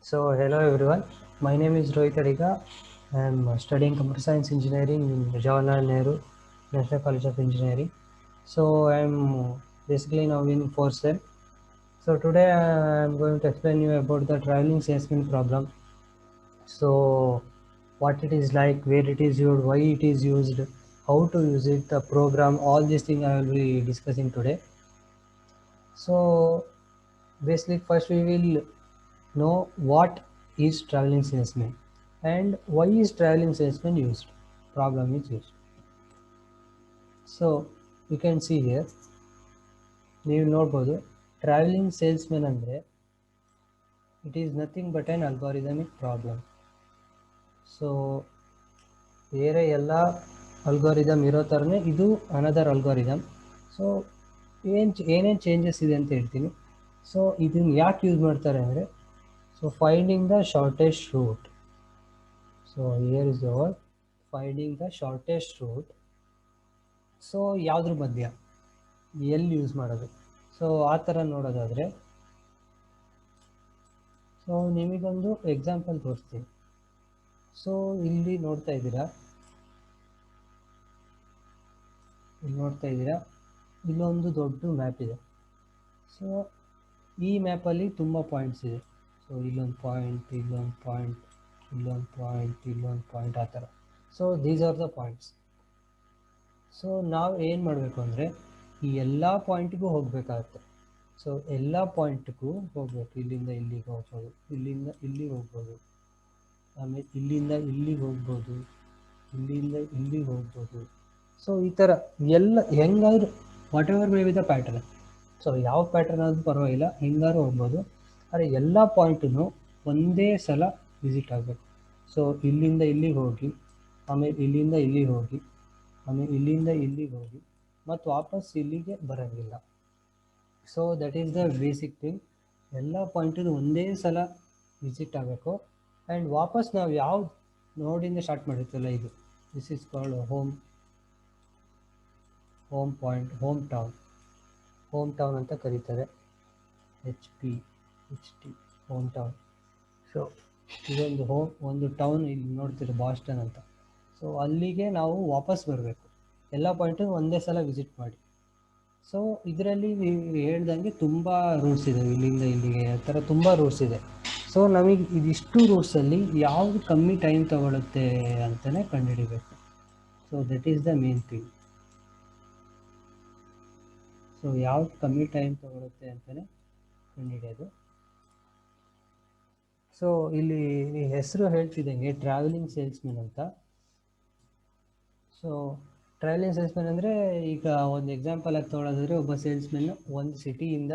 So, hello everyone. My name is Rohit Adiga. I am studying computer science engineering in Jawaharlal Nehru National College of Engineering. So, I am basically now in fourth sem. So, today I am going to explain you about the traveling salesman problem. So, what it is like, where it is used, why it is used, how to use it, the program, all these things I will be discussing today. So, basically, first we will know what is traveling salesman and why is traveling salesman used, problem is used. So you can see here, ನೀವು ನೋಡ್ಬೋದು travelling salesman ಅಂದರೆ it is nothing but on algorithmic problem. So ಬೇರೆ ಎಲ್ಲ algorithm ಇರೋ ಥರನೇ ಇದು another algorithm. So ಏನೇನು changes ಇದೆ ಅಂತ ಹೇಳ್ತೀನಿ. ಸೊ ಇದನ್ನು ಯಾಕೆ ಯೂಸ್ ಮಾಡ್ತಾರೆ ಅಂದರೆ, so finding the shortest route. So here is the word finding the shortest route. So ಯಾವುದ್ರ ಮಧ್ಯ ಎಲ್ಲಿ ಯೂಸ್ ಮಾಡೋದು, ಸೊ ಆ ಥರ ನೋಡೋದಾದರೆ, ಸೊ ನಿಮಗೊಂದು ಎಕ್ಸಾಂಪಲ್ ತೋರಿಸ್ತೀನಿ. ಸೊ ಇಲ್ಲಿ ನೋಡ್ತಾ ಇದ್ದೀರಾ, ಇಲ್ಲೊಂದು ದೊಡ್ಡ ಮ್ಯಾಪ್ ಇದೆ. ಸೊ ಈ ಮ್ಯಾಪಲ್ಲಿ ತುಂಬ ಪಾಯಿಂಟ್ಸ್ ಇದೆ. ಸೊ ಇಲ್ಲೊಂದು ಪಾಯಿಂಟ್, ಇಲ್ಲೊಂದು ಪಾಯಿಂಟ್, ಇಲ್ಲೊಂದು ಪಾಯಿಂಟ್, ಇಲ್ಲೊಂದು ಪಾಯಿಂಟ್, ಆ ಥರ. So these are the points. So ನಾವು ಏನು ಮಾಡಬೇಕು ಅಂದರೆ ಈ ಎಲ್ಲ ಪಾಯಿಂಟಿಗೂ ಹೋಗಬೇಕಾಗತ್ತೆ. ಸೊ ಎಲ್ಲ ಪಾಯಿಂಟ್ಗೂ ಹೋಗ್ಬೇಕು. ಇಲ್ಲಿಂದ ಇಲ್ಲಿಗೆ ಹೋಗ್ಬೋದು, ಇಲ್ಲಿಂದ ಇಲ್ಲಿಗೆ ಹೋಗ್ಬೋದು, ಆಮೇಲೆ ಇಲ್ಲಿಂದ ಇಲ್ಲಿಗೆ ಹೋಗ್ಬೋದು, ಇಲ್ಲಿಂದ ಇಲ್ಲಿಗೆ ಹೋಗ್ಬೋದು. ಸೊ ಈ ಥರ ಎಲ್ಲ ಹೆಂಗಾದ್ರೂ whatever may be the pattern. So ಯಾವ ಪ್ಯಾಟರ್ನ್ ಆದರೂ ಪರವಾಗಿಲ್ಲ, ಹೆಂಗಾದ್ರೂ ಹೋಗ್ಬೋದು. ಆದರೆ ಎಲ್ಲ ಪಾಯಿಂಟೂ ಒಂದೇ ಸಲ ವಿಸಿಟ್ ಆಗಬೇಕು. ಸೊ ಇಲ್ಲಿಂದ ಇಲ್ಲಿಗೆ ಹೋಗಿ, ಆಮೇಲೆ ಇಲ್ಲಿಂದ ಇಲ್ಲಿಗೆ ಹೋಗಿ, ಆಮೇಲೆ ಇಲ್ಲಿಂದ ಇಲ್ಲಿಗೆ ಹೋಗಿ, ಮತ್ತು ವಾಪಸ್ ಇಲ್ಲಿಗೆ ಬರೋಂಗಿಲ್ಲ. So that is the basic thing. ಎಲ್ಲ ಪಾಯಿಂಟು ಒಂದೇ ಸಲ ವಿಸಿಟ್ ಆಗಬೇಕು. ಆ್ಯಂಡ್ ವಾಪಸ್ ನಾವು ಯಾವ ನೋಡಿಂದ ಸ್ಟಾರ್ಟ್ ಮಾಡಿರ್ತೀವಲ್ಲ, ಇದು this is called home point, home town ಅಂತ ಕರೀತಾರೆ, HT ಹೋಮ್ ಟೌನ್. ಸೊ ಇದೊಂದು ಒಂದು ಟೌನ್ ಇಲ್ಲಿ ನೋಡ್ತೀರಿ, ಬಾಸ್ಟನ್ ಅಂತ. ಸೊ ಅಲ್ಲಿಗೆ ನಾವು ವಾಪಸ್ ಬರಬೇಕು, ಎಲ್ಲ ಪಾಯಿಂಟು ಒಂದೇ ಸಲ ವಿಸಿಟ್ ಮಾಡಿ. ಸೊ ಇದರಲ್ಲಿ ಹೇಳ್ದಂಗೆ ತುಂಬ ರೂಟ್ಸ್ ಇದೆ, ಇಲ್ಲಿಂದ ಇಲ್ಲಿಗೆ ಆ ಥರ ತುಂಬ ರೂಟ್ಸ್ ಇದೆ. ಸೊ ನಮಗೆ ಇದಿಷ್ಟು ರೂಟ್ಸಲ್ಲಿ ಯಾವುದು ಕಮ್ಮಿ ಟೈಮ್ ತಗೊಳುತ್ತೆ ಅಂತಲೇ ಕಂಡುಹಿಡಿಬೇಕು. So that is the main thing. So ಯಾವ್ದು ಕಮ್ಮಿ ಟೈಮ್ ತಗೊಳುತ್ತೆ ಅಂತಲೇ ಕಂಡುಹಿಡಿಯೋದು. ಸೊ ಇಲ್ಲಿ ಹೆಸರು ಹೇಳ್ತಿದ್ದಂಗೆ ಟ್ರಾವೆಲಿಂಗ್ ಸೇಲ್ಸ್ಮನ್ ಅಂತ. ಸೊ ಟ್ರಾವೆಲಿಂಗ್ ಸೇಲ್ಸ್ಮನ್ ಅಂದರೆ, ಈಗ ಒಂದು ಎಕ್ಸಾಂಪಲ್ ಆಗಿ ತೊಗೊಳೋದಾದರೆ, ಒಬ್ಬ ಸೇಲ್ಸ್ಮೆನ್ ಒಂದು ಸಿಟಿಯಿಂದ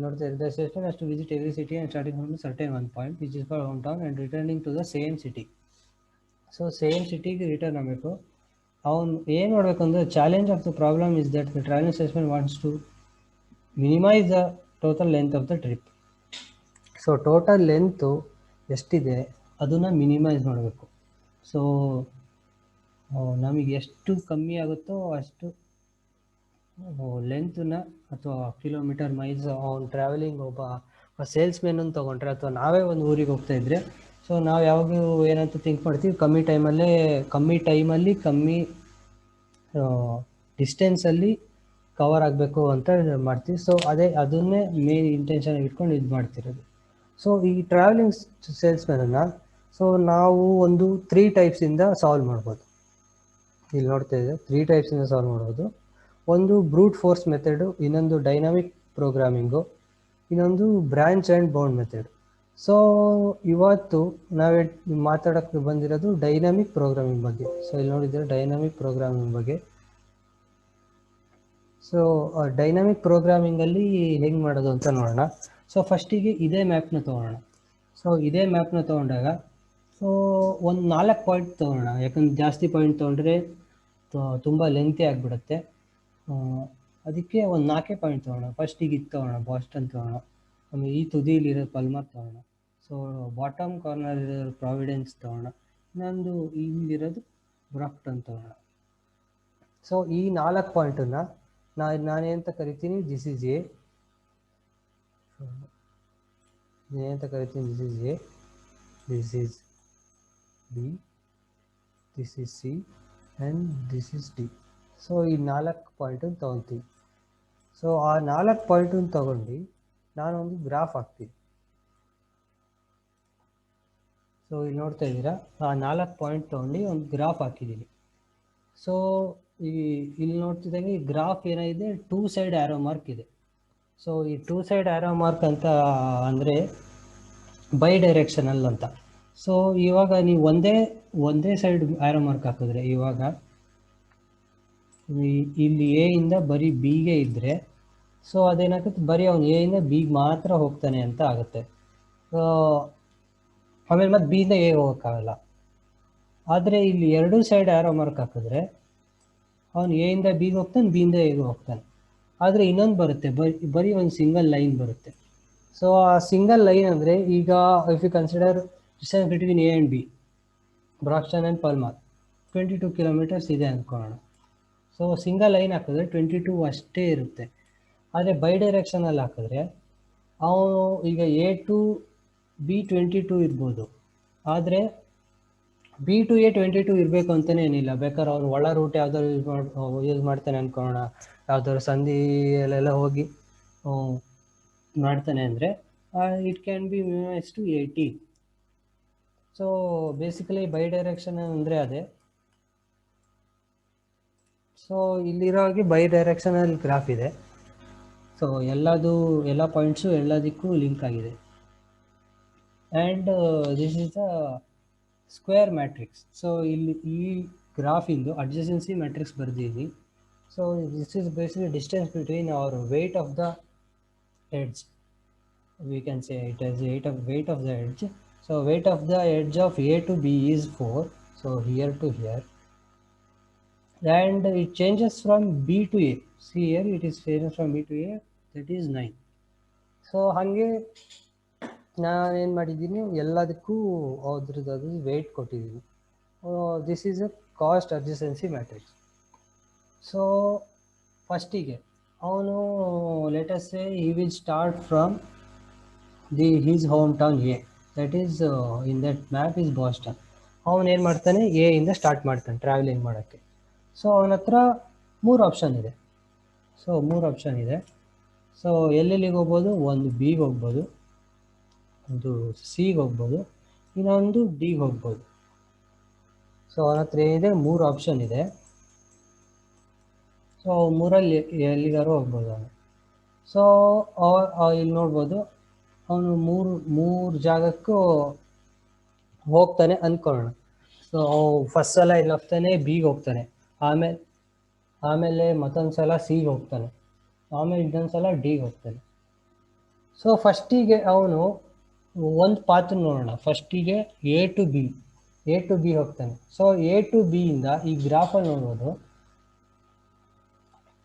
ನೋಡ್ತಾ ಇದ್ದ ಸೇಲ್ಸ್ಮನ್ ಅಷ್ಟು visit every city and starting from certain one point which is called home town and returning to the same city. So same ಸಿಟಿಗೆ ರಿಟರ್ನ್ ಆಗಬೇಕು. ಅವನು ಏನು ಮಾಡಬೇಕು ಅಂದರೆ, challenge of the problem is that the travelling salesman wants to minimise the total length of the trip. So total length ಎಷ್ಟಿದೆ ಅದನ್ನು minimise ಮಾಡಬೇಕು. So ನಮಗೆ ಎಷ್ಟು ಕಮ್ಮಿ ಆಗುತ್ತೋ ಅಷ್ಟು ಲೆಂತನ್ನ, ಅಥವಾ ಕಿಲೋಮೀಟರ್ ಮೈಲ್ಸ್ ಅವ್ನು ಟ್ರಾವೆಲಿಂಗ್, ಒಬ್ಬ ಸೇಲ್ಸ್ಮೆನ್ ತೊಗೊಂಡ್ರೆ, ಅಥವಾ ನಾವೇ ಒಂದು ಊರಿಗೆ ಹೋಗ್ತಾ ಇದ್ರೆ, ಸೊ ನಾವು ಯಾವಾಗಲೂ ಏನಂತ ಥಿಂಕ್ ಮಾಡ್ತೀವಿ, ಕಮ್ಮಿ ಟೈಮಲ್ಲಿ ಕಮ್ಮಿ ಡಿಸ್ಟೆನ್ಸಲ್ಲಿ ಕವರ್ ಆಗಬೇಕು ಅಂತ ಮಾಡ್ತೀವಿ. ಸೊ ಅದನ್ನೇ ಮೇನ್ ಇಂಟೆನ್ಷನ್ ಇಟ್ಕೊಂಡು ಇದು ಮಾಡ್ತಿರೋದು. ಸೊ ಈ ಟ್ರಾವೆಲಿಂಗ್ ಸೇಲ್ಸ್ಮನನ್ನು ಸೊ ನಾವು ಒಂದು 3 ಟೈಪ್ಸಿಂದ ಸಾಲ್ವ್ ಮಾಡ್ಬೋದು. ಇಲ್ಲಿ ನೋಡ್ತಾ ಇದ್ದೆ 3 ಟೈಪ್ಸಿಂದ ಸಾಲ್ವ್ ಮಾಡ್ಬೋದು. ಒಂದು ಬ್ರೂಟ್ ಫೋರ್ಸ್ ಮೆಥಡು, ಇನ್ನೊಂದು ಡೈನಾಮಿಕ್ ಪ್ರೋಗ್ರಾಮಿಂಗು, ಇನ್ನೊಂದು branch and bound method. So ಇವತ್ತು ನಾವೇ ಮಾತಾಡೋಕ್ಕೆ ಬಂದಿರೋದು ಡೈನಾಮಿಕ್ ಪ್ರೋಗ್ರಾಮಿಂಗ್ ಬಗ್ಗೆ. ಸೊ ಇಲ್ಲಿ ನೋಡಿದರೆ ಡೈನಾಮಿಕ್ ಪ್ರೋಗ್ರಾಮಿಂಗ್ ಬಗ್ಗೆ. ಸೊ ಡೈನಾಮಿಕ್ ಪ್ರೋಗ್ರಾಮಿಂಗಲ್ಲಿ ಹೆಂಗೆ ಮಾಡೋದು ಅಂತ ನೋಡೋಣ. ಸೊ ಫಸ್ಟಿಗೆ ಇದೇ ಮ್ಯಾಪ್ನ ತೊಗೊಳ್ಳೋಣ. ಸೊ ಇದೇ ಮ್ಯಾಪ್ನ ತೊಗೊಂಡಾಗ, ಸೊ ಒಂದು 4 ಪಾಯಿಂಟ್ ತೊಗೊಳ್ಳೋಣ, ಯಾಕಂದ್ರೆ ಜಾಸ್ತಿ ಪಾಯಿಂಟ್ ತೊಗೊಂಡ್ರೆ ತುಂಬ ಲೆಂತಿ ಆಗಿಬಿಡುತ್ತೆ. ಅದಕ್ಕೆ ಒಂದು 4 ಪಾಯಿಂಟ್ ತೊಗೊಳ್ಳೋಣ. ಫಸ್ಟಿಗೆ ಇದು ತೊಗೊಳ್ಳೋಣ, ಬಾಸ್ಟನ್ ತೊಗೊಳ್ಳೋಣ. ಆಮೇಲೆ ಈ ತುದಿಲಿರೋ ಪಲ್ಮರ್ ತೊಗೊಳ್ಳೋಣ. ಸೊ ಬಾಟಮ್ ಕಾರ್ನರ್ ಇರೋ ಪ್ರಾವಿಡೆನ್ಸ್ ತೊಗೊಳ್ಳೋಣ. ಇನ್ನೊಂದು ಇಲ್ಲಿರೋದು ಬ್ರಾಕ್ಟನ್ ತೊಗೊಳ್ಳೋಣ. ಸೊ ಈ 4 ಪಾಯಿಂಟನ್ನು ನಾನೇಂತ ಕರಿತೀನಿ, ದಿಸ್ ಈಸ್ ಎ, ಏನಂತ ಕರಿತೀನಿ, this is A, this is B, this is C and this is D. So ಈ 4 ಪಾಯಿಂಟನ್ನು ತೊಗೊತೀವಿ. ಸೊ ಆ 4 ಪಾಯಿಂಟನ್ನು ತೊಗೊಂಡು ನಾನೊಂದು ಗ್ರಾಫ್ ಹಾಕ್ತೀನಿ. ಸೊ ಇಲ್ಲಿ ನೋಡ್ತಾ ಇದ್ದೀರಾ, ಆ 4 ಪಾಯಿಂಟ್ ತೊಗೊಂಡು ಒಂದು ಗ್ರಾಫ್ ಹಾಕಿದ್ದೀನಿ. ಸೊ ಇಲ್ಲಿ ನೋಡ್ತಿದ್ದಂಗೆ ಈ ಗ್ರಾಫ್ ಏನಾಗಿದೆ, 2 ಸೈಡ್ ಆ್ಯರೋ ಮಾರ್ಕ್ ಇದೆ. ಸೊ ಈ 2 ಸೈಡ್ ಆ್ಯರೋ ಮಾರ್ಕ್ ಅಂತ ಅಂದರೆ ಬೈ ಡೈರೆಕ್ಷನಲ್ ಅಂತ. ಸೊ ಇವಾಗ ನೀವು ಒಂದೇ ಸೈಡ್ ಆ್ಯರೋ ಮಾರ್ಕ್ ಹಾಕಿದ್ರೆ, ಇವಾಗ ಇಲ್ಲಿ ಎ ಇಂದ ಬರೀ ಬಿಗೆ ಇದ್ದರೆ, ಸೊ ಅದೇನಾಗುತ್ತೆ, ಬರೀ ಅವನು ಎ ಇಂದ ಬಿಗೆ ಮಾತ್ರ ಹೋಗ್ತಾನೆ ಅಂತ ಆಗುತ್ತೆ. ಆಮೇಲೆ ಮತ್ತೆ ಬಿ ಇಂದ ಎ ಹೋಗೋಕ್ಕಾಗಲ್ಲ. ಆದರೆ ಇಲ್ಲಿ 2 ಸೈಡ್ ಆ್ಯರೋ ಮಾರ್ಕ್ ಹಾಕಿದ್ರೆ ಅವನು ಎ ಇಂದ ಬಿಗೆ ಹೋಗ್ತಾನೆ, ಬಿ ಇಂದ ಎಗೆ ಹೋಗ್ತಾನೆ. ಆದರೆ ಇನ್ನೊಂದು ಬರುತ್ತೆ, ಬರೀ ಒಂದು ಸಿಂಗಲ್ ಲೈನ್ ಬರುತ್ತೆ. ಸೊ ಆ ಸಿಂಗಲ್ ಲೈನ್ ಅಂದರೆ, ಈಗ if you consider distance between A and B, Braxton and Palmar 22 kilometres ಇದೆ ಅಂದ್ಕೊಳ್ಳೋಣ. ಸೊ ಸಿಂಗಲ್ ಲೈನ್ ಹಾಕಿದ್ರೆ 22 ಅಷ್ಟೇ ಇರುತ್ತೆ. ಆದರೆ ಬೈ ಡೈರೆಕ್ಷನಲ್ಲಿ ಹಾಕಿದ್ರೆ ಅವನು ಈಗ ಎ ಟು ಬಿ 22 ಇರ್ಬೋದು, ಆದರೆ ಬಿ ಟು ಎ 22 ಇರಬೇಕು ಅಂತಲೇ ಏನಿಲ್ಲ. ಬೇಕಾದ್ರೆ ಅವ್ನು ಒಳ ರೂಟ್ ಯಾವ್ದಾದ್ರು ಯೂಸ್ ಮಾಡ್ತಾನೆ ಅಂದ್ಕೊಳ್ಳೋಣ, ಯಾವ್ದಾದ್ರು ಸಂಧಿಯಲ್ಲೆಲ್ಲ ಹೋಗಿ ಮಾಡ್ತಾನೆ ಅಂದರೆ it can be minimise to 80. So basically by direction ಅಂದರೆ ಅದೇ. ಸೊ ಇಲ್ಲಿರೋ ಹಾಗೆ ಬೈ ಡೈರೆಕ್ಷನಲ್ಲಿ ಗ್ರಾಫ್ ಇದೆ. ಸೊ ಎಲ್ಲ ಪಾಯಿಂಟ್ಸು ಎಲ್ಲದಕ್ಕೂ ಲಿಂಕ್ ಆಗಿದೆ. And this is the square matrix. So ಇಲ್ಲಿ ಈ ಗ್ರಾಫಿಂದು ಅಡ್ಜಸೆನ್ಸಿ ಮ್ಯಾಟ್ರಿಕ್ಸ್ ಬರೆದಿದ್ದೀನಿ. So this is basically distance between our weight of the edge. We can say it as weight of the edge. So weight of the edge of A to B is 4. So here to here, and it changes from B to A. See here, it is changes from B to A, that is 9. So ಹಾಗೆ ನಾನೇನು ಮಾಡಿದ್ದೀನಿ, ಎಲ್ಲದಕ್ಕೂ ಅದ್ರದ್ದು weight ಕೊಟ್ಟಿದ್ದೀನಿ. This is a cost adjacency matrix. So ಫಸ್ಟಿಗೆ ಅವನು let's say he will start from his hometown A, that is in that map is Boston. ಅವನು ಏನು ಮಾಡ್ತಾನೆ, ಎ ಇಂದ ಸ್ಟಾರ್ಟ್ ಮಾಡ್ತಾನೆ ಟ್ರಾವೆಲಿಂಗ್ ಮಾಡೋಕ್ಕೆ. ಸೊ ಅವನ ಹತ್ರ 3 ಆಪ್ಷನ್ ಇದೆ. ಸೊ ಎಲ್ಲೆಲ್ಲಿಗೆ ಹೋಗ್ಬೋದು, ಒಂದು ಬಿಗೆ ಹೋಗ್ಬೋದು, ಒಂದು ಸಿಗೆ ಹೋಗ್ಬೋದು, ಇನ್ನೊಂದು ಡಿಗೆ ಹೋಗ್ಬೋದು. ಸೊ ಅವನ ಹತ್ರ ಏನಿದೆ, 3 ಆಪ್ಷನ್ ಇದೆ. ಸೊ 3ರಲ್ಲಿ ಎಲ್ಲಿಗಾರು ಹೋಗ್ಬೋದು ಅವನು. ಸೊ ಇಲ್ಲಿ ನೋಡ್ಬೋದು, ಅವನು ಮೂರು ಜಾಗಕ್ಕೂ ಹೋಗ್ತಾನೆ ಅಂದ್ಕೊಳ್ಳೋಣ. ಸೊ ಫಸ್ಟ್ ಸಲ ಇಲ್ಲಿ ಹೋಗ್ತಾನೆ, ಬಿಗೆ ಹೋಗ್ತಾನೆ, ಆಮೇಲೆ ಮತ್ತೊಂದು ಸಲ ಸಿಗೆ ಹೋಗ್ತಾನೆ, ಆಮೇಲೆ ಇನ್ನೊಂದು ಸಲ ಡಿಗೆ ಹೋಗ್ತಾನೆ. ಸೊ ಫಸ್ಟಿಗೆ ಅವನು ಒಂದು ಪಾತ್ರ ನೋಡೋಣ. ಫಸ್ಟಿಗೆ ಎ ಟು ಬಿ ಹೋಗ್ತಾನೆ. ಸೊ ಎ ಟು ಬಿ ಇಂದ ಈ ಗ್ರಾಫಲ್ಲಿ ನೋಡ್ಬೋದು,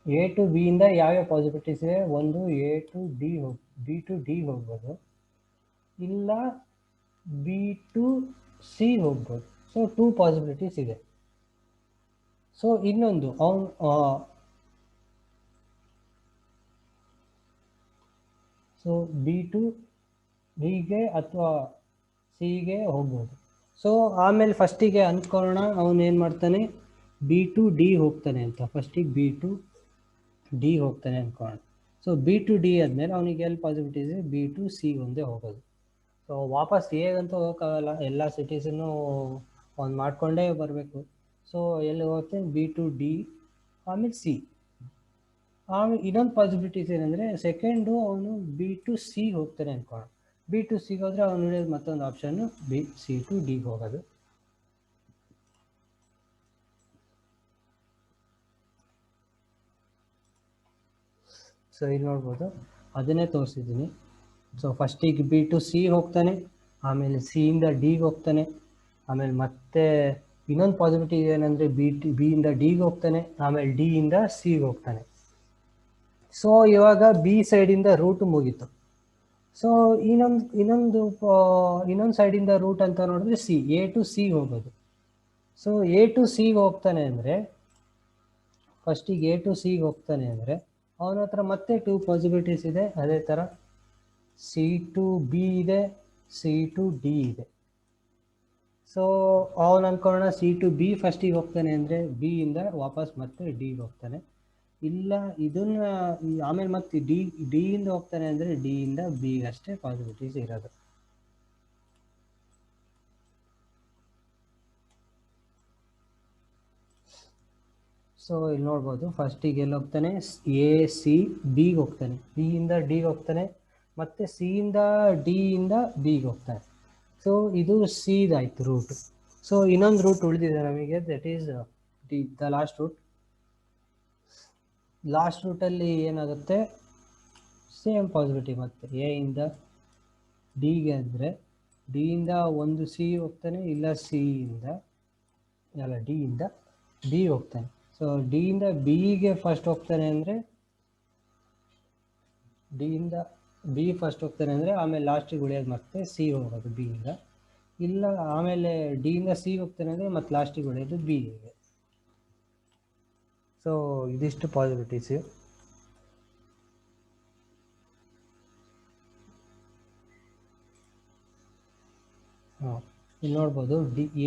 ಎ ಟು ಬಿ ಇಂದ ಯಾವ್ಯಾವ ಪಾಸಿಬಿಲಿಟೀಸ್ ಇದೆ. ಒಂದು A to D B to D ಹೋಗ್ಬೋದು, ಇಲ್ಲ ಬಿ ಟು ಸಿ ಹೋಗ್ಬೋದು. ಸೊ 2 ಪಾಸಿಬಿಲಿಟೀಸ್ ಇದೆ. ಸೊ ಇನ್ನೊಂದು ಅವನು ಸೊ ಬಿ ಟು ಡಿಗೆ ಅಥವಾ ಸಿಗೆ ಹೋಗ್ಬೋದು. ಸೊ ಆಮೇಲೆ ಫಸ್ಟಿಗೆ ಅಂದ್ಕೊಳ್ಳೋಣ, ಅವನು ಏನು ಮಾಡ್ತಾನೆ, ಬಿ ಟು ಡಿ ಹೋಗ್ತಾನೆ ಅಂತ. ಫಸ್ಟಿಗೆ ಬಿ ಟು ಡಿ ಹೋಗ್ತಾನೆ ಅಂದ್ಕೊಳ್ಳೋಣ. ಸೊ ಬಿ ಟು ಡಿ ಆದಮೇಲೆ ಅವನಿಗೆ ಎಲ್ಲಿ ಪಾಸಿಬಿಲಿಟೀಸ್ ಇದೆ, ಬಿ ಟು ಸಿ ಒಂದೇ ಹೋಗೋದು. ಸೊ ವಾಪಸ್ ಹೇಗಂತೂ ಹೋಗೋಕ್ಕಾಗಲ್ಲ, ಎಲ್ಲ ಸಿಟೀಸನ್ನು ಅವ್ನು ಮಾಡಿಕೊಂಡೇ ಬರಬೇಕು. ಸೊ ಎಲ್ಲಿ ಹೋಗ್ತಾನೆ, ಬಿ ಟು ಡಿ ಆಮೇಲೆ ಸಿ. ಆಮೇಲೆ ಇನ್ನೊಂದು ಪಾಸಿಬಿಲಿಟೀಸ್ ಏನಂದರೆ, ಸೆಕೆಂಡು ಅವನು ಬಿ ಟು ಸಿ ಹೋಗ್ತಾನೆ ಅಂದ್ಕೊಳ್ಳೋಣ. ಬಿ ಟು ಸಿಗೆ ಹೋದರೆ ಅವನು ಹಿಡಿಯೋದು ಮತ್ತೊಂದು ಆಪ್ಷನ್ನು ಬಿ ಸಿ ಟು ಡಿಗೆ ಹೋಗೋದು. ಸೊ ಇಲ್ಲಿ ನೋಡ್ಬೋದು, ಅದನ್ನೇ ತೋರಿಸಿದ್ದೀನಿ. ಸೊ ಫಸ್ಟಿಗೆ ಬಿ ಟು ಸಿ ಹೋಗ್ತಾನೆ, ಆಮೇಲೆ ಸಿಯಿಂದ ಡಿಗೆ ಹೋಗ್ತಾನೆ, ಆಮೇಲೆ ಮತ್ತೆ ಇನ್ನೊಂದು ಪಾಸಿಬಿಲಿಟಿ ಏನಂದರೆ ಬಿ ಇಂದ ಡಿಗೆ ಹೋಗ್ತಾನೆ, ಆಮೇಲೆ ಡಿ ಇಂದ ಸಿಗೆ ಹೋಗ್ತಾನೆ. ಸೊ ಇವಾಗ ಬಿ ಸೈಡಿಂದ ರೂಟ್ ಮುಗೀತು. ಸೊ ಇನ್ನೊಂದು ಸೈಡಿಂದ ರೂಟ್ ಅಂತ ನೋಡಿದ್ರೆ ಸಿ, ಎ ಟು ಸಿಗೆ ಹೋಗೋದು. ಸೊ ಎ ಟು ಸಿಗೆ ಹೋಗ್ತಾನೆ ಅಂದರೆ, ಫಸ್ಟಿಗೆ ಎ ಟು ಸಿಗೆ ಹೋಗ್ತಾನೆ ಅಂದರೆ ಅವನ ಹತ್ರ ಮತ್ತೆ 2 ಪಾಸಿಬಿಲಿಟೀಸ್ ಇದೆ. ಅದೇ ಥರ ಸಿ ಟು ಬಿ ಇದೆ, ಸಿ ಟು ಡಿ ಇದೆ. ಸೊ ಅವನು ಅನ್ಕೊಳ್ಳೋಣ ಸಿ ಟು ಬಿ ಫಸ್ಟಿಗೆ ಹೋಗ್ತಾನೆ ಅಂದರೆ ಬಿ ಇಂದ ವಾಪಸ್ ಮತ್ತೆ ಡಿಗೆ ಹೋಗ್ತಾನೆ. ಇಲ್ಲ ಇದನ್ನ ಆಮೇಲೆ ಮತ್ತೆ ಡಿ ಇಂದ ಹೋಗ್ತಾನೆ ಅಂದರೆ ಡಿ ಇಂದ ಬಿಗೆ ಅಷ್ಟೇ ಪಾಸಿಬಿಲಿಟೀಸ್ ಇರೋದು. ಸೊ ಇಲ್ಲಿ ನೋಡ್ಬೋದು, ಫಸ್ಟಿಗೆ ಎಲ್ಲಿ ಹೋಗ್ತಾನೆ, ಎ ಸಿ ಬಿಗೆ ಹೋಗ್ತಾನೆ, ಬಿ ಇಂದ ಡಿಗೆ ಹೋಗ್ತಾನೆ, ಮತ್ತು ಸಿ ಇಂದ ಡಿ ಇಂದ ಬಿಗೆ ಹೋಗ್ತಾನೆ. ಸೊ ಇದು ಸಿದಾಯಿತು ರೂಟ್. ಸೊ ಇನ್ನೊಂದು ರೂಟ್ ಉಳಿದಿದೆ ನಮಗೆ, that is the last route. Last ರೂಟಲ್ಲಿ ಏನಾಗುತ್ತೆ, ಸೇಮ್ ಪಾಸಿಬಿಲಿಟಿ ಮತ್ತೆ ಎ ಇಂದ ಡಿಗೆ ಅಂದರೆ ಡಿ ಇಂದ ಒಂದು ಸಿ ಹೋಗ್ತಾನೆ, ಇಲ್ಲ ಸಿ ಇಂದ ಅಲ್ಲ ಡಿ ಇಂದ ಬಿ ಹೋಗ್ತಾನೆ. ಸೊ ಡಿ ಇಂದ ಬಿಗೆ ಫಸ್ಟ್ ಹೋಗ್ತಾನೆ ಅಂದರೆ ಡಿ ಇಂದ ಬಿ ಫಸ್ಟ್ ಹೋಗ್ತಾನೆ ಅಂದರೆ ಆಮೇಲೆ ಲಾಸ್ಟಿಗೆ ಉಳಿಯೋದು ಮತ್ತೆ ಸಿ ಹೋಗೋದು ಬಿ ಇಂದ. ಇಲ್ಲ ಆಮೇಲೆ ಡಿ ಇಂದ ಸಿ ಹೋಗ್ತಾನೆ ಅಂದರೆ ಮತ್ತೆ ಲಾಸ್ಟಿಗೆ ಉಳಿಯೋದು ಬಿಗೆ. ಸೊ ಇದಿಷ್ಟು ಪಾಸಿಬಿಲಿಟೀಸು. ಹಾಂ ಇಲ್ಲಿ ನೋಡ್ಬೋದು,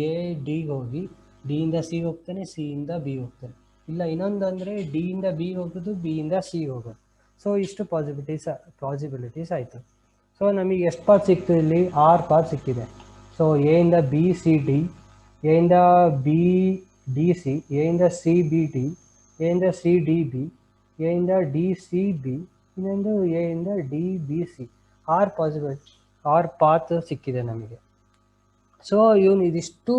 ಎ ಡಿಗೆ ಹೋಗಿ ಡಿ ಇಂದ ಸಿ ಹೋಗ್ತಾನೆ, ಸಿ ಇಂದ ಬಿ ಹೋಗ್ತಾನೆ. ಇಲ್ಲ ಇನ್ನೊಂದು ಅಂದರೆ ಡಿ ಇಂದ ಬಿ ಹೋಗೋದು, ಬಿ ಇಂದ ಸಿ ಹೋಗೋದು. ಸೊ ಇಷ್ಟು ಪಾಸಿಬಿಲಿಟೀಸ್ ಆಯಿತು. ಸೊ ನಮಗೆ ಎಷ್ಟು ಪಾತ್ ಸಿಕ್ತು ಇಲ್ಲಿ, 6 ಪಾತ್ ಸಿಕ್ಕಿದೆ. ಸೊ ಎ ಇಂದ ಬಿ ಸಿ ಡಿ, ಎ ಇಂದ ಬಿ ಡಿ ಸಿ, ಎ ಇಂದ ಸಿ ಬಿ ಡಿ, ಎ ಇಂದ ಸಿ ಡಿ ಬಿ, ಎ ಇಂದ ಡಿ ಸಿ ಬಿ, ಇನ್ನೊಂದು ಎ ಇಂದ ಡಿ ಬಿ ಸಿ. 6 ಪಾತ್ ಸಿಕ್ಕಿದೆ ನಮಗೆ. ಸೊ ಇವನು ಇದಿಷ್ಟು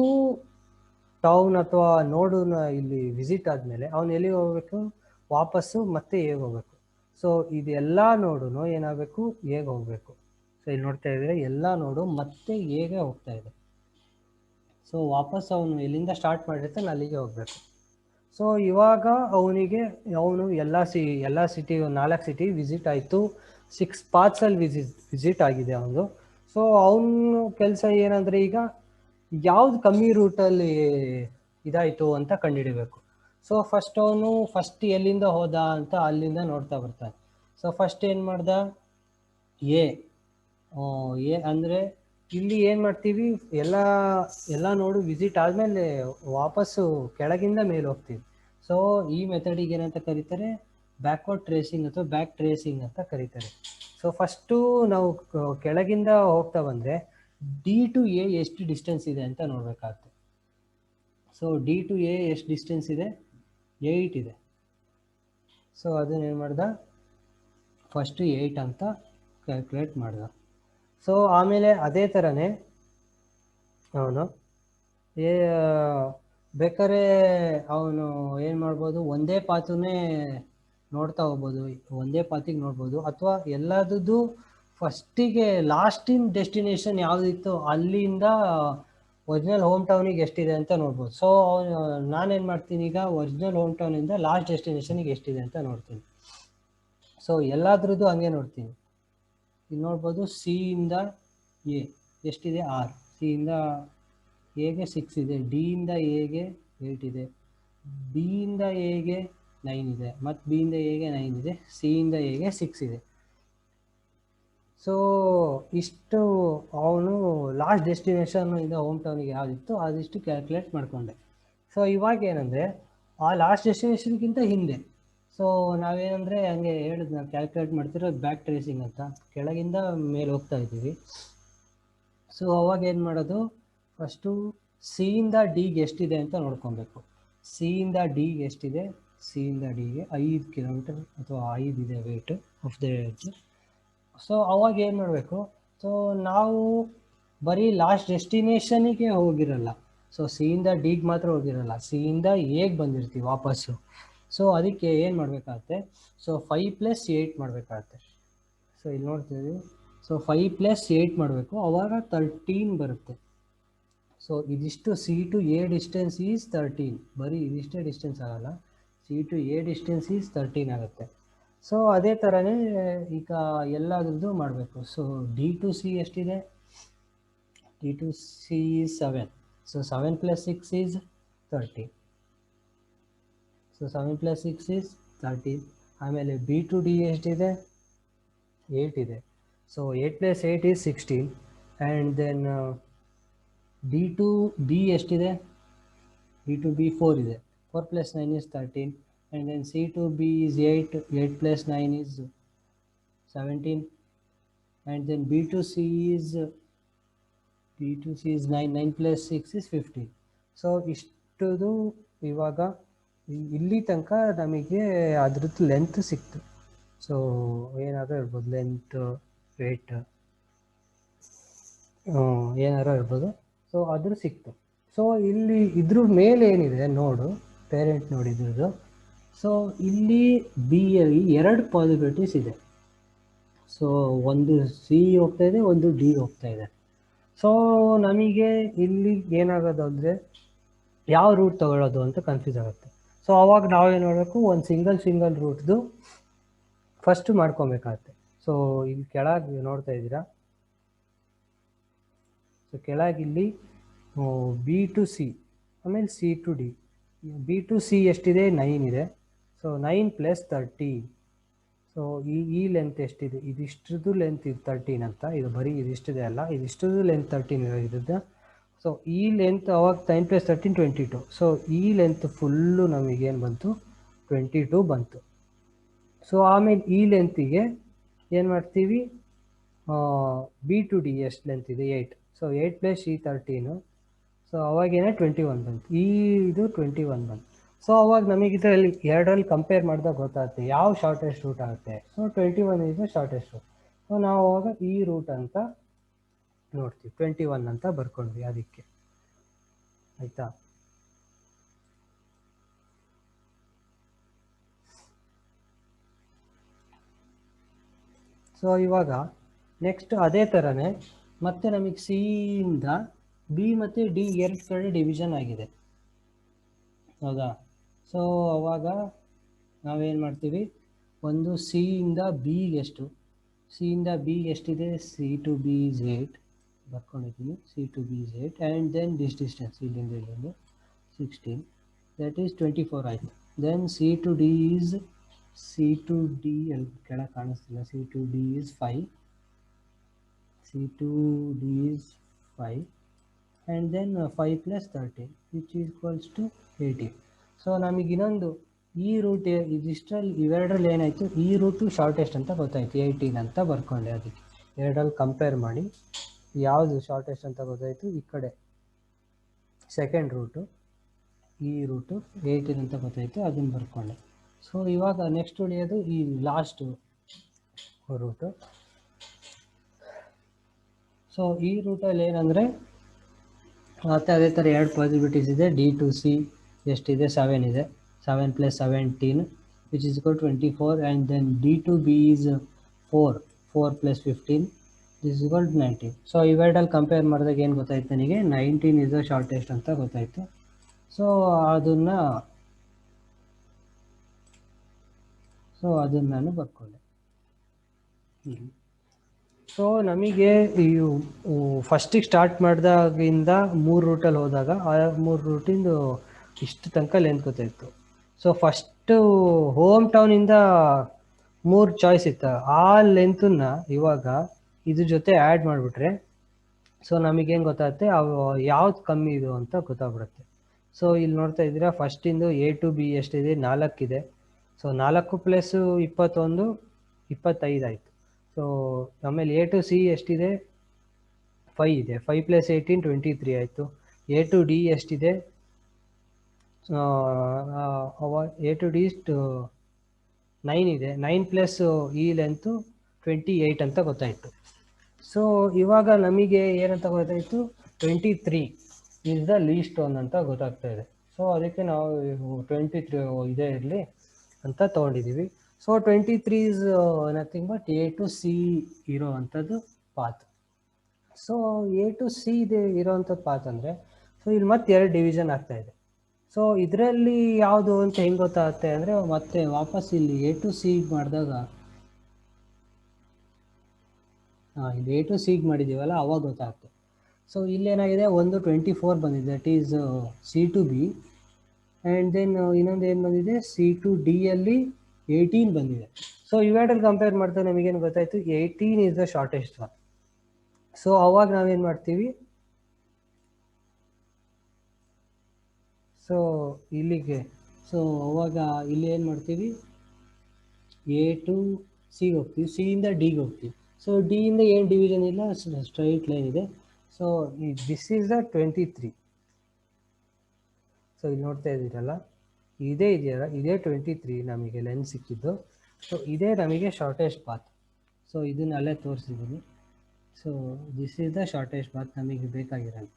ಟೌನ್ ಅಥವಾ ನೋಡನ್ನ ಇಲ್ಲಿ ವಿಸಿಟ್ ಆದಮೇಲೆ ಅವನು ಎಲ್ಲಿಗೆ ಹೋಗ್ಬೇಕು, ವಾಪಸ್ಸು ಮತ್ತೆ ಹೇಗೆ ಹೋಗ್ಬೇಕು. ಸೊ ಇದೆಲ್ಲ ನೋಡು ಏನಾಗಬೇಕು, ಹೇಗೆ ಹೋಗಬೇಕು. ಸೊ ಇಲ್ಲಿ ನೋಡ್ತಾ ಇದ್ರೆ ಎಲ್ಲ ನೋಡು ಮತ್ತೆ ಹೇಗೆ ಹೋಗ್ತಾ ಇದೆ. ಸೊ ವಾಪಸ್ ಅವನು ಎಲ್ಲಿಂದ ಸ್ಟಾರ್ಟ್ ಮಾಡಿರ್ತಾನೆ ಅಲ್ಲಿಗೆ ಹೋಗಬೇಕು. ಸೊ ಇವಾಗ ಅವನು ಎಲ್ಲ ಸಿಟಿ 4 ಸಿಟಿ ವಿಸಿಟ್ ಆಯಿತು, 6 ಪಾತ್ಸಲ್ಲಿ ವಿಸಿಟ್ ಆಗಿದೆ ಅವನು. ಸೊ ಅವನು ಕೆಲಸ ಏನಂದರೆ ಈಗ ಯಾವ್ದು ಕಮ್ಮಿ ರೂಟಲ್ಲಿ ಇದಾಯಿತು ಅಂತ ಕಂಡುಹಿಡಬೇಕು. ಸೊ ಅವನು ಎಲ್ಲಿಂದ ಹೋದ ಅಂತ ಅಲ್ಲಿಂದ ನೋಡ್ತಾ ಬರ್ತಾನೆ. ಸೊ ಫಸ್ಟ್ ಏನು ಮಾಡ್ದ, ಎ ಅಂದರೆ ಇಲ್ಲಿ ಏನು ಮಾಡ್ತೀವಿ, ಎಲ್ಲ ನೋಡು ವಿಸಿಟ್ ಆದಮೇಲೆ ವಾಪಸ್ಸು ಕೆಳಗಿಂದ ಮೇಲೆ ಹೋಗ್ತೀವಿ. ಸೊ ಈ ಮೆಥಡಿಗೆ ಏನಂತ ಕರೀತಾರೆ, ಬ್ಯಾಕ್ವರ್ಡ್ ಟ್ರೇಸಿಂಗ್ ಅಥವಾ ಬ್ಯಾಕ್ ಟ್ರೇಸಿಂಗ್ ಅಂತ ಕರೀತಾರೆ. ಸೊ ಫಸ್ಟು ನಾವು ಕೆಳಗಿಂದ ಹೋಗ್ತಾ ಬಂದರೆ ಡಿ ಟು ಎ ಎಷ್ಟು ಡಿಸ್ಟೆನ್ಸ್ ಇದೆ ಅಂತ ನೋಡಬೇಕಾಗುತ್ತೆ. ಸೊ ಡಿ ಟು ಎ ಎಷ್ಟು ಡಿಸ್ಟೆನ್ಸ್ ಇದೆ, 8 ಇದೆ. ಸೊ ಅದನ್ನೇನು ಮಾಡ್ದ, ಫಸ್ಟು 8 ಅಂತ ಕ್ಯಾಲ್ಕುಲೇಟ್ ಮಾಡ್ದ. ಸೊ ಆಮೇಲೆ ಅದೇ ಥರನೇ ಅವನು ಬೇಕಾದ್ರೆ ಅವನು ಏನು ಮಾಡ್ಬೋದು, ಒಂದೇ ಪಾತನ್ನೇ ನೋಡ್ತಾ ಹೋಗ್ಬೋದು, ಒಂದೇ ಪಾತಿಗೆ ನೋಡ್ಬೋದು, ಅಥವಾ ಎಲ್ಲದದ್ದು ಫಸ್ಟಿಗೆ ಲಾಸ್ಟಿನ ಡೆಸ್ಟಿನೇಷನ್ ಯಾವುದಿತ್ತು ಅಲ್ಲಿಂದ ಒರಿಜಿನಲ್ ಹೋಮ್ ಟೌನಿಗೆ ಎಷ್ಟಿದೆ ಅಂತ ನೋಡ್ಬೋದು. ಸೊ ನಾನೇನು ಮಾಡ್ತೀನಿ, ಈಗ ಒರಿಜಿನಲ್ ಹೋಮ್ ಟೌನಿಂದ ಲಾಸ್ಟ್ ಡೆಸ್ಟಿನೇಷನಿಗೆ ಎಷ್ಟಿದೆ ಅಂತ ನೋಡ್ತೀನಿ. ಸೊ ಎಲ್ಲದ್ರದ್ದು ಹಂಗೆ ನೋಡ್ತೀನಿ. ಇಲ್ಲಿ ನೋಡ್ಬೋದು, ಸಿ ಇಂದ ಎ ಎಷ್ಟಿದೆ, 6, ಸಿ ಇಂದ ಎಗೆ 6 ಇದೆ, ಡಿ ಇಂದ ಎಗೆ 8 ಇದೆ, ಬಿ ಇಂದ ಎಗೆ 9 ಇದೆ, ಮತ್ತು ಬಿ ಇಂದ ಎಗೆ 9 ಇದೆ, ಸಿ ಇಂದ ಎಗೆ 6 ಇದೆ. ಸೊ ಇಷ್ಟು ಅವನು ಲಾಸ್ಟ್ ಡೆಸ್ಟಿನೇಷನ್ ಇಂದ ಹೋಮ್ ಟೌನಿಗೆ ಯಾವುದಿತ್ತು ಅದಿಷ್ಟು ಕ್ಯಾಲ್ಕುಲೇಟ್ ಮಾಡಿಕೊಂಡೆ. ಸೊ ಇವಾಗ ಏನಂದರೆ ಆ ಲಾಸ್ಟ್ ಡೆಸ್ಟಿನೇಷನ್ಗಿಂತ ಹಿಂದೆ. ಸೊ ನಾವೇನಂದರೆ ಹಂಗೆ ಹೇಳಿದ್ ನಾವು ಕ್ಯಾಲ್ಕುಲೇಟ್ ಮಾಡ್ತಿರೋದು ಬ್ಯಾಕ್ ಟ್ರೇಸಿಂಗ್ ಅಂತ, ಕೆಳಗಿಂದ ಮೇಲೆ ಹೋಗ್ತಾ ಇದ್ದೀವಿ. ಸೊ ಅವಾಗ ಏನು ಮಾಡೋದು, ಫಸ್ಟು ಸಿ ಇಂದ ಡಿಗೆ ಎಷ್ಟಿದೆ ಅಂತ ನೋಡ್ಕೊಬೇಕು. ಸಿ ಇಂದ ಡಿಗೆ ಎಷ್ಟಿದೆ, ಸಿ ಇಂದ ಡಿಗೆ 5 ಕಿಲೋಮೀಟರ್ ಅಥವಾ 5 ಇದೆ wait of the edge. So ಅವಾಗ ಏನು ಮಾಡಬೇಕು, ಸೊ ನಾವು ಬರೀ ಲಾಸ್ಟ್ ಡೆಸ್ಟಿನೇಷನಿಗೆ ಹೋಗಿರಲ್ಲ, ಸೊ ಸಿ ಇಂದ ಡಿಗೆ ಮಾತ್ರ ಹೋಗಿರಲ್ಲ, ಸಿ ಇಂದ ಎಗೆ ಬಂದಿರ್ತೀವಿ ವಾಪಸ್ಸು. ಸೊ ಅದಕ್ಕೆ ಏನು ಮಾಡಬೇಕಾಗತ್ತೆ, ಸೊ 5 + 8 ಮಾಡಬೇಕಾಗತ್ತೆ. ಸೊ ಇಲ್ಲಿ ನೋಡ್ತೀವಿ, ಸೊ 5 + 8 ಮಾಡಬೇಕು, ಅವಾಗ 13 ಬರುತ್ತೆ. ಸೊ ಇದಿಷ್ಟು C to A distance is 13, ಬರೀ ಇದಿಷ್ಟೇ ಡಿಸ್ಟೆನ್ಸ್ ಆಗಲ್ಲ, C to A distance is 13 ಆಗುತ್ತೆ. ಸೊ ಅದೇ ಥರನೇ ಈಗ ಎಲ್ಲದರದ್ದು ಮಾಡಬೇಕು. ಸೊ ಡಿ ಟು ಸಿ ಎಷ್ಟಿದೆ, D to C 7, so 7 + 6 is 13. So 7 + 6 is 13. ಆಮೇಲೆ ಬಿ ಟು ಡಿ ಎಷ್ಟಿದೆ, 8 ಇದೆ. So 8 plus 8 is 16 and then D to B ಎಷ್ಟಿದೆ, ಡಿ ಟು ಬಿ 4 ಇದೆ, 4 plus 9 is 13 and then C to B is 8, 8 plus 9 is 17 and then B to C is 9, 9 plus 6 is 15. So ಇಷ್ಟದು ಇವಾಗ ಇಲ್ಲಿ ತನಕ ನಮಗೆ ಅದ್ರದ್ದು ಲೆಂತ್ ಸಿಕ್ತು. So ಏನಾದರೂ ಇರ್ಬೋದು, ಲೆಂತ್ ವೇಟ್ ಏನಾರು ಇರ್ಬೋದು. ಸೊ ಅದ್ರ ಸಿಕ್ತು. ಸೊ ಇಲ್ಲಿ ಇದ್ರ ಮೇಲೆ ಏನಿದೆ ನೋಡು, ಪೇರೆಂಟ್ ನೋಡಿದ್ರದ್ದು. ಸೊ ಇಲ್ಲಿ ಬಿ ಯಲ್ಲಿ 2 ಪಾಸಿಬಿಲಿಟೀಸ್ ಇದೆ. ಸೊ ಒಂದು ಸಿ ಹೋಗ್ತಾ ಇದೆ, ಒಂದು ಡಿ ಹೋಗ್ತಾ ಇದೆ. ಸೊ ನಮಗೆ ಇಲ್ಲಿ ಏನಾಗೋದು ಅಂದರೆ ಯಾವ ರೂಟ್ ತಗೊಳ್ಳೋದು ಅಂತ ಕನ್ಫ್ಯೂಸ್ ಆಗುತ್ತೆ. ಸೊ ಅವಾಗ ನಾವೇನು ಮಾಡಬೇಕು, ಒಂದು ಸಿಂಗಲ್ ರೂಟ್ದು ಫಸ್ಟ್ ಮಾಡ್ಕೊಬೇಕಾಗತ್ತೆ. ಸೊ ಇಲ್ಲಿ ಕೆಳಗೆ ನೋಡ್ತಾ ಇದ್ದೀರಾ, ಸೊ ಕೆಳಗಿಲ್ಲಿ ಬಿ ಟು ಸಿ ಆಮೇಲೆ C to D. B to C ಎಷ್ಟಿದೆ, 9 ಇದೆ. So 9 plus 30. ಸೊ ಈ ಲೆಂತ್ ಎಷ್ಟಿದೆ, ಇದಿಷ್ಟದು ಲೆಂತ್ ಇದು 13 ಅಂತ, ಇದು ಬರೀ ಇದಿಷ್ಟಿದೆ ಅಲ್ಲ, ಇದಿಷ್ಟದು ಲೆಂತ್ 13 ಇರೋದ್ರಿಂದ ಸೊ ಈ ಲೆಂತ್ ಅವಾಗ 9 ಪ್ಲಸ್ 13 22. ಸೊ ಈ ಲೆಂತ್ ಫುಲ್ಲು ನಮಗೇನು ಬಂತು, 22 ಬಂತು. ಸೊ ಆಮೇಲೆ ಈ ಲೆಂತಿಗೆ ಏನು ಮಾಡ್ತೀವಿ, ಬಿ ಟು ಡಿ ಎಷ್ಟು ಲೆಂತ್ ಇದೆ, 8. ಸೊ 8 ಪ್ಲಸ್ ಈ 13. ಸೊ ಅವಾಗೇನೆ 21 ಬಂತು, ಇದು 21 ಬಂತು. ಸೊ ಅವಾಗ ನಮಗೆ ಇದರಲ್ಲಿ ಎರಡರಲ್ಲಿ ಕಂಪೇರ್ ಮಾಡಿದಾಗ ಗೊತ್ತಾಗುತ್ತೆ ಯಾವ ಶಾರ್ಟೆಸ್ಟ್ ರೂಟ್ ಆಗುತ್ತೆ. So 21 is the shortest route. So ನಾವು ಅವಾಗ ಈ ರೂಟ್ ಅಂತ ನೋಡ್ತೀವಿ, 21 ಅಂತ ಬರ್ಕೊಂಡ್ವಿ ಅದಕ್ಕೆ, ಆಯಿತಾ. ಸೊ ಇವಾಗ ನೆಕ್ಸ್ಟ್ ಅದೇ ಥರನೇ ಮತ್ತೆ ನಮಗೆ ಸಿ ಇಂದ ಬಿ ಮತ್ತು ಡಿ 2 ಕಡೆ ಡಿವಿಷನ್ ಆಗಿದೆ, ಹೌದಾ. ಸೊ ಅವಾಗ ನಾವೇನು ಮಾಡ್ತೀವಿ, ಒಂದು ಸಿ ಇಂದ ಬಿಗೆ ಎಷ್ಟು, ಸಿ ಇಂದ ಬಿಗೆ ಎಷ್ಟಿದೆ, ಸಿ ಟು ಬಿ ಇಸ್ 8 ಬರ್ಕೊಂಡಿದ್ದೀನಿ, C to B is 8 and then distance ಇಲ್ಲಿಂದ 16, ದಟ್ ಈಸ್ 24 ಆಯಿತು. Then C to D is, C to D ಅಲ್ಲಿ ಕೆಳಗೆ ಕಾಣಿಸ್ತಿಲ್ಲ, C to D is 5, C to D is 5 and then 5 plus 13 which is equals to 18. So ನಮಗೆ ಇನ್ನೊಂದು ಈ root ಇದಿಷ್ಟರಲ್ಲಿ ಇವೆರಡರಲ್ಲಿ ಏನಾಯಿತು, ಈ ರೂಟು ಶಾರ್ಟೆಸ್ಟ್ ಅಂತ ಗೊತ್ತಾಯಿತು, 18 ಅಂತ ಬರ್ಕೊಂಡೆ. ಅದಕ್ಕೆ ಎರಡರಲ್ಲಿ ಕಂಪೇರ್ ಮಾಡಿ ಯಾವುದು ಶಾರ್ಟೆಸ್ಟ್ ಅಂತ ಗೊತ್ತಾಯಿತು, ಈ ಕಡೆ ಸೆಕೆಂಡ್ ರೂಟು, ಈ ರೂಟು 18 ಅಂತ ಗೊತ್ತಾಯಿತು, ಅದನ್ನು ಬರ್ಕೊಂಡೆ. ಸೊ ಇವಾಗ ನೆಕ್ಸ್ಟ್ ಉಳಿಯೋದು ಈ ಲಾಸ್ಟು ರೂಟು. ಸೊ ಈ ರೂಟಲ್ಲಿ ಏನಂದರೆ ಮತ್ತು ಅದೇ ಥರ 2 ಪಾಸಿಬಿಲಿಟೀಸ್ ಇದೆ. ಡಿ ಟು ಸಿ ಎಷ್ಟಿದೆ, 7 ಇದೆ, 7 plus 17 which is equal 24 and then D to B is 4, 4 plus 15 this is equal 19. So ಇವೆರಡಲ್ಲಿ ಕಂಪೇರ್ ಮಾಡಿದಾಗ ಏನು ಗೊತ್ತಾಯ್ತು ನನಗೆ, 19 ಇಸ್ ದ ಶಾರ್ಟೆಸ್ಟ್ ಅಂತ ಗೊತ್ತಾಯಿತು. ಸೊ ಅದನ್ನು ನಾನು ಬರ್ಕೊಂಡೆ. ಸೊ ನಮಗೆ ಈ ಫಸ್ಟಿಗೆ ಸ್ಟಾರ್ಟ್ ಮಾಡಿದಾಗಿಂದ 3 ರೂಟಲ್ಲಿ ಹೋದಾಗ ಆ 3 ರೂಟಿಂದು ಇಷ್ಟು ತನಕ ಲೆಂತ್ ಗೊತ್ತಾಯಿತು. ಸೊ ಫಸ್ಟು ಹೋಮ್ ಟೌನಿಂದ 3 ಚಾಯ್ಸ್ ಇತ್ತು, ಆ ಲೆಂತನ್ನು ಇವಾಗ ಇದ್ರ ಜೊತೆ ಆ್ಯಡ್ ಮಾಡಿಬಿಟ್ರೆ ಸೊ ನಮಗೇನು ಗೊತ್ತಾಗುತ್ತೆ, ಅವು ಯಾವ್ದು ಕಮ್ಮಿ ಇದು ಅಂತ ಗೊತ್ತಾಗ್ಬಿಡುತ್ತೆ. ಸೊ ಇಲ್ಲಿ ನೋಡ್ತಾ ಇದ್ದೀರಾ, ಫಸ್ಟಿಂದು ಎ ಟು ಬಿ ಎಷ್ಟಿದೆ, 4 ಇದೆ. ಸೊ 4 ಪ್ಲಸ್ 21 25 ಆಯಿತು. ಸೊ ಆಮೇಲೆ ಎ ಟು ಸಿ ಎಷ್ಟಿದೆ, 5 ಇದೆ, 5 ಪ್ಲಸ್ 18 23 ಆಯಿತು. ಎ ಟು ಡಿ ಎಷ್ಟಿದೆ, ಎ ಟು ಡಿ 9 ಇದೆ, 9 ಪ್ಲಸ್ ಈ ಲೆಂತು 28 ಅಂತ ಗೊತ್ತಾಯಿತು. ಸೊ ಇವಾಗ ನಮಗೆ ಏನಂತ ಗೊತ್ತಾಯಿತು, 23 ಈಸ್ ದ ಲೀಸ್ಟ್ ಒನ್ ಅಂತ ಗೊತ್ತಾಗ್ತಾ ಇದೆ. ಸೊ ಅದಕ್ಕೆ ನಾವು 23 ಇದೇ ಇರಲಿ ಅಂತ ತೊಗೊಂಡಿದ್ದೀವಿ. So 23 is nothing but A to C ಇರೋ ಅಂಥದ್ದು path. So A to C ಇದೆ ಇರೋವಂಥದ್ದು ಪಾತ್ ಅಂದರೆ, ಸೊ ಇಲ್ಲಿ ಮತ್ತೆ 2 ಡಿವಿಷನ್ ಆಗ್ತಾ ಇದೆ. ಸೊ ಇದರಲ್ಲಿ ಯಾವುದು ಅಂತ ಹೆಂಗೆ ಗೊತ್ತಾಗುತ್ತೆ ಅಂದರೆ, ಮತ್ತೆ ವಾಪಸ್ ಇಲ್ಲಿ ಎ ಟು ಸಿ ಮಾಡಿದಾಗ, ಇಲ್ಲಿ ಎ ಟು ಸಿಗೆ ಮಾಡಿದ್ದೀವಲ್ಲ ಅವಾಗ ಗೊತ್ತಾಗುತ್ತೆ. ಸೊ ಇಲ್ಲೇನಾಗಿದೆ, ಒಂದು 24 ಬಂದಿದೆ, that is C to B, and then ಇನ್ನೊಂದು ಏನು ಬಂದಿದೆ, ಸಿ ಟು ಡಿಯಲ್ಲಿ 18 ಬಂದಿದೆ. ಸೊ ಇವೆರಡಲ್ಲಿ ಕಂಪೇರ್ ಮಾಡ್ತಾ ನಮಗೇನು ಗೊತ್ತಾಯ್ತು, 18 is the shortest one. So ಅವಾಗ ನಾವೇನು ಮಾಡ್ತೀವಿ, ಸೊ ಇಲ್ಲಿಗೆ, ಸೊ ಅವಾಗ ಇಲ್ಲಿ ಏನು ಮಾಡ್ತೀವಿ, ಎ ಟು ಸಿಗೆ ಹೋಗ್ತೀವಿ, ಸಿಯಿಂದ ಡಿಗೆ ಹೋಗ್ತೀವಿ. ಸೊ ಡಿಯಿಂದ ಏನು ಡಿವಿಷನ್ ಇಲ್ಲ, ಸ್ಟ್ರೈಟ್ ಲೈನ್ ಇದೆ. So this is the 23. So ಇಲ್ಲಿ ನೋಡ್ತಾ ಇದ್ದೀರಲ್ಲ, ಇದೇ ಇದೆಯಲ್ಲ, ಇದೇ 23 ನಮಗೆ ಲೆನ್ಸ್ ಸಿಕ್ಕಿದ್ದು. ಸೊ ಇದೇ ನಮಗೆ ಶಾರ್ಟೆಸ್ಟ್ ಪಾತ್. ಸೊ ಇದನ್ನ ಅಲ್ಲೇ ತೋರಿಸಿದ್ದೀನಿ. So this is the shortest path ನಮಗೆ ಬೇಕಾಗಿರೋದು.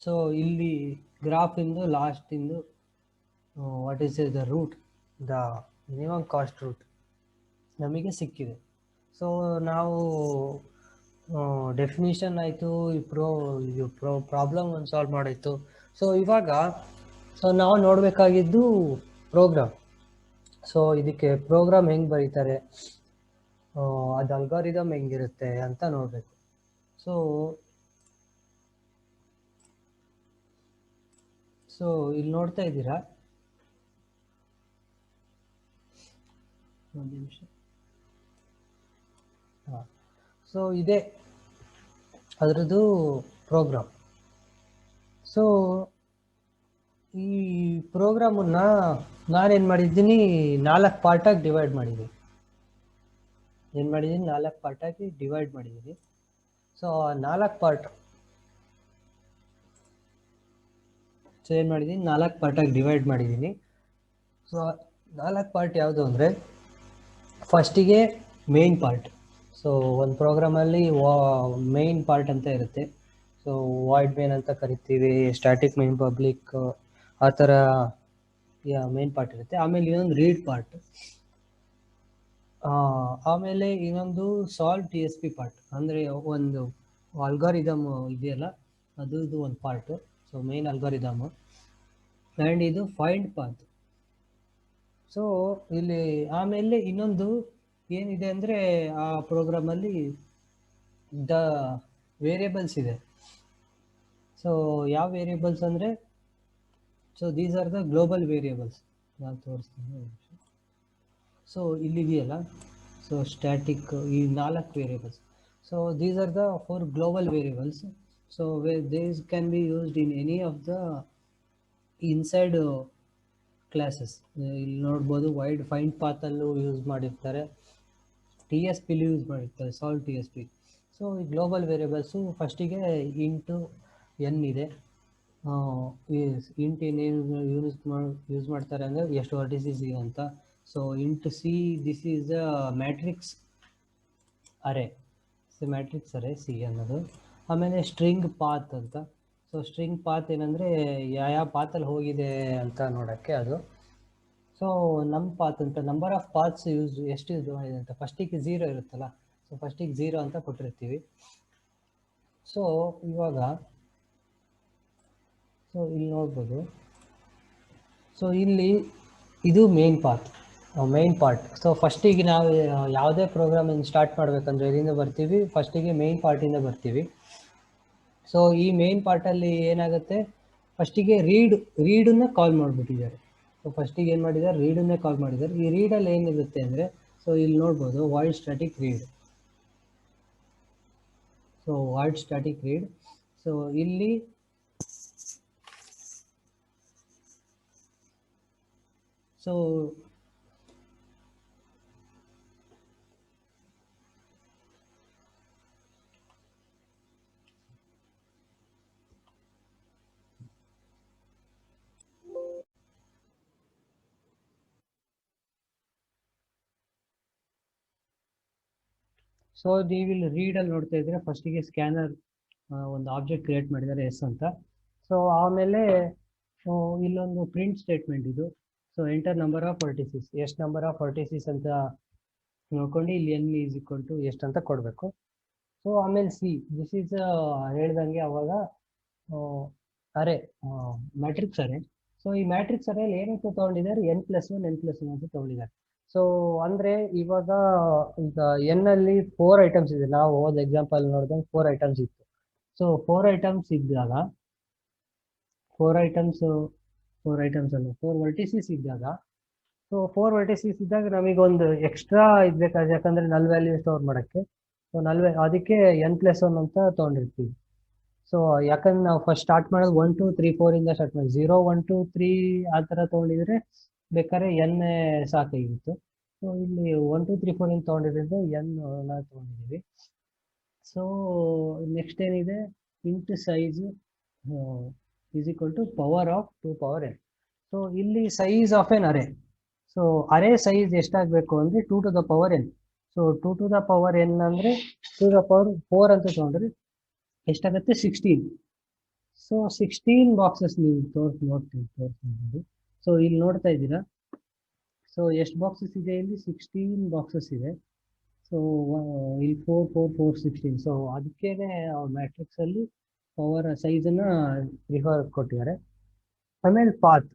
ಸೊ ಇಲ್ಲಿ ಗ್ರಾಫಿಂದು ಲಾಸ್ಟಿಂದು what is the route, the minimum cost route ನಮಗೆ ಸಿಕ್ಕಿದೆ. ಸೊ ನಾವು ಡೆಫಿನಿಷನ್ ಆಯಿತು, ಪ್ರಾಬ್ಲಮ್ ಒಂದು ಸಾಲ್ವ್ ಮಾಡಾಯಿತು. ಸೊ ಇವಾಗ ನಾವು ನೋಡಬೇಕಾಗಿದ್ದು ಪ್ರೋಗ್ರಾಮ್. ಸೊ ಇದಕ್ಕೆ ಪ್ರೋಗ್ರಾಮ್ ಹೆಂಗೆ ಬರೀತಾರೆ, ಅದು ಅಲ್ಗಾರಿದಮ್ ಹೆಂಗಿರುತ್ತೆ ಅಂತ ನೋಡಬೇಕು. ಸೊ ಇಲ್ಲಿ ನೋಡ್ತಾ ಇದ್ದೀರಾ, ಒಂದು ನಿಮಿಷ. ಹಾಂ, ಸೊ ಇದೆ ಅದರದ್ದು ಪ್ರೋಗ್ರಾಮ್. ಸೊ ಈ ಪ್ರೋಗ್ರಾಮನ್ನು ನಾನೇನು ಮಾಡಿದ್ದೀನಿ, 4 ಪಾರ್ಟಾಗಿ ಡಿವೈಡ್ ಮಾಡಿದ್ದೀನಿ. ಏನು ಮಾಡಿದ್ದೀನಿ, 4 ಪಾರ್ಟಾಗಿ ಡಿವೈಡ್ ಮಾಡಿದ್ದೀನಿ. ಸೊ 4 ಪಾರ್ಟ್, ಸೊ ಏನು ಮಾಡಿದ್ದೀನಿ, 4 ಪಾರ್ಟಾಗಿ ಡಿವೈಡ್ ಮಾಡಿದ್ದೀನಿ. ಸೊ 4 ಪಾರ್ಟ್ ಯಾವುದು ಅಂದರೆ, ಫಸ್ಟಿಗೆ ಮೇನ್ ಪಾರ್ಟ್. ಸೊ ಒಂದು ಪ್ರೋಗ್ರಾಮಲ್ಲಿ ಮೇನ್ ಪಾರ್ಟ್ ಅಂತ ಇರುತ್ತೆ. ಸೊ ವಾಯ್ಡ್ ಮೇನ್ ಅಂತ ಕರಿತೀವಿ, ಸ್ಟ್ಯಾಟಿಕ್ ಮೇನ್, ಪಬ್ಲಿಕ್, ಆ ಥರ ಮೇನ್ ಪಾರ್ಟ್ ಇರುತ್ತೆ. ಆಮೇಲೆ ಇನ್ನೊಂದು ರೀಡ್ ಪಾರ್ಟ್, ಆಮೇಲೆ ಇನ್ನೊಂದು ಸಾಲ್ವ್ TSP ಪಾರ್ಟ್, ಅಂದರೆ ಒಂದು ಅಲ್ಗಾರಿದಮ್ ಇದೆಯಲ್ಲ ಅದು ಒಂದು part. So main algorithm. And ಇದು ಫೈಂಡ್ ಪಾತ್. ಸೊ ಇಲ್ಲಿ ಆಮೇಲೆ ಇನ್ನೊಂದು ಏನಿದೆ ಅಂದರೆ, ಆ ಪ್ರೋಗ್ರಾಮಲ್ಲಿ ದ ವೇರಿಯೇಬಲ್ಸ್ ಇದೆ. ಸೊ ಯಾವ ವೇರಿಯೇಬಲ್ಸ್ ಅಂದರೆ, so these are the global variables. ನಾನು ತೋರಿಸ್ತೀನಿ. ಸೊ ಇಲ್ಲಿದೆಯಲ್ಲ, ಸೊ ಸ್ಟ್ಯಾಟಿಕ್, ಈ 4 variables. So these are the 4 global variables. So these can be used in any of the inside classes. ಇಲ್ಲಿ ನೋಡ್ಬೋದು, wide find ಪಾತಲ್ಲೂ use ಮಾಡಿರ್ತಾರೆ, TSPಲಿ use ಮಾಡಿರ್ತಾರೆ, solve TSP. So ಈ global ವೇರಿಯೇಬಲ್ಸು ಫಸ್ಟಿಗೆ ಇಂಟು ಎನ್ ಇದೆ. Int ಏನೇನು use ಮಾಡ್ತಾರೆ ಅಂದರೆ, ಎಷ್ಟು ವರ್ಟಿಸಸ್ ಇದೆ ಅಂತ. So into C, this is a matrix ಅರೆ, ಮ್ಯಾಟ್ರಿಕ್ಸ್ ಅರೆ ಸಿ ಅನ್ನೋದು. ಆಮೇಲೆ ಸ್ಟ್ರಿಂಗ್ ಪಾತ್ ಅಂತ. ಸೊ ಸ್ಟ್ರಿಂಗ್ ಪಾತ್ ಏನಂದರೆ, ಯಾವ ಪಾತಲ್ಲಿ ಹೋಗಿದೆ ಅಂತ ನೋಡೋಕ್ಕೆ ಅದು. ಸೊ ನಮ್ಮ ಪಾತ್ ಅಂತ, ನಂಬರ್ ಆಫ್ ಪಾತ್ಸ್ ಎಷ್ಟು ಯೂಸ್ ಮಾಡಿದೆ ಅಂತ. ಫಸ್ಟಿಗೆ 0 ಇರುತ್ತಲ್ಲ, ಸೊ ಫಸ್ಟಿಗೆ 0 ಅಂತ ಕೊಟ್ಟಿರ್ತೀವಿ. ಸೊ ಇವಾಗ ಸೊ ಇಲ್ಲಿ ನೋಡ್ಬೋದು, ಸೊ ಇಲ್ಲಿ ಇದು ಮೇನ್ ಪಾರ್ಟ್. ಸೊ ಫಸ್ಟಿಗೆ ನಾವು ಯಾವುದೇ ಪ್ರೋಗ್ರಾಮಿಂಗ್ ಸ್ಟಾರ್ಟ್ ಮಾಡಬೇಕಂದ್ರೆ ಇದರಿಂದ ಬರ್ತೀವಿ, ಫಸ್ಟಿಗೆ ಮೇನ್ ಪಾರ್ಟಿಂದ ಬರ್ತೀವಿ. ಸೊ ಈ ಮೇನ್ ಪಾರ್ಟಲ್ಲಿ ಏನಾಗುತ್ತೆ, ಫಸ್ಟಿಗೆ ರೀಡನ್ನು ಕಾಲ್ ಮಾಡಿಬಿಟ್ಟಿದ್ದಾರೆ. ಸೊ ಫಸ್ಟಿಗೆ ಏನು ಮಾಡಿದ್ದಾರೆ, ರೀಡನ್ನೇ ಕಾಲ್ ಮಾಡಿದ್ದಾರೆ. ಈ ರೀಡಲ್ಲಿ ಏನಿರುತ್ತೆ ಅಂದರೆ, ಸೊ ಇಲ್ಲಿ ನೋಡ್ಬೋದು, void static read. So void static read. So ಇಲ್ಲಿ ಸೊ ಸೊ ನೀವು ರೀಡಲ್ಲಿ ನೋಡ್ತಾ ಇದ್ರೆ, ಫಸ್ಟಿಗೆ ಸ್ಕ್ಯಾನರ್ ಒಂದು ಆಬ್ಜೆಕ್ಟ್ ಕ್ರಿಯೇಟ್ ಮಾಡಿದ್ದಾರೆ ಎಸ್ ಅಂತ. ಸೊ ಆಮೇಲೆ ಇಲ್ಲೊಂದು ಪ್ರಿಂಟ್ ಸ್ಟೇಟ್ಮೆಂಟ್ ಇದು. So enter number of vertices, ಎಷ್ಟು ನಂಬರ್ ಆಫ್ ವರ್ಟಿಸಿಸ್ ಅಂತ ನೋಡ್ಕೊಂಡು ಇಲ್ಲಿ n ಈಸ್ ಈಕ್ವಲ್ ಟು ಎಷ್ಟು ಅಂತ ಕೊಡಬೇಕು. ಸೊ ಆಮೇಲೆ ಸಿ, ದಿಸ್ ಈಸ್ ಹೇಳ್ದಂಗೆ ಅವಾಗ ಅರೆ, ಮ್ಯಾಟ್ರಿಕ್ಸ್ ಅರೆ. ಸೊ ಈ ಮ್ಯಾಟ್ರಿಕ್ಸ್ ಅರೆಯಲ್ಲಿ ಏನಂತ ತೊಗೊಂಡಿದ್ದಾರೆ, n+1 n+1 ಅಂತ ತೊಗೊಂಡಿದ್ದಾರೆ. ಸೊ ಅಂದರೆ ಇವಾಗ ಈಗ ಎನ್ನಲ್ಲಿ 4 ಐಟಮ್ಸ್ ಇದೆ. ನಾವು ಹೋದ ಎಕ್ಸಾಂಪಲ್ ನೋಡಿದಾಗ 4 ಐಟಮ್ಸ್ ಇತ್ತು. ಸೊ 4 ಐಟಮ್ಸ್ ಇದ್ದಾಗ, 4 ವರ್ಟಿಸಿಸ್ ಇದ್ದಾಗ, ಸೊ 4 ವರ್ಟಿಸಸ್ ಇದ್ದಾಗ ನಮಗೆ ಒಂದು ಎಕ್ಸ್ಟ್ರಾ ಬೇಕಾದ್ರೆ, ಯಾಕಂದ್ರೆ ನಲ್ ವ್ಯಾಲ್ಯೂ ಸ್ಟೋರ್ ಮಾಡೋಕ್ಕೆ. ಸೊ ಅದಕ್ಕೆ n+1 ಅಂತ ತೊಗೊಂಡಿರ್ತೀವಿ. ಸೊ ಯಾಕಂದ್ರೆ ನಾವು ಫಸ್ಟ್ ಸ್ಟಾರ್ಟ್ ಮಾಡೋದು 1 2 3 4 ಇಂದ ಸ್ಟಾರ್ಟ್ ಮಾಡಿ 0 1 2 3 ಆ ಥರ ತೊಗೊಂಡಿದ್ರೆ ಬೇಕಾದ್ರೆ n ಸಾಕಾಗಿತ್ತು. ಸೊ ಇಲ್ಲಿ 1 2 3 4 ಇಂದ ತೊಗೊಂಡಿರೋದ್ರಿಂದ n ತೊಗೊಂಡಿದ್ದೀವಿ. ಸೊ ನೆಕ್ಸ್ಟ್ ಏನಿದೆ, int size is equal to power of 2 power n. So ಇಲ್ಲಿ size of an array. So array size ಎಷ್ಟಾಗಬೇಕು ಅಂದರೆ 2 to the power n. So 2 to the power n ಅಂದರೆ 2 to the power 4 ಅಂತ ತೊಗೊಂಡ್ರೆ ಎಷ್ಟಾಗುತ್ತೆ 16. So 16 boxes ನೀವು ತೋರಿಸ್ಬೋದು. So ಇಲ್ಲಿ ನೋಡ್ತಾ ಇದ್ದೀರಾ. ಸೊ ಎಷ್ಟು ಬಾಕ್ಸಸ್ ಇದೆ ಇಲ್ಲಿ? 16 ಬಾಕ್ಸಸ್ ಇದೆ. ಸೊ ಇಲ್ಲಿ 4 4 4 16. ಸೊ ಅದಕ್ಕೇನೆ ಮ್ಯಾಟ್ರಿಕ್ಸ್ ಅಲ್ಲಿ ಪವರ್ ಸೈಜನ್ನ ರಿಫರ್ ಕೊಟ್ಟಿದ್ದಾರೆ. ಆಮೇಲೆ path.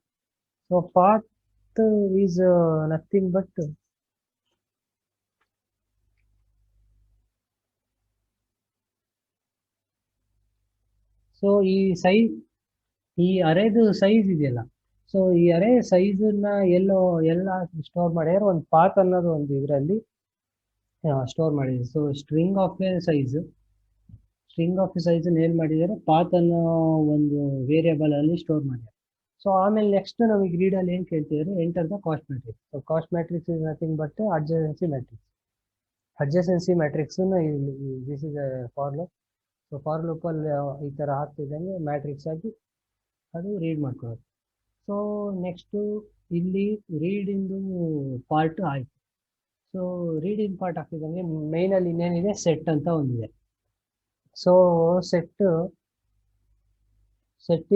So path is nothing but so ಈ ಅರೇದು ಸೈಜ್ ಇದೆಯಲ್ಲ, ಸೊ ಈ ಅರೇ ಸೈಜನ್ನ ಎಲ್ಲ ಸ್ಟೋರ್ ಮಾಡ್ಯಾರ ಒಂದು ಪಾತ್ ಅನ್ನೋದು ಒಂದು ಇದರಲ್ಲಿ ಸ್ಟೋರ್ ಮಾಡಿದ್ದಾರೆ. So string of A size ಏನ್ ಮಾಡಿದ್ದಾರೆ, ಪಾತ್ ಅನ್ನೋ ಒಂದು ವೇರಿಯೇಬಲ್ ಅಲ್ಲಿ ಸ್ಟೋರ್ ಮಾಡಿದ್ದಾರೆ. ಸೊ ಆಮೇಲೆ ನೆಕ್ಸ್ಟ್ ನಮಗೆ ರೀಡಲ್ಲಿ ಏನ್ ಕೇಳ್ತಿದ್ದಾರೆ, enter the cost matrix. So cost matrix is nothing but adjacency matrix this is for loop. So for ಲೂಪಲ್ಲಿ ಈ ಥರ ಹಾಕ್ತಿದ್ದಂಗೆ ಮ್ಯಾಟ್ರಿಕ್ಸ್ ಆಗಿ ಅದು ರೀಡ್ ಮಾಡ್ಕೊಳ್ಳೋದು. ಸೊ ನೆಕ್ಸ್ಟು ಇಲ್ಲಿ ರೀಡಿಂದು ಪಾರ್ಟ್ ಆಯಿತು. ಸೊ ರೀಡಿಂಗ್ ಪಾರ್ಟ್ ಹಾಕ್ತಿದ್ದಂಗೆ ಮೇಯ್ನಲ್ಲಿ ಇನ್ನೇನಿದೆ, ಸೆಟ್ ಅಂತ ಒಂದಿದೆ. So set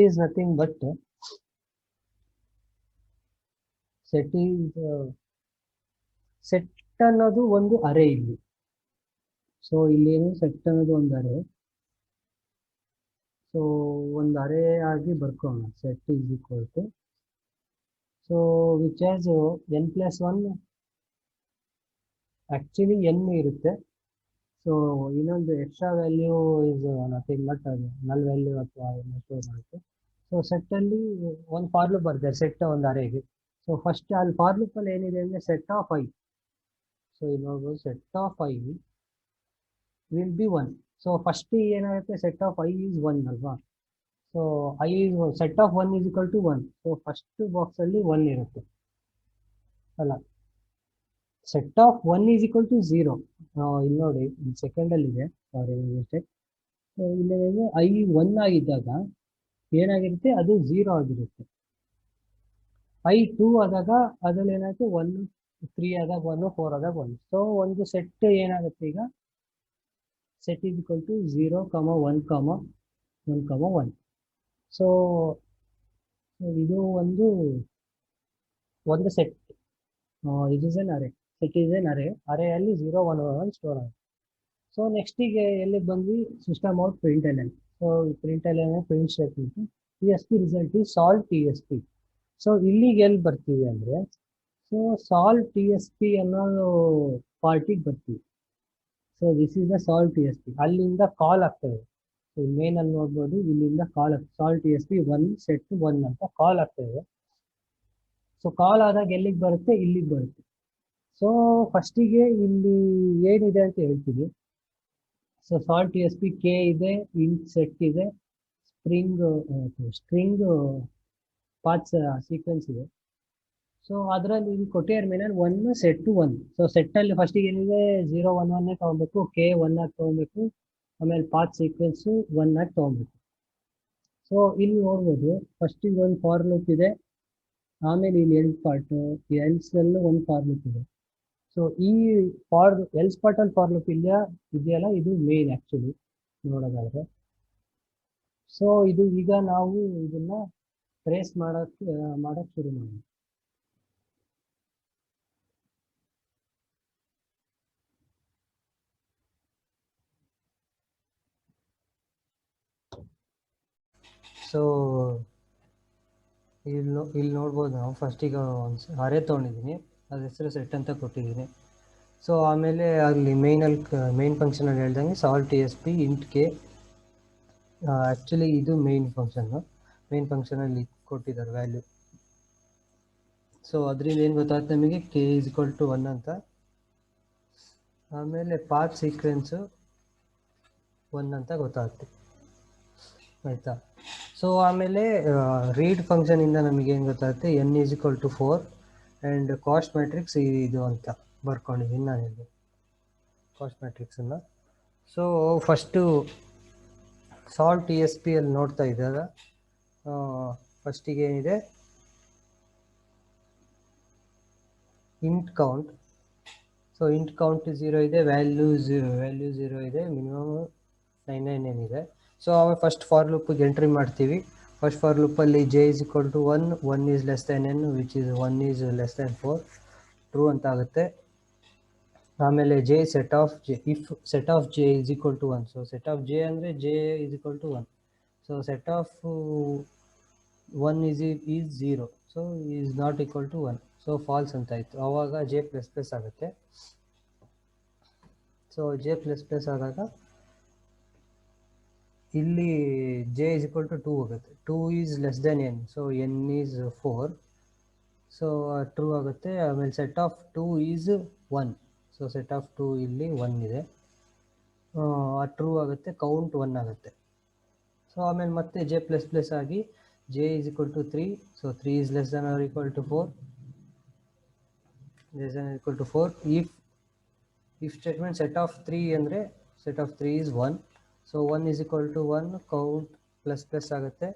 is nothing but set ಅನ್ನೋದು ಒಂದು ಅರೆ ಇಲ್ಲಿ. ಸೊ ಇಲ್ಲೇನು ಸೆಟ್ ಅನ್ನೋದು ಒಂದು ಅರೆ. ಸೊ ಒಂದು ಅರೆ ಆಗಿ ಬರ್ಕೋಣ. Set is equal to so which as n+1 actually n ಇರುತ್ತೆ. ಸೊ ಇನ್ನೊಂದು extra value is nothing but ಅದು ನಲ್ ವ್ಯಾಲ್ಯೂ ಅಥವಾ ಸ್ಟೋರ್ ಮಾಡುತ್ತೆ. ಸೊ ಸೆಟ್ಟಲ್ಲಿ ಒಂದು ಫಾರ್ ಲೂಪ್ ಬರ್ತಾರೆ ಸೆಟ್ ಒಂದು ಅರೆಗೆ. ಸೊ ಫಸ್ಟ್ ಅಲ್ಲಿ ಫಾರ್ ಲೂಪಲ್ಲಿ ಏನಿದೆ ಅಂದರೆ ಸೆಟ್ ಆಫ್ i. ಸೊ ಇಲ್ಲಿ ನೋಡ್ಬೋದು set of i will be 1. So first ಏನಾಗುತ್ತೆ, ಸೆಟ್ ಆಫ್ i ಈಸ್ 1 ಅಲ್ವಾ. So set of 1 is equal to 1. So first ಬಾಕ್ಸಲ್ಲಿ 1 ಇರುತ್ತೆ ಅಲ್ಲ. Set of 1 is equal to 0. ಇಲ್ಲಿ ನೋಡಿ ಸೆಕೆಂಡಲ್ಲಿದೆ, ಸಾರಿ ಮಿಸ್ಟೇಕ್. ಸೊ ಇಲ್ಲಿ i 1 ಆಗಿದ್ದಾಗ ಏನಾಗಿರುತ್ತೆ, ಅದು 0 ಆಗಿರುತ್ತೆ. i 2 ಆದಾಗ ಅದ್ರಲ್ಲಿ ಏನಾಗುತ್ತೆ 1, 3 ಆದಾಗ 1, 4 ಆದಾಗ 1. ಸೊ ಒಂದು ಸೆಟ್ ಏನಾಗುತ್ತೆ ಈಗ, set is equal to 0, 1, 1. So ಇದು ಒಂದು set. It is an array. Set is an ಅರೆಯಲ್ಲಿ 0, 1, 1 ಸ್ಟೋರ್ ಆಗುತ್ತೆ. ಸೊ ನೆಕ್ಸ್ಟಿಗೆ ಎಲ್ಲಿಗೆ ಬಂದ್ವಿ, system out println. So println print statement. TSP result is solve TSP. So ಇಲ್ಲಿಗೆ ಎಲ್ಲಿ ಬರ್ತೀವಿ ಅಂದರೆ, ಸೊ ಸಾಲ್ವ್ TSP ಅನ್ನೋ ಪಾರ್ಟಿಗೆ ಬರ್ತೀವಿ. So this is the solve TSP. ಅಲ್ಲಿಂದ ಕಾಲ್ ಆಗ್ತದೆ. ಸೊ ಮೇನ್ ಅಲ್ಲಿ ನೋಡ್ಬೋದು, ಇಲ್ಲಿಂದ ಕಾಲ್ ಆಗ್ತದೆ ಸಾಲ್ವ್ TSP 1 ಸೆಟ್ 1 ಅಂತ ಕಾಲ್ ಆಗ್ತದೆ. ಸೊ ಕಾಲ್ ಆದಾಗ ಎಲ್ಲಿಗೆ ಬರುತ್ತೆ, ಇಲ್ಲಿಗೆ ಬರುತ್ತೆ. ಸೊ ಫಸ್ಟಿಗೆ ಇಲ್ಲಿ ಏನಿದೆ ಅಂತ ಹೇಳ್ತೀವಿ. ಸೊ ಸಾಲ್ವ್ TSP ಕೆ ಇದೆ, ಇಂಟ್ ಸೆಟ್ ಇದೆ, ಸ್ಟ್ರಿಂಗ್ ಪಾತ್ಸ್ ಸೀಕ್ವೆನ್ಸ್ ಇದೆ. ಸೊ ಅದರಲ್ಲಿ ಇಲ್ಲಿ ಕೊಟ್ಟಿಯರ್ ಮೇಲೆ 1 ಸೆಟ್ 1. ಸೊ ಸೆಟ್ಟಲ್ಲಿ ಫಸ್ಟಿಗೆ ಏನಿದೆ 0, 1, 1 ತೊಗೊಬೇಕು, ಕೆ 1 ಆಗಿ ತೊಗೊಬೇಕು, ಆಮೇಲೆ ಪಾತ್ ಸೀಕ್ವೆನ್ಸು 1 ಆಗಿ ತೊಗೊಬೇಕು. ಸೊ ಇಲ್ಲಿ ನೋಡ್ಬೋದು ಫಸ್ಟಿಗೆ ಒಂದು ಫಾರ್ ಲೂಪ್ ಇದೆ, ಆಮೇಲೆ ಇಲ್ಲಿ ಎಲ್ಸ್ ಪಾರ್ಟು, ಎಲ್ಸಲ್ಲೂ ಒಂದು ಫಾರ್ ಲೂಪ್ ಇದೆ. ಸೊ ಈ ಎಲ್ಸ್ ಪಾರ್ಟಲ್ಲಿ ಫಾರ್ ಲೂಪ್ ಇದೆಯಲ್ಲ, ಇದು ಮೇನ್ ಆ್ಯಕ್ಚುಲಿ ನೋಡೋದಾದ್ರೆ. ಸೊ ಇದು ಈಗ ನಾವು ಇದನ್ನ ಟ್ರೇಸ್ ಮಾಡೋಕ್ಕೆ ಶುರು ಮಾಡೋಣ. ಸೊ ಇಲ್ಲಿ ನೋಡ್ಬೋದು ನಾವು ಫಸ್ಟಿಗೆ ಒಂದು ಅರೆ ತೊಗೊಂಡಿದ್ದೀನಿ, ಅದ್ರ ಹೆಸರು ಸೆಟ್ ಅಂತ ಕೊಟ್ಟಿದ್ದೀನಿ. ಸೊ ಆಮೇಲೆ ಅಲ್ಲಿ ಮೇನ್ ಫಂಕ್ಷನಲ್ಲಿ ಹೇಳ್ದಂಗೆ solve TSP int K. Actually ಇದು ಮೇನ್ ಫಂಕ್ಷನ್ನು. ಮೇನ್ ಫಂಕ್ಷನಲ್ಲಿ ಕೊಟ್ಟಿದ್ದಾರೆ ವ್ಯಾಲ್ಯೂ. ಸೊ ಅದರಿಂದ ಏನು ಗೊತ್ತಾಗುತ್ತೆ ನಮಗೆ ಕೆ ಇಸ್ ಈಕ್ವಲ್ ಟು 1 ಅಂತ. ಆಮೇಲೆ ಪಾತ್ ಸೀಕ್ವೆನ್ಸು 1 ಅಂತ ಗೊತ್ತಾಗುತ್ತೆ, ಆಯಿತಾ. ಸೊ ಆಮೇಲೆ ರೀಡ್ ಫಂಕ್ಷನಿಂದ ನಮಗೇನು ಗೊತ್ತಾಗುತ್ತೆ, N is equal to 4 and cost matrix ಇದು ಅಂತ ಬರ್ಕೊಂಡಿದ್ದೀನಿ ನಾನಿಲ್ಲಿ ಕಾಸ್ಟ್ ಮ್ಯಾಟ್ರಿಕ್ಸನ್ನು. So first solve T S P ಅಲ್ಲಿ ನೋಡ್ತಾ ಇದ್ದಾಗ ಫಸ್ಟಿಗೆ ಏನಿದೆ, int count. So int count 0 ಇದೆ, ವ್ಯಾಲ್ಯೂ 0 ಇದೆ, ಮಿನಿಮಮ್ 999 ಇದೆ. ಸೊ ಆಮೇಲೆ ಫಸ್ಟ್ ಫಾರ್ ಲೂಪಿಗೆ ಎಂಟ್ರಿ ಮಾಡ್ತೀವಿ. ಫಸ್ಟ್ ಫಾರ್ ಲೂಪಲ್ಲಿ J is equal to 1, 1 is less than N, which is 1 is less than 4, true ಅಂತ ಆಗುತ್ತೆ. ಆಮೇಲೆ J set of J, if set of J is equal to 1. So set of J ಅಂದರೆ J is equal to 1. So set of 1 is 0, so is not equal to 1, so false ಅಂತ ಆಯಿತು. ಆವಾಗ J plus plus ಆಗುತ್ತೆ. So J plus plus ಆದಾಗ ಇಲ್ಲಿ J is equal to 2 ಆಗುತ್ತೆ. 2 is less than N, so N is 4, so true ಆಗುತ್ತೆ. ಆಮೇಲೆ set of 2 is 1, so set of 2 ಇಲ್ಲಿ 1 ಇದೆ, ಟ್ರೂ ಆಗುತ್ತೆ. ಕೌಂಟ್ 1 ಆಗುತ್ತೆ. ಸೊ ಆಮೇಲೆ ಮತ್ತೆ ಜೆ ಪ್ಲಸ್ ಪ್ಲಸ್ ಆಗಿ j is equal to 3, so 3 is less than or equal to 4, less than equal to 4. If statement set of 3 ಅಂದರೆ set of 3 is 1, so 1 is equal to 1, count plus plus ಆಗುತ್ತೆ,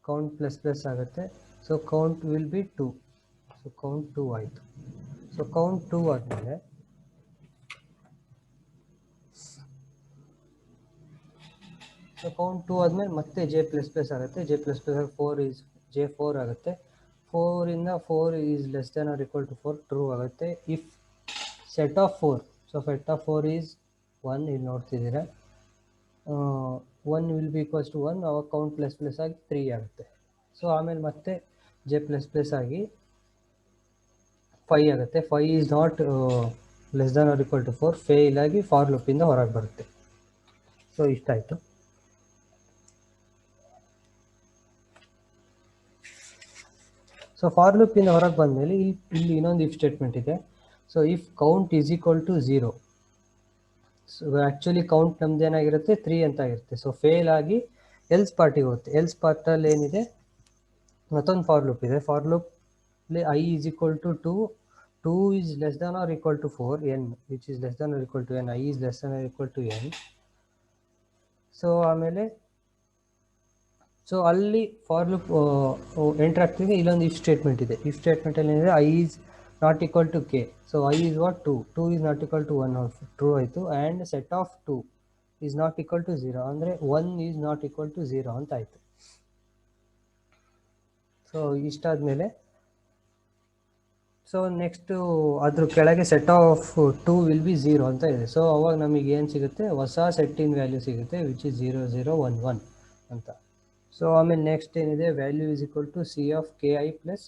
count plus plus ಆಗುತ್ತೆ. So count will be 2, so count 2 ಆಯಿತು. So count 2 ಆದಮೇಲೆ ಮತ್ತೆ j plus plus ಆಗುತ್ತೆ. J plus plus 4 is J 4 ಆಗುತ್ತೆ. 4 ಇಂದ 4 is less than or equal to 4, true ಆಗುತ್ತೆ. If set of 4, so set of 4 is 1, ಇಲ್ಲಿ ನೋಡ್ತಿದ್ದೀರಾ 1 ವಿಲ್ ಬಿ ಈಕ್ವಲ್ಸ್ ಟು 1, ಅವಾಗ ಕೌಂಟ್ ಪ್ಲಸ್ ಪ್ಲಸ್ ಆಗಿ 3 ಆಗುತ್ತೆ. ಸೊ ಆಮೇಲೆ ಮತ್ತೆ ಜೆ ಪ್ಲಸ್ ಪ್ಲಸ್ ಆಗಿ 5 ಆಗುತ್ತೆ. 5 is not less than or equal to 4, fail ಆಗಿ ಫಾರ್ ಲೂಪಿಂದ ಹೊರಗೆ ಬರುತ್ತೆ. ಸೊ ಇಷ್ಟ ಆಯಿತು. ಸೊ ಫಾರ್ ಲೂಪಿಂದ ಹೊರಗೆ ಬಂದಮೇಲೆ ಇಲ್ಲಿ ಇನ್ನೊಂದು ಇಫ್ ಸ್ಟೇಟ್ಮೆಂಟ್ ಇದೆ. So if count is equal to 0, so actually count ನಮ್ದು ಏನಾಗಿರುತ್ತೆ 3 ಅಂತ ಆಗಿರುತ್ತೆ. ಸೊ ಫೇಲ್ ಆಗಿ ಎಲ್ಸ್ ಪಾರ್ಟಿಗೆ ಹೋಗುತ್ತೆ. ಎಲ್ಸ್ ಪಾರ್ಟಲ್ಲಿ ಏನಿದೆ, ಮತ್ತೊಂದು ಫಾರ್ ಲೂಪ್ ಇದೆ. ಫಾರ್ ಲೂಪ್ಲಿ i is equal to 2, 2 is less than or equal to 4, n which is less than or equal to n, i is less than or equal to n. So ಆಮೇಲೆ so ಅಲ್ಲಿ for loop enter ಆಗ್ತಿದೆ. ಇಲ್ಲೊಂದು if statement ಇದೆ. If ಸ್ಟೇಟ್ಮೆಂಟಲ್ಲಿ ಏನಿದೆ, i is not equal to k, so i is what 2, 2 is not equal to 1, true ಆಯಿತು. And set of 2 is not equal to 0, ಅಂದರೆ 1 is not equal to 0 ಅಂತ ಆಯಿತು. So ಇಷ್ಟಾದಮೇಲೆ so next ಅದ್ರ ಕೆಳಗೆ set of 2 will be 0 ಅಂತ ಇದೆ. So ಅವಾಗ ನಮಗೆ ಏನು ಸಿಗುತ್ತೆ, ಹೊಸ ಸೆಟ್ಟಿನ ವ್ಯಾಲ್ಯೂ ಸಿಗುತ್ತೆ, ವಿಚ್ ಇಸ್ 0 0 1 1 ಅಂತ. ಸೊ ಆಮೇಲೆ ನೆಕ್ಸ್ಟ್ ಏನಿದೆ, value is equal to c of k i plus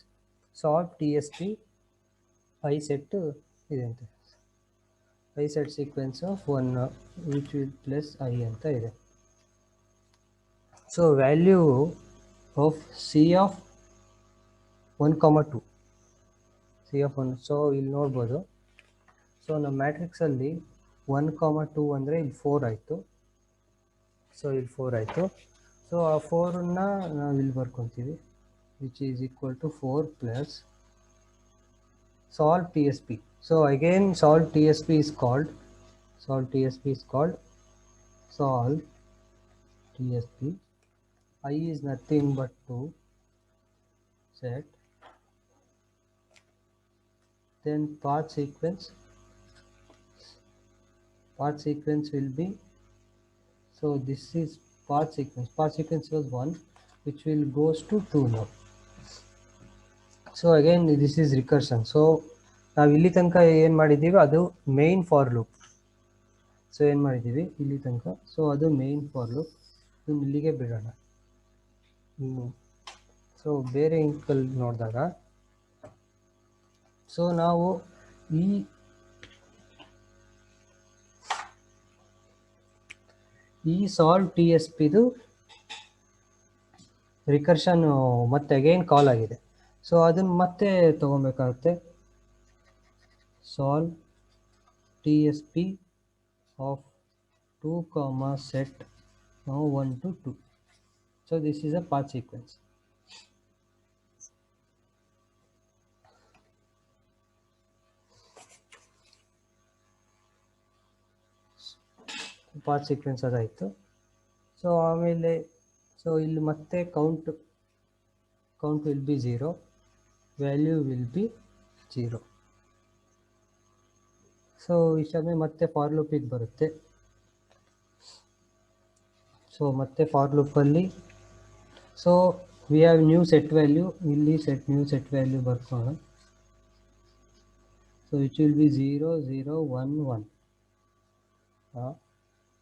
solve T S P i set ಇದೆ ಅಂತೆ, i set sequence of 1 which will plus i ಅಂತ ಇದೆ. So value of c of 1, 2, c of 1. So ಇಲ್ಲಿ ನೋಡ್ಬೋದು. So ನಮ್ಮ ಮ್ಯಾಟ್ರಿಕ್ಸಲ್ಲಿ 1, 2 ಅಂದರೆ ಇಲ್ಲಿ 4 ಆಯಿತು. ಸೊ ಇಲ್ಲಿ 4 ಆಯಿತು. ಸೊ ಆ 4ಅನ್ನು ನಾವು ಇಲ್ಲಿ ಬರ್ಕೊತೀವಿ, which is equal to 4 plus solve TSP. So again solve TSP is called solve TSP. I is nothing but to set then path sequence will be, so this is path sequence was 1 which will goes to 2 now. So again this is recursion. So ನಾವು ಇಲ್ಲಿ ತನಕ ಏನು ಮಾಡಿದ್ದೀವಿ ಅದು main for loop. So ಏನು ಮಾಡಿದ್ದೀವಿ ಇಲ್ಲಿ ತನಕ, ಸೊ ಅದು ಮೇನ್ ಫಾರ್ ಲೂಪ್. ಇಲ್ಲಿಗೆ ಬಿಡೋಣ. ಸೊ ಬೇರೆ ಇಂಕಲ್ಲಿ ನೋಡಿದಾಗ ಸೊ ನಾವು ಈ ಸಾಲ್ವ್ ಟಿ ಎಸ್ ಪಿದು ರಿಕರ್ಷನ್ ಮತ್ತೆ ಅಗೈನ್ ಕಾಲ್ ಆಗಿದೆ. ಸೊ ಅದನ್ನು ಮತ್ತೆ ತೊಗೊಬೇಕಾಗುತ್ತೆ. Solve T S P of 2 comma set now 1 to 2. So this is a path sequence. Path sequence ಅದಾಯಿತು. ಸೊ ಆಮೇಲೆ ಇಲ್ಲಿ ಮತ್ತೆ count will be 0, value will be 0. So ಇಷ್ಟಾದ್ಮೇಲೆ ಮತ್ತೆ ಫಾರ್ ಲೂಪಿಗೆ ಬರುತ್ತೆ. ಸೊ ಮತ್ತೆ ಫಾರ್ ಲೂಪಲ್ಲಿ so we have new set value, ಇಲ್ಲಿ ನ್ಯೂ ಸೆಟ್ ವ್ಯಾಲ್ಯೂ ಬರ್ಕೋಣ. So which will be 0 0 1 1.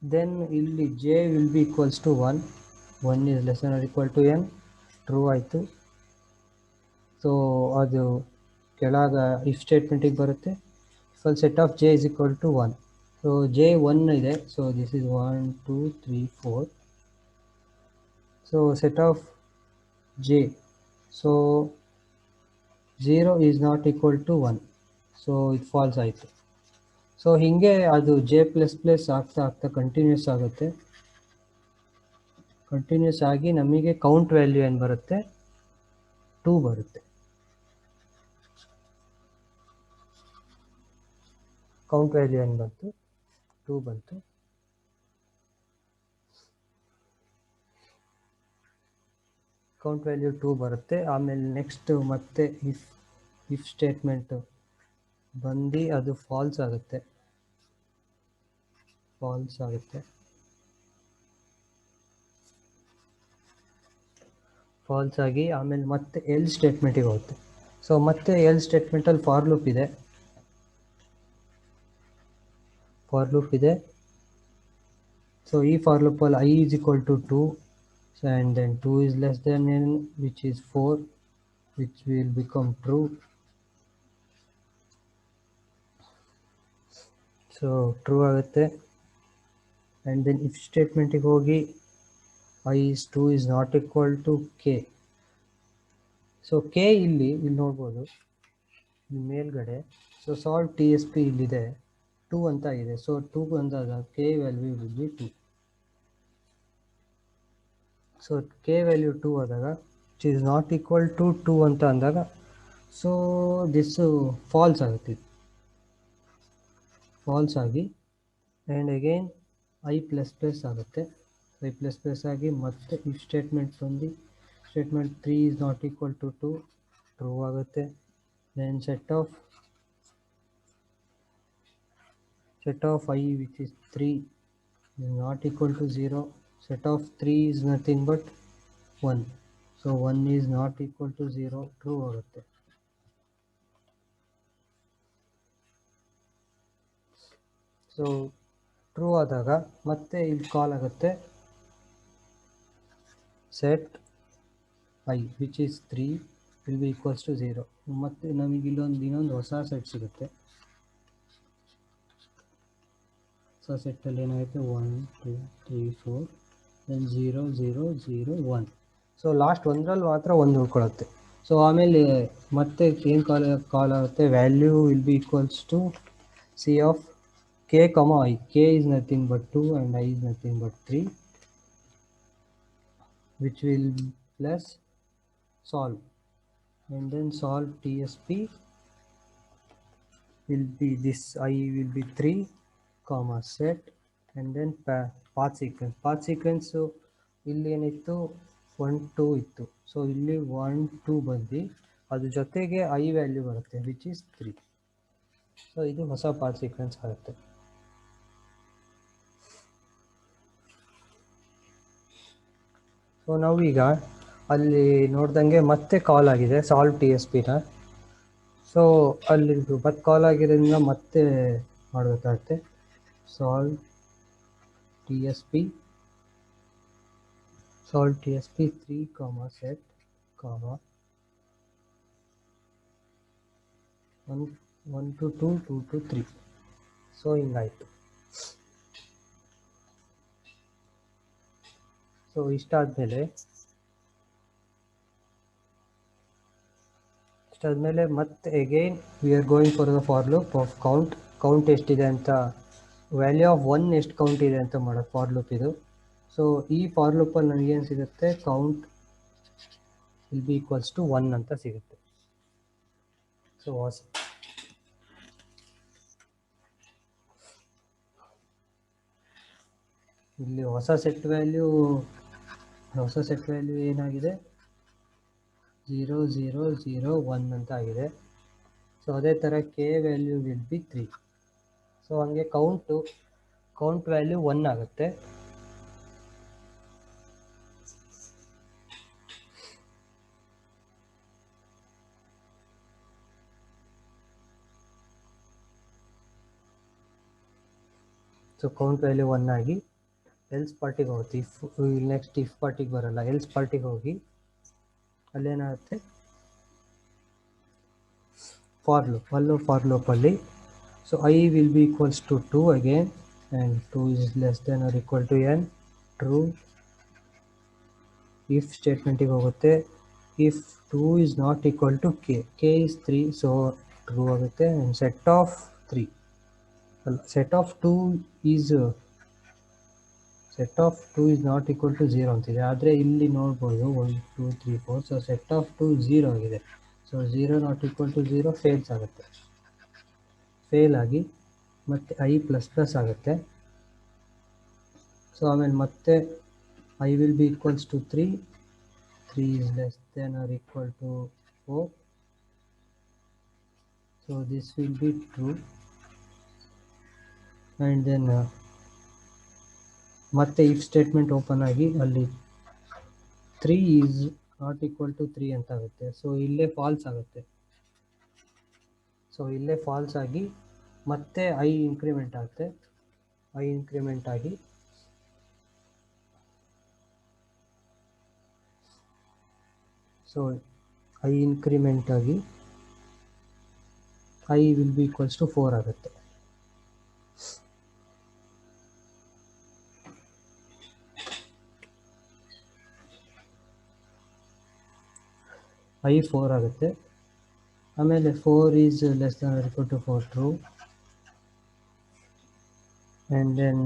then ಇಲ್ಲಿ j will be equals to 1, 1 is less than or equal to n, true ಆಯಿತು. ಸೊ ಅದು ಕೆಳಗ ಇಫ್ ಸ್ಟೇಟ್ಮೆಂಟಿಗೆ ಬರುತ್ತೆ. Full set of j is equal to 1. So j 1 ಇದೆ. So this is 1 2 3 4. So set of j, so 0 is not equal to 1. So ಇದು false ಆಯಿತು. So ಹೀಗೆ ಅದು ಜೆ ಪ್ಲಸ್ ಪ್ಲಸ್ ಆಗ್ತಾ ಆಗ್ತಾ ಕಂಟಿನ್ಯೂಸ್ ಆಗುತ್ತೆ. ಕಂಟಿನ್ಯೂಸ್ ಆಗಿ ನಮಗೆ ಕೌಂಟ್ ವ್ಯಾಲ್ಯೂ ಏನು ಬರುತ್ತೆ, 2 ಬರುತ್ತೆ. ಕೌಂಟ್ ವ್ಯಾಲ್ಯೂ ಏನು ಬಂತು, 2 ಬಂತು. ಕೌಂಟ್ ವ್ಯಾಲ್ಯೂ 2 ಬರುತ್ತೆ. ಆಮೇಲೆ ನೆಕ್ಸ್ಟ್ ಮತ್ತೆ ಇಫ್ ಸ್ಟೇಟ್ಮೆಂಟ್ ಬಂದು ಅದು ಫಾಲ್ಸ್ ಆಗುತ್ತೆ. ಫಾಲ್ಸ್ ಆಗಿ ಆಮೇಲೆ ಮತ್ತೆ ಎಲ್ ಸ್ಟೇಟ್ಮೆಂಟಿಗೆ ಹೋಗುತ್ತೆ. ಸೊ ಮತ್ತೆ ಎಲ್ ಸ್ಟೇಟ್ಮೆಂಟಲ್ಲಿ ಫಾರ್ ಲೂಪ್ ಇದೆ. ಸೊ ಈ for ಲೂಪಲ್ಲಿ i is equal to 2, and then 2 is less than n, which is 4, which will become true. So true ಆಗುತ್ತೆ. ಆ್ಯಂಡ್ ದೆನ್ ಇಫ್ ಸ್ಟೇಟ್ಮೆಂಟಿಗೆ ಹೋಗಿ i is 2 is not equal to k. So k ಇಲ್ಲಿ ನೋಡ್ಬೋದು ಇಲ್ಲಿ ಮೇಲ್ಗಡೆ. So solve T S P ಇಲ್ಲಿದೆ 2 ಅಂತ ಇದೆ. ಸೊ 2 ಅಂದಾಗ k value will be 2. So k value 2 ಆದಾಗ it is not equal to 2 ಅಂತ ಅಂದಾಗ ಸೊ ದಿಸ್ ಫಾಲ್ಸ್ ಆಗುತ್ತೆ. ಫಾಲ್ಸ್ ಆಗಿ and again i plus plus ಆಗುತ್ತೆ. ಐ ಪ್ಲಸ್ ಪ್ಲಸ್ ಆಗಿ ಮತ್ತೆ ಇಫ್ ಸ್ಟೇಟ್ಮೆಂಟ್ ಬಂದು statement 3 is not equal to 2 true ಆಗುತ್ತೆ. Then set of i which is 3 is not equal to 0. Set of 3 is nothing but 1. So 1 is not equal to 0. True ಆಗುತ್ತೆ. So true ಆದಾಗ ಮತ್ತೆ ಇಲ್ಲಿ call ಆಗುತ್ತೆ set i which is 3 will be equals to 0. ಮತ್ತು ನಮಗೆ ಇನ್ನೊಂದು ಹೊಸ set ಸಿಗುತ್ತೆ. ಸೊ ಸೆಟ್ಟಲ್ಲಿ ಏನಾಗುತ್ತೆ 1 2 3 4 ದೆನ್ 0 0 0 1. ಸೊ ಲಾಸ್ಟ್ ಒಂದರಲ್ಲಿ ಮಾತ್ರ 1 ಉಳ್ಕೊಳ್ಳುತ್ತೆ. ಸೊ ಆಮೇಲೆ ಮತ್ತೆ ಏನು ಕಾಲ್ ಆಗುತ್ತೆ, value will be equals to c of k, i. k is nothing but 2 and I is nothing but 3, which will plus solve, and then solve TSP will be this I will be 3 comma set and then path sequence. So ಇಲ್ಲಿ ಏನಿತ್ತು 1 2 ಇತ್ತು. So ಇಲ್ಲಿ 1 2 ಬಂದು ಅದ್ರ ಜೊತೆಗೆ I value ಬರುತ್ತೆ which is 3. So ಇದು ಹೊಸ ಪಾತ್ ಸೀಕ್ವೆನ್ಸ್ ಆಗುತ್ತೆ. ಸೊ ನಾವೀಗ ಅಲ್ಲಿ ನೋಡ್ದಂಗೆ ಮತ್ತೆ ಕಾಲ್ ಆಗಿದೆ ಸಾಲ್ವ್ ಟಿ ಎಸ್ ಪಿನ. ಸೊ ಅಲ್ಲಿ ಮತ್ತೆ ಕಾಲ್ ಆಗಿರೋದ್ರಿಂದ ಮತ್ತೆ ಮಾಡಬೇಕಾಗುತ್ತೆ. Solve T S P 3 comma set comma 1 to 2 2 to 3. So ಹಿಂಗಾಯಿತು. ಸೊ ಇಷ್ಟಾದಮೇಲೆ ಅಷ್ಟಾದಮೇಲೆ ಮತ್ತೆ again we are going for the for loop of count ಎಷ್ಟಿದೆ ಅಂತ, ವ್ಯಾಲ್ಯೂ ಆಫ್ ಒನ್ ಎಷ್ಟು ಕೌಂಟ್ ಇದೆ ಅಂತ ಮಾಡೋದು ಫಾರ್ ಲೂಪ್ ಇದು. ಸೊ ಈ ಫಾರ್ ಲೂಪಲ್ಲಿ ನನಗೇನು ಸಿಗುತ್ತೆ, count will be equals to 1 ಅಂತ ಸಿಗುತ್ತೆ. ಸೊ ಇಲ್ಲಿ ಹೊಸ ಸೆಟ್ ವ್ಯಾಲ್ಯೂ ಏನಾಗಿದೆ, 0 0 0 1 ಅಂತ ಆಗಿದೆ. ಸೊ ಅದೇ ಥರ K value will be 3. So ಹಂಗೆ ಕೌಂಟ್ ವ್ಯಾಲ್ಯೂ 1 ಆಗುತ್ತೆ. ಸೊ ಕೌಂಟ್ ವ್ಯಾಲ್ಯೂ 1 ಆಗಿ ಎಲ್ಸ್ ಪಾರ್ಟಿಗೆ ಹೋಗುತ್ತೆ. ನೆಕ್ಸ್ಟ್ ಇಫ್ ಪಾರ್ಟಿಗೆ ಬರಲ್ಲ, ಎಲ್ಸ್ ಪಾರ್ಟಿಗೆ ಹೋಗಿ ಅಲ್ಲೇನಾಗುತ್ತೆ, ಫಾರ್ ಲೂಪಲ್ಲಿ so i will be equals to 2 again and 2 is less than or equal to n, true. ಇಫ್ ಸ್ಟೇಟ್ಮೆಂಟಿಗೆ ಹೋಗುತ್ತೆ, if 2 is not equal to k is 3, so true ಆಗುತ್ತೆ. And set of 2 is not equal to 0 ಅಂತಿದೆ. ಆದರೆ ಇಲ್ಲಿ ನೋಡ್ಬೋದು 1 2 3 4, so set of 2 0 ಆಗಿದೆ. So 0 not equal to 0 fails ಆಗುತ್ತೆ. ಫೇಲ್ ಆಗಿ ಮತ್ತೆ ಐ ಪ್ಲಸ್ ಪ್ಲಸ್ ಆಗುತ್ತೆ. ಸೊ ಆಮೇಲೆ ಮತ್ತೆ i will be equals to 3 is less than or equal to 4, so this will be true. And then ಮತ್ತೆ if statement open ಆಗಿ ಅಲ್ಲಿ 3 is not equal to 3 ಅಂತ ಆಗುತ್ತೆ. ಸೊ ಇಲ್ಲೇ ಫಾಲ್ಸ್ ಆಗುತ್ತೆ. ಸೊ ಇಲ್ಲೇ ಫಾಲ್ಸ್ ಆಗಿ ಮತ್ತೆ ಐ ಇನ್ಕ್ರಿಮೆಂಟ್ ಆಗುತ್ತೆ. ಐ ಇನ್ಕ್ರಿಮೆಂಟ್ ಆಗಿ i will be equals to 4 ಆಗುತ್ತೆ. ಐ 4 ಆಗುತ್ತೆ. ಆಮೇಲೆ 4 is less than or equal to 4, true. And then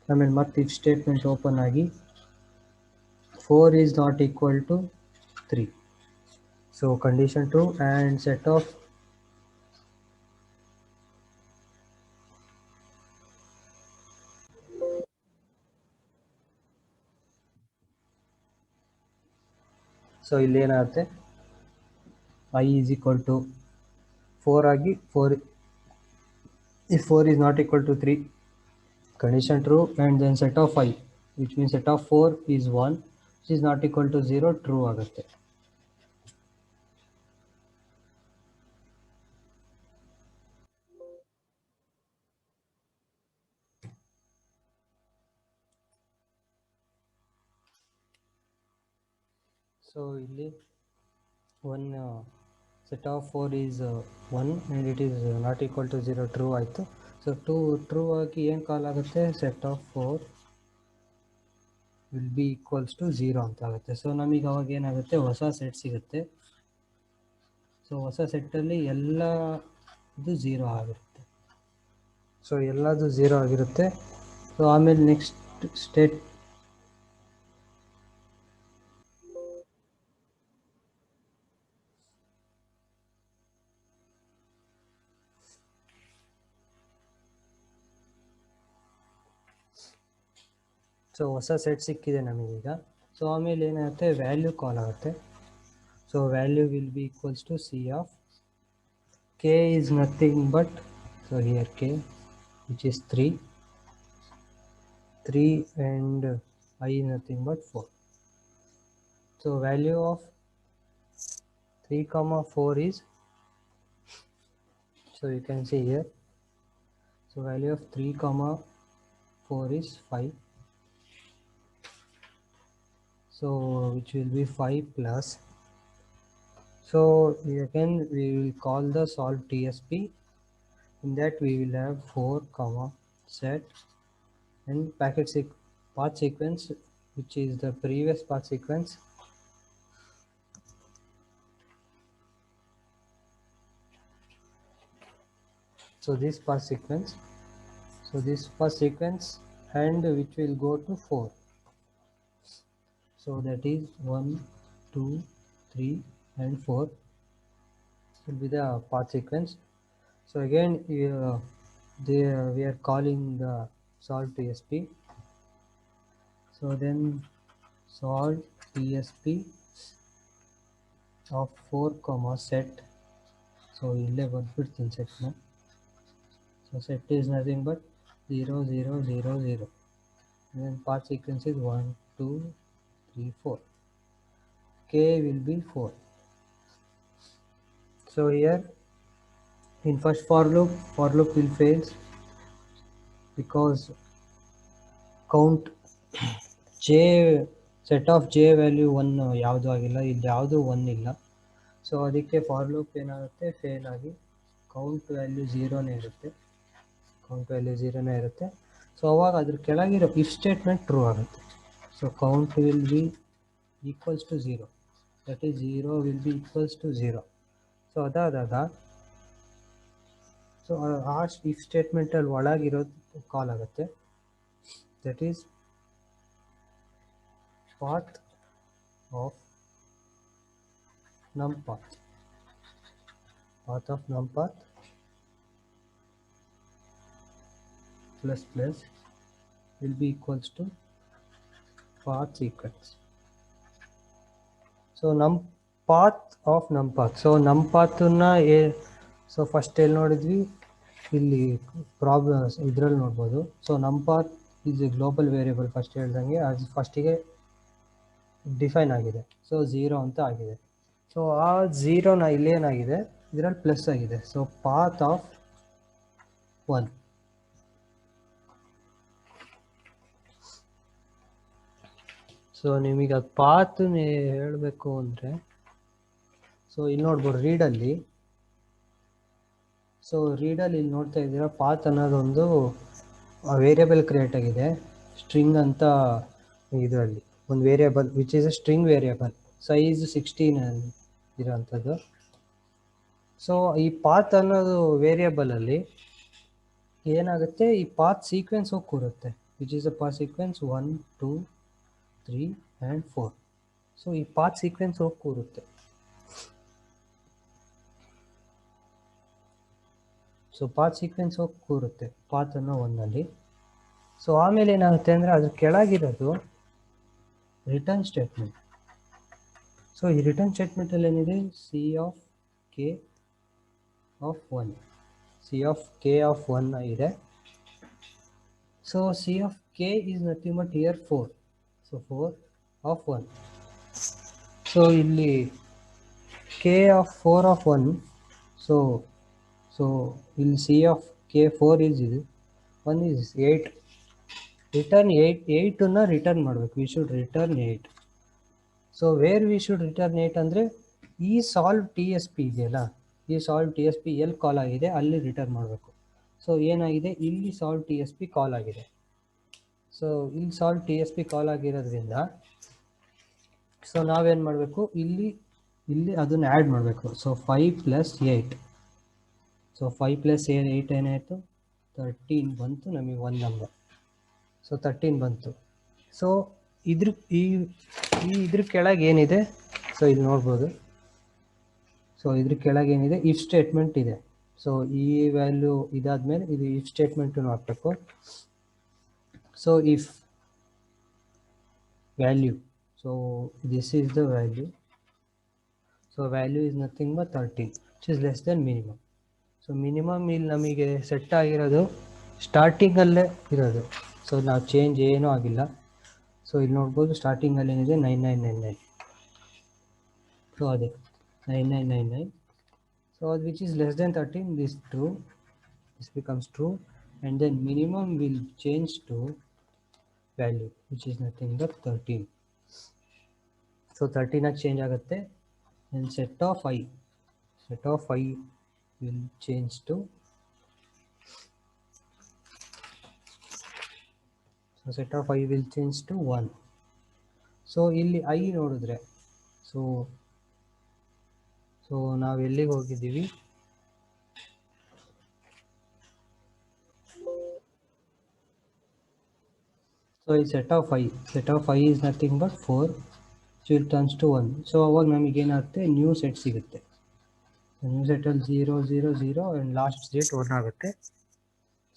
ಆಮೇಲೆ ಮತ್ತೆ ಇಫ್ ಸ್ಟೇಟ್ಮೆಂಟ್ ಓಪನ್ ಆಗಿ 4 is not equal to 3, so condition true and set of so ಇಲ್ಲೇನಾಗುತ್ತೆ, i is equal to 4 ಆಗಿ 4 if 4 is not equal to 3, condition true, and then set of I, which means set of 4 is 1, which is not equal to 0, true ಆಗುತ್ತೆ. So ಇಲ್ಲಿ one set of 4 is 1 and it is not equal to 0, true ಆಯಿತು. So true ಆಗಿ ಏನು call ಆಗುತ್ತೆ, set of 4 will be equals to 0 ಅಂತ ಆಗುತ್ತೆ. So ನಮಗೆ ಅವಾಗ ಏನಾಗುತ್ತೆ, ಹೊಸ ಸೆಟ್ ಸಿಗುತ್ತೆ. ಸೊ ಹೊಸ ಸೆಟ್ಟಲ್ಲಿ ಎಲ್ಲದು 0 ಆಗಿರುತ್ತೆ. ಸೊ ಎಲ್ಲದು 0 ಆಗಿರುತ್ತೆ. ಸೊ ಆಮೇಲೆ ನೆಕ್ಸ್ಟ್ ಸ್ಟೇಟ್ ಸೊ ಹೊಸ ಸೆಟ್ ಸಿಕ್ಕಿದೆ ನಮಗೀಗ. ಸೊ ಆಮೇಲೆ ಏನಾಗುತ್ತೆ, ವ್ಯಾಲ್ಯೂ ಕಾಲ್ ಆಗುತ್ತೆ. So value will be equals to c of k is nothing but, so here k which is 3 and I nothing but 4. So value of 3 comma 4 is, so you can see here, so value of 3 comma 4 is 5, so which will be 5 plus, so again we will call the solve TSP. In that we will have 4 comma set and path sequence, which is the previous path sequence, So this first sequence, and which will go to 4. So that is 1, 2, 3 and 4 will be the path sequence. So again we are calling the solve TSP. So then solve TSP of 4 comma set. So ಇಲ್ಲೇ ಬರ್ಬಿಡ್ತೀನಿ ಸೆಟ್ನ. So set is nothing but 0 0 0 0, and then path sequence is 1 2 3 4. K will be 4. So here in first for loop will fail because count j set of j value 1 ಯಾವುದು ಆಗಿಲ್ಲ, ಇಲ್ಲಿ ಯಾವುದು 1 ಇಲ್ಲ. So ಅದಕ್ಕೆ for loop ಏನಾಗುತ್ತೆ, fail ಆಗಿ count value ಝೀರೋನೇ ಇರುತ್ತೆ. ಸೊ ಅವಾಗ ಅದ್ರ ಕೆಳಗಿರೋ ಇಫ್ ಸ್ಟೇಟ್ಮೆಂಟ್ ಟ್ರೂ ಆಗುತ್ತೆ. So count will be equals to 0, that is 0 will be equals to 0. So ಅದಾದಾಗ ಸೊ ಆ ಇಫ್ ಸ್ಟೇಟ್ಮೆಂಟಲ್ಲಿ ಒಳಗಿರೋದು ಕಾಲ್ ಆಗುತ್ತೆ, that is path of numpath plus will be equals to path sequence. So path of numpath. So numpath na so first ಎಲ್ಲಿ ನೋಡಿದ್ವಿ, ಇಲ್ಲಿ problems ಇದರಲ್ಲಿ ನೋಡ್ಬೋದು. So numpath is a global variable first ಹೇಳ್ದಂಗೆ ಅದು ಫಸ್ಟಿಗೆ ಡಿಫೈನ್ ಆಗಿದೆ. ಸೊ 0 ಅಂತ ಆಗಿದೆ. ಸೊ ಆ 0ನ ಇಲ್ಲೇನಾಗಿದೆ, ಇದರಲ್ಲಿ ಪ್ಲಸ್ ಆಗಿದೆ. So path of 1. ಸೊ ನಿಮಗೆ ಅದು ಪಾತ್ ಹೇಳಬೇಕು ಅಂದರೆ, ಸೊ ಇಲ್ಲಿ ನೋಡ್ಬೋದು ರೀಡಲ್ಲಿ. ಸೊ ರೀಡಲ್ಲಿ ಇಲ್ಲಿ ನೋಡ್ತಾ ಇದ್ದೀರಾ, ಪಾತ್ ಅನ್ನೋದೊಂದು ವೇರಿಯಬಲ್ ಕ್ರಿಯೇಟ್ ಆಗಿದೆ, ಸ್ಟ್ರಿಂಗ್ ಅಂತ ಇದರಲ್ಲಿ ಒಂದು variable which is a string variable, size 16 ಇರೋಂಥದ್ದು. ಸೊ ಈ ಪಾತ್ ಅನ್ನೋದು ವೇರಿಯಬಲಲ್ಲಿ ಏನಾಗುತ್ತೆ, ಈ ಪಾತ್ ಸೀಕ್ವೆನ್ಸ್ ಹೋಗಿ ಕೂರುತ್ತೆ, which is a path sequence 1 2 3 and 4. So ಈ ಪಾತ್ ಸೀಕ್ವೆನ್ಸ್ ಹೋಗಿ ಕೂರುತ್ತೆ. ಸೊ ಪಾತ್ ಸೀಕ್ವೆನ್ಸ್ ಹೋಗಿ ಕೂರುತ್ತೆ ಪಾತ್ ಅನ್ನೋ ಒಂದಲ್ಲಿ. ಸೊ ಆಮೇಲೆ ಏನಾಗುತ್ತೆ ಅಂದರೆ ಅದ್ರ ಕೆಳಗಿರೋದು ರಿಟರ್ನ್ ಸ್ಟೇಟ್ಮೆಂಟ್. ಸೊ ಈ ರಿಟರ್ನ್ ಸ್ಟೇಟ್ಮೆಂಟಲ್ಲಿ ಏನಿದೆ, ಸಿ ಆಫ್ ಕೆ ಆಫ್ 1 ಇದೆ. So C of k is nothing but here 4. So 4 of 1. So ಇಲ್ಲಿ ಕೆ ಆಫ್ 4 ಆಫ್ 1. ಸೊ ಇಲ್ಲಿ ಸಿ ಆಫ್ ಕೆ 4 ಈಸ್ ಇದು 1 ಈಸ್ 8. ರಿಟರ್ನ್ 8ನ ರಿಟರ್ನ್ ಮಾಡಬೇಕು. We should return 8. So where we should return 8 ಅಂದರೆ ಈ solve TSP ಇದೆಯಲ್ಲ, ಈ solve TSP ಎಲ್ಲಿ ಕಾಲ್ ಆಗಿದೆ ಅಲ್ಲಿ ರಿಟರ್ನ್ ಮಾಡಬೇಕು. ಸೊ ಏನಾಗಿದೆ, ಇಲ್ಲಿ ಸಾಲ್ವ್ TSP ಕಾಲ್ ಆಗಿದೆ. ಸೊ ಇಲ್ಲಿ ಸಾಲ್ವ್ TSP ಕಾಲ್ ಆಗಿರೋದ್ರಿಂದ ಸೊ ನಾವೇನು ಮಾಡಬೇಕು, ಇಲ್ಲಿ ಅದನ್ನು ಆ್ಯಡ್ ಮಾಡಬೇಕು. ಸೊ 5 + 8. ಸೊ 5 + 8 ಏನಾಯಿತು, 13 ಬಂತು ನಮಗೆ ಒಂದು ನಂಬರ್. ಸೊ 13 ಬಂತು. ಸೊ ಇದ್ರ ಕೆಳಗೆ ಏನಿದೆ, ಸೊ ಇಲ್ಲಿ ನೋಡ್ಬೋದು. ಸೊ ಇದ್ರ ಕೆಳಗೆ ಏನಿದೆ, ಇಫ್ ಸ್ಟೇಟ್ಮೆಂಟ್ ಇದೆ. ಸೊ ಈ ವ್ಯಾಲ್ಯೂ ಇದಾದ್ಮೇಲೆ ಇದು ಇಫ್ ಸ್ಟೇಟ್ಮೆಂಟನ್ನು ಹಾಕಬೇಕು. So if value, so this is the value. So value is nothing but 13 which is less then minimum. So minimum ಇಲ್ಲಿ ನಮಗೆ ಸೆಟ್ ಆಗಿರೋದು ಸ್ಟಾರ್ಟಿಂಗಲ್ಲೇ ಇರೋದು. ಸೊ ನಾವು ಚೇಂಜ್ ಏನೂ ಆಗಿಲ್ಲ. ಸೊ ಇಲ್ಲಿ ನೋಡ್ಬೋದು ಸ್ಟಾರ್ಟಿಂಗಲ್ಲಿ ಏನಿದೆ 9999. ಸೊ ಅದೇ 9999. ಸೊ ಅದು which is less than 13, this true, this becomes true, and then minimum will change to value which is nothing but 13. So 13ಆಗಿ ಚೇಂಜ್ ಆಗುತ್ತೆ. And set of i will change to, so set of I will change to 1. So ಇಲ್ಲಿ I ನೋಡಿದ್ರೆ, so ನಾವು ಎಲ್ಲಿಗೆ ಹೋಗಿದ್ದೀವಿ, so ಈ set of i is nothing but 4 will turns to 1. So ಅವಾಗ ನಮಗೇನಾಗುತ್ತೆ, ನ್ಯೂ ಸೆಟ್ ಸಿಗುತ್ತೆ. ನ್ಯೂ ಸೆಟಲ್ಲಿ 0 0 0 ಆ್ಯಂಡ್ ಲಾಸ್ಟ್ ಸ್ಟೇಟ್ 1 ಆಗುತ್ತೆ.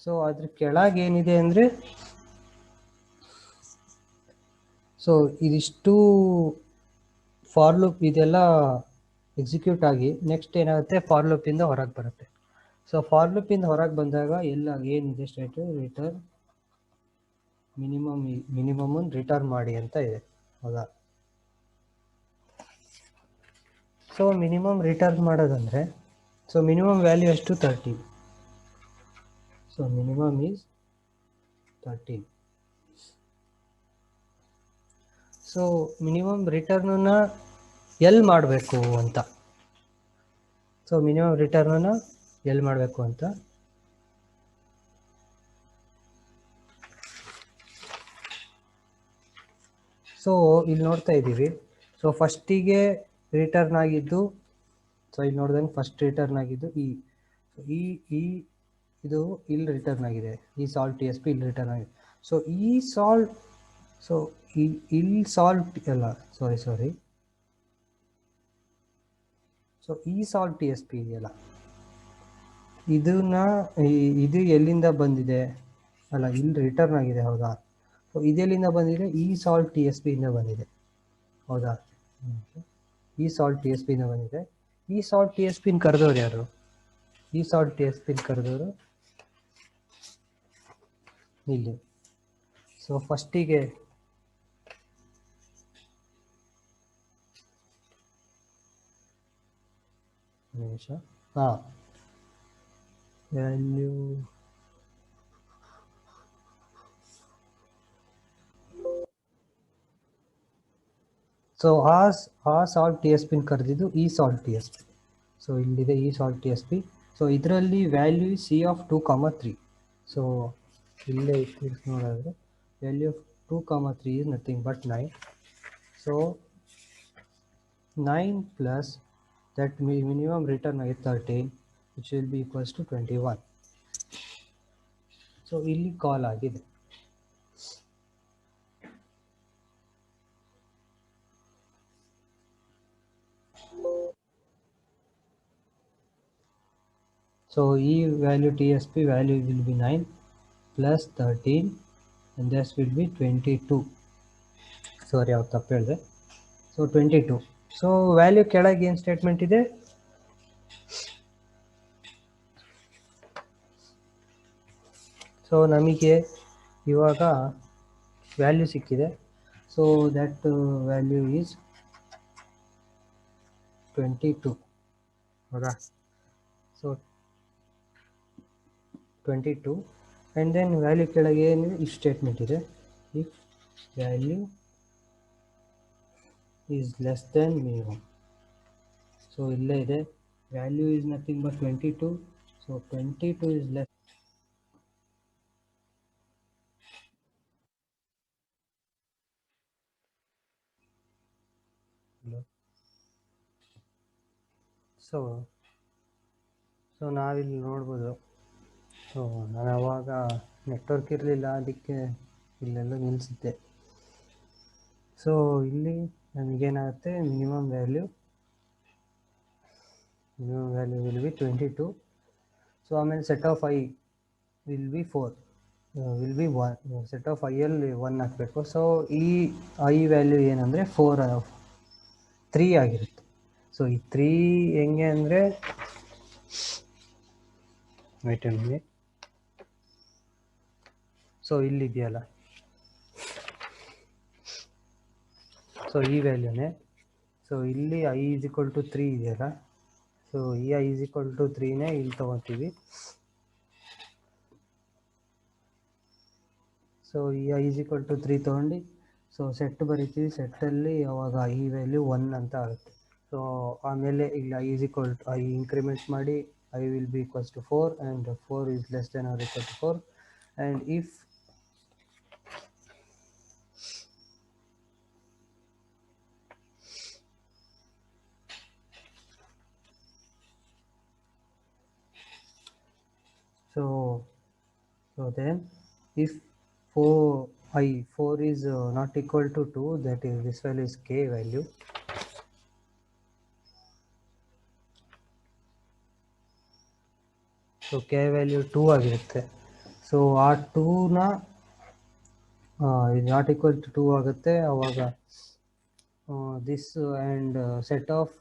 ಸೊ ಅದ್ರ ಕೆಳಗೆ ಏನಿದೆ ಅಂದರೆ, ಸೊ ಇದಿಷ್ಟು ಫಾರ್ ಲೂಪ್ ಇದೆಲ್ಲ ಎಕ್ಸಿಕ್ಯೂಟ್ ಆಗಿ ನೆಕ್ಸ್ಟ್ ಏನಾಗುತ್ತೆ, ಫಾರ್ ಲೂಪಿಂದ ಹೊರಗೆ ಬರುತ್ತೆ. ಸೊ ಫಾರ್ ಲೂಪಿಂದ ಹೊರಗೆ ಬಂದಾಗ ಎಲ್ಲ ಏನಿದೆ ಸ್ಟೇಟು, ರಿಟರ್ನ್ ಮಿನಿಮಮ್ ರಿಟರ್ನ್ ಮಾಡಿ ಅಂತ ಇದೆ, ಹೌದಾ? ಸೊ ಮಿನಿಮಮ್ ರಿಟರ್ನ್ ಮಾಡೋದಂದರೆ, ಸೊ ಮಿನಿಮಮ್ ವ್ಯಾಲ್ಯೂ ಎಷ್ಟು, 13. So minimum is 13. So minimum ರಿಟರ್ನನ್ನ ಎಲ್ಲಿ ಮಾಡಬೇಕು ಅಂತ, ಸೊ ಮಿನಿಮಮ್ ರಿಟರ್ನನ್ನ ಎಲ್ಲಿ ಮಾಡಬೇಕು ಅಂತ, ಸೊ ಇಲ್ಲಿ ನೋಡ್ತಾ ಇದ್ದೀವಿ. ಸೊ ಫಸ್ಟಿಗೆ ರಿಟರ್ನ್ ಆಗಿದ್ದು, ಸೊ ಇಲ್ಲಿ ನೋಡಿದಂಗೆ ಫಸ್ಟ್ ರಿಟರ್ನ್ ಆಗಿದ್ದು ಈ ಈ ಇದು ಇಲ್ಲಿ ರಿಟರ್ನ್ ಆಗಿದೆ, ಈ ಸಾಲ್ಟ್ ಟಿ ಎಸ್ ಪಿ ಇಲ್ಲಿ ರಿಟರ್ನ್ ಆಗಿದೆ. ಸೊ ಈ ಸಾಲ್ಟ್, ಸೊ ಇಲ್ಲಿ ಸಾಲ್ಟ್ ಅಲ್ಲ, ಸಾರಿ ಸೊ ಈ ಸಾಲ್ಟ್ ಟಿ ಎಸ್ ಪಿ ಇದೆಯಲ್ಲ, ಇದು ಎಲ್ಲಿಂದ ಬಂದಿದೆ, ಅಲ್ಲ ಇಲ್ಲಿ ರಿಟರ್ನ್ ಆಗಿದೆ, ಹೌದಾ? ಸೊ ಇದೆಲ್ಲಿಂದ ಬಂದಿದೆ, ಈ ಸಾಲ್ಟ್ ಟಿ ಎಸ್ ಪಿಯಿಂದ ಬಂದಿದೆ, ಹೌದಾ? ಈ ಸಾಲ್ಟ್ ಟಿ ಎಸ್ ಪಿಯಿಂದ ಬಂದಿದೆ. ಈ ಸಾಲ್ಟ್ ಟಿ ಎಸ್ ಪಿನ ಕರೆದವ್ರು ಯಾರು? ಈ ಸಾಲ್ಟ್ ಟಿ ಎಸ್ ಪಿನ ಕರೆದವರು ಇಲ್ಲಿ. ಸೊ ಫಸ್ಟಿಗೆ ನಿಮಿಷ, ಹಾಂ, ವ್ಯಾಲ್ಯೂ ಸೊ ಆ ಸಾಲ್ಟ್ ಟಿ ಎಸ್ ಪಿನ ಕರೆದಿದ್ದು ಈ solve T S P. So ಇಲ್ಲಿದೆ ಈ solve T S P. So ಇದರಲ್ಲಿ ವ್ಯಾಲ್ಯೂ ಸಿ ಆಫ್ 2, 3. ಸೊ ಇಲ್ಲೇ ನೋಡಿದ್ರೆ value of 2, 3 is nothing but 9. So 9 plus that minimum return is 13, which will be equals to 21. So ಇಲ್ಲಿ ಕಾಲ್ ಆಗಿದೆ. So ಈ value T S P value will be 9 plus 13 and this will be 22. ಸಾರಿ, ಅವ್ರು ತಪ್ಪು ಹೇಳಿದೆ. So 22. So value ಕೆಳಗೆ ಏನು statement ಇದೆ, so ನಮಗೆ ಇವಾಗ ವ್ಯಾಲ್ಯೂ ಸಿಕ್ಕಿದೆ. ಸೊ ದಟ್ ವ್ಯಾಲ್ಯೂ ಈಸ್ 22, ಹೌದಾ? ಸೊ 22 ಆ್ಯಂಡ್ ದೆನ್ ವ್ಯಾಲ್ಯೂ ಕೆಳಗೆ ಏನಿದೆ, ಈ ಸ್ಟೇಟ್ಮೆಂಟ್ ಇದೆ, if value is less then minimum. So ಇಲ್ಲೇ ಇದೆ, value is nothing but 22. So 22 is less. So ನಾವಿಲ್ಲಿ ನೋಡ್ಬೋದು. ಸೊ ನಾನು ಅವಾಗ ನೆಟ್ವರ್ಕ್ ಇರಲಿಲ್ಲ, ಅದಕ್ಕೆ ಇಲ್ಲೆಲ್ಲ ನಿಲ್ಲಿಸಿದ್ದೆ. ಸೊ ಇಲ್ಲಿ ನಮಗೇನಾಗುತ್ತೆ, minimum value will be 22. So ಆಮೇಲೆ set of i will be 4, will be 1. Set of ಐಯಲ್ಲಿ 1 ಹಾಕಬೇಕು. ಸೊ ಈ ಐ ವ್ಯಾಲ್ಯೂ ಏನಂದರೆ 3 ಆಗಿರುತ್ತೆ. ಸೊ ಈ 3 ಹೆಂಗೆ ಅಂದರೆ, ವೇಟ್ ಎ ಮಿನಿಟ್. ಸೊ ಇಲ್ಲಿದೆಯಲ್ಲ, ಸೊ ಈ ವ್ಯಾಲ್ಯೂನೇ. ಸೊ ಇಲ್ಲಿ ಐ ಈಸ್ ಈಕ್ವಲ್ ಟು 3 ಇದೆಯಲ್ಲ, ಸೊ ಈ ಐ ಈಸ್ ಈಕ್ವಲ್ ಟು 3ನೇ ಇಲ್ಲಿ ತೊಗೊತೀವಿ. ಸೊ ಈ ಐ ಈಸ್ ಈಕ್ವಲ್ ಟು 3 ತೊಗೊಂಡು ಸೊ ಸೆಟ್ ಬರಿತೀವಿ. ಸೆಟ್ಟಲ್ಲಿ ಅವಾಗ ಈ ವ್ಯಾಲ್ಯೂ 1 ಅಂತ ಆಗುತ್ತೆ. ಸೊ ಆಮೇಲೆ ಇಲ್ಲಿ i is equal to i increment ಮಾಡಿ i will be equals to 4 and 4 is less than or equal to 4. And if so then if 4 4 is not equal to 2, that is this value is k value. So K value 2 ಆಗಿರುತ್ತೆ. So ಆ 2ನ ಇದು not equal to 2 ಆಗುತ್ತೆ. ಅವಾಗ this and set of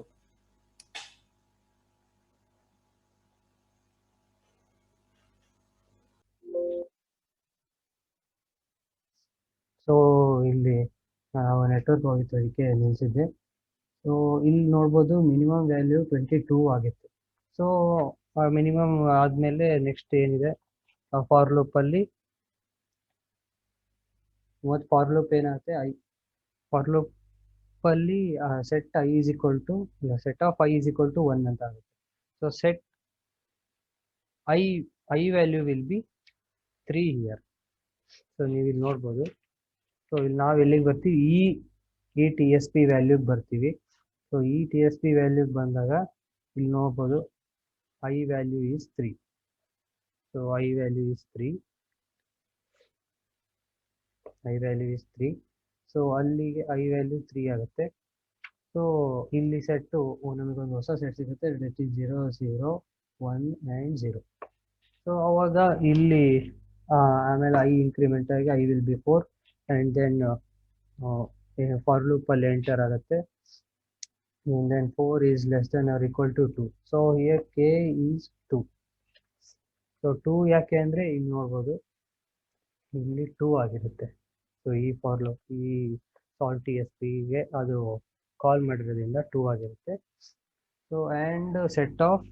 so ಇಲ್ಲಿ ನಾವು network ಹೋಗಿತ್ತು, ಅದಕ್ಕೆ ನಿಲ್ಲಿಸಿದ್ದೆ. So ಇಲ್ಲಿ ನೋಡ್ಬೋದು ಮಿನಿಮಮ್ ವ್ಯಾಲ್ಯೂ 22 ಆಗಿತ್ತು. ಸೊ ಮಿನಿಮಮ್ ಆದಮೇಲೆ ನೆಕ್ಸ್ಟ್ ಏನಿದೆ ಫಾರ್ ಲೂಪಲ್ಲಿ, ಮತ್ತು ಫಾರ್ ಲೂಪ್ ಏನಾಗುತ್ತೆ, ಫಾರ್ ಲೂಪಲ್ಲಿ set i is equal to set of i is equal to 1 ಅಂತ ಆಗುತ್ತೆ. So set i value will be 3 here. So ನೀವು ಇಲ್ಲಿ ನೋಡ್ಬೋದು. ಸೊ ಇಲ್ಲಿ ನಾವು ಎಲ್ಲಿಗೆ ಬರ್ತೀವಿ, ಈ ಟಿ ಎಸ್ ಪಿ ವ್ಯಾಲ್ಯೂಗೆ ಬರ್ತೀವಿ. ಸೊ ಈ ಟಿ ಎಸ್ ಪಿ ವ್ಯಾಲ್ಯೂಗೆ ಬಂದಾಗ ಇಲ್ಲಿ ನೋಡ್ಬೋದು I value is 3. So I value is 3. So ಅಲ್ಲಿಗೆ ಐ ವ್ಯಾಲ್ಯೂ 3 ಆಗುತ್ತೆ. ಸೊ ಇಲ್ಲಿ ಸೆಟ್ಟು ನಮಗೊಂದು ಹೊಸ ಸೆಟ್ ಸಿಗುತ್ತೆ, ದಟ್ ಈಸ್ 0 0 1 ಆ್ಯಂಡ್ 0. ಸೊ ಅವಾಗ ಇಲ್ಲಿ ಆಮೇಲೆ ಐ ಇನ್ಕ್ರಿಮೆಂಟ್ ಆಗಿ i will be 4 and then for ಲೂಪಲ್ಲಿ ಎಂಟರ್ ಆಗುತ್ತೆ. and then 4 is less than or equal to 2. So here k is 2. So 2 ಯಾಕೆ ಅಂದರೆ ಇಲ್ಲಿ ನೋಡ್ಬೋದು ಇಲ್ಲಿ 2 ಆಗಿರುತ್ತೆ. ಸೊ ಈ ಫಾರ್ ಲೂಪ್ ಈ ಸಾಲ್ಟ್ ಟಿ ಎಸ್ ಪಿಗೆ ಅದು ಕಾಲ್ ಮಾಡಿರೋದ್ರಿಂದ 2 ಆಗಿರುತ್ತೆ. So and set of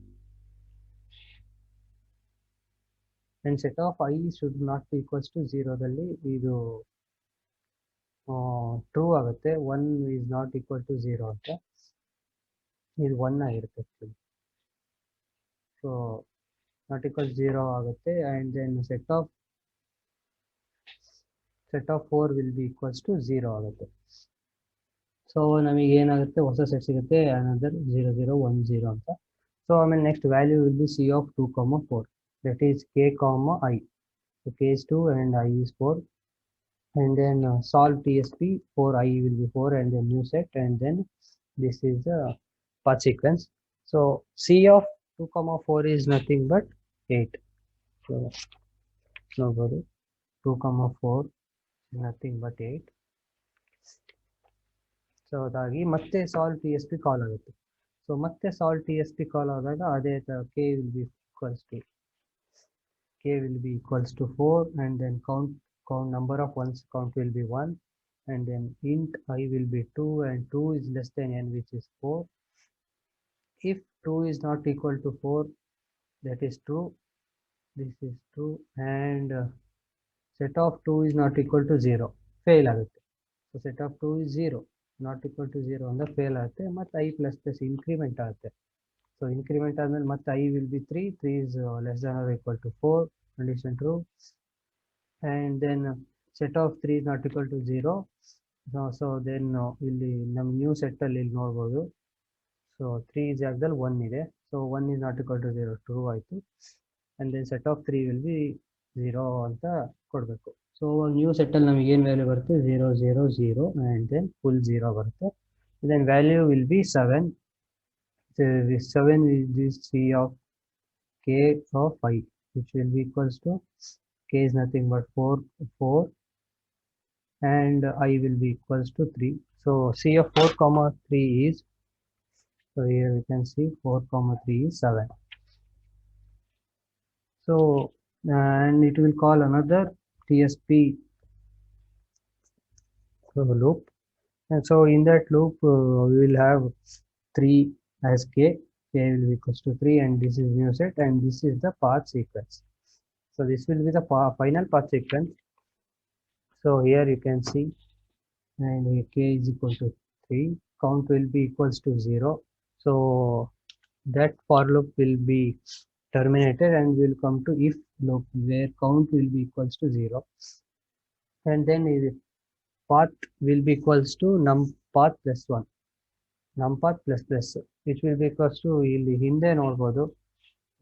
i should not be equals to 0ದಲ್ಲಿ ಇದು 2 ಆಗುತ್ತೆ. 1 ಈಸ್ ನಾಟ್ ಈಕ್ವಲ್ ಟು 0 ಅಂತ ಇದು 1 ಆಗಿರುತ್ತೆ. ಸೊ ನಾಟ್ ಈಕ್ವಲ್ 0 ಆಗುತ್ತೆ. And then set of 4 will be equals to 0 ಆಗುತ್ತೆ. ಸೊ ನಮಗೆ ಏನಾಗುತ್ತೆ, ಹೊಸ ಸೆಟ್ ಸಿಗುತ್ತೆ, ಅನದರ್ 0 0 1 0 ಅಂತ. ಸೊ ಆಮೇಲೆ next value will B C of 2, 4, that is K, I. So K is 2 and I is 4. And then solve TSP for I will be 4 and then new set, and then this is the path sequence. So C of 2, 4 is nothing but 8. So no worry, 2, 4 is nothing but 8. So ಅದಾಗಿ ಮತ್ತೆ solve TSP ಕಾಲ್ ಆಗುತ್ತೆ. So ಮತ್ತೆ solve TSP ಕಾಲ್ ಆದಾಗ ಅದೇ k will be equals to 4, and then count number of ones count will be 1, and then int I will be 2, and 2 is less than n, which is 4. If 2 is not equal to 4, that is true, this is true, and set of 2 is not equal to 0, fail ಆಗುತ್ತೆ. So set of 2 is 0, not equal to 0 ಅಂದ್ರೆ fail ಆಗುತ್ತೆ. ಮತ್ತು i plus increment ಆಗುತ್ತೆ. So increment ಆದ್ಮೇಲೆ ಮತ್ತೆ i will be 3 is less than or equal to 4, condition true. And then set of 3 is not equal to 0. So then ಇಲ್ಲಿ ನಮ್ಮ new ಸೆಟ್ಟಲ್ಲಿ ಇಲ್ಲಿ ನೋಡ್ಬೋದು. ಸೊ 3 ಜಾಗದಲ್ಲಿ 1 ಇದೆ. So 1 is not equal to 0, true ಆಯಿತು. And then set of 3 will be 0 ಅಂತ ಕೊಡಬೇಕು. So new ಸೆಟ್ಟಲ್ಲಿ ನಮಗೆ ಏನು ವ್ಯಾಲ್ಯೂ ಬರುತ್ತೆ, 0 0 0 ಆ್ಯಂಡ್ ದೆನ್ ಫುಲ್ 0 ಬರುತ್ತೆ. Then value will be 7. 7 is C of k of I, which will be equals to k is nothing but 4 and I will be equals to 3. So C of 4, 3 is, so here we can see 4, 3 is 7. So and it will call another TSP loop, and so in that loop we will have 3 as k will be equals to 3, and this is new set, and this is the path sequence. So this will be the final path sequence. So here you can see, and k is equal to 3, count will be equals to 0. So that for loop will be terminated and will come to if loop where count will be equals to 0, and then path will be equals to numpath plus 1, numpath plus which will be equals to, ಇಲ್ಲಿ ಹಿಂದೆ ನೋಡ್ಬೋದು,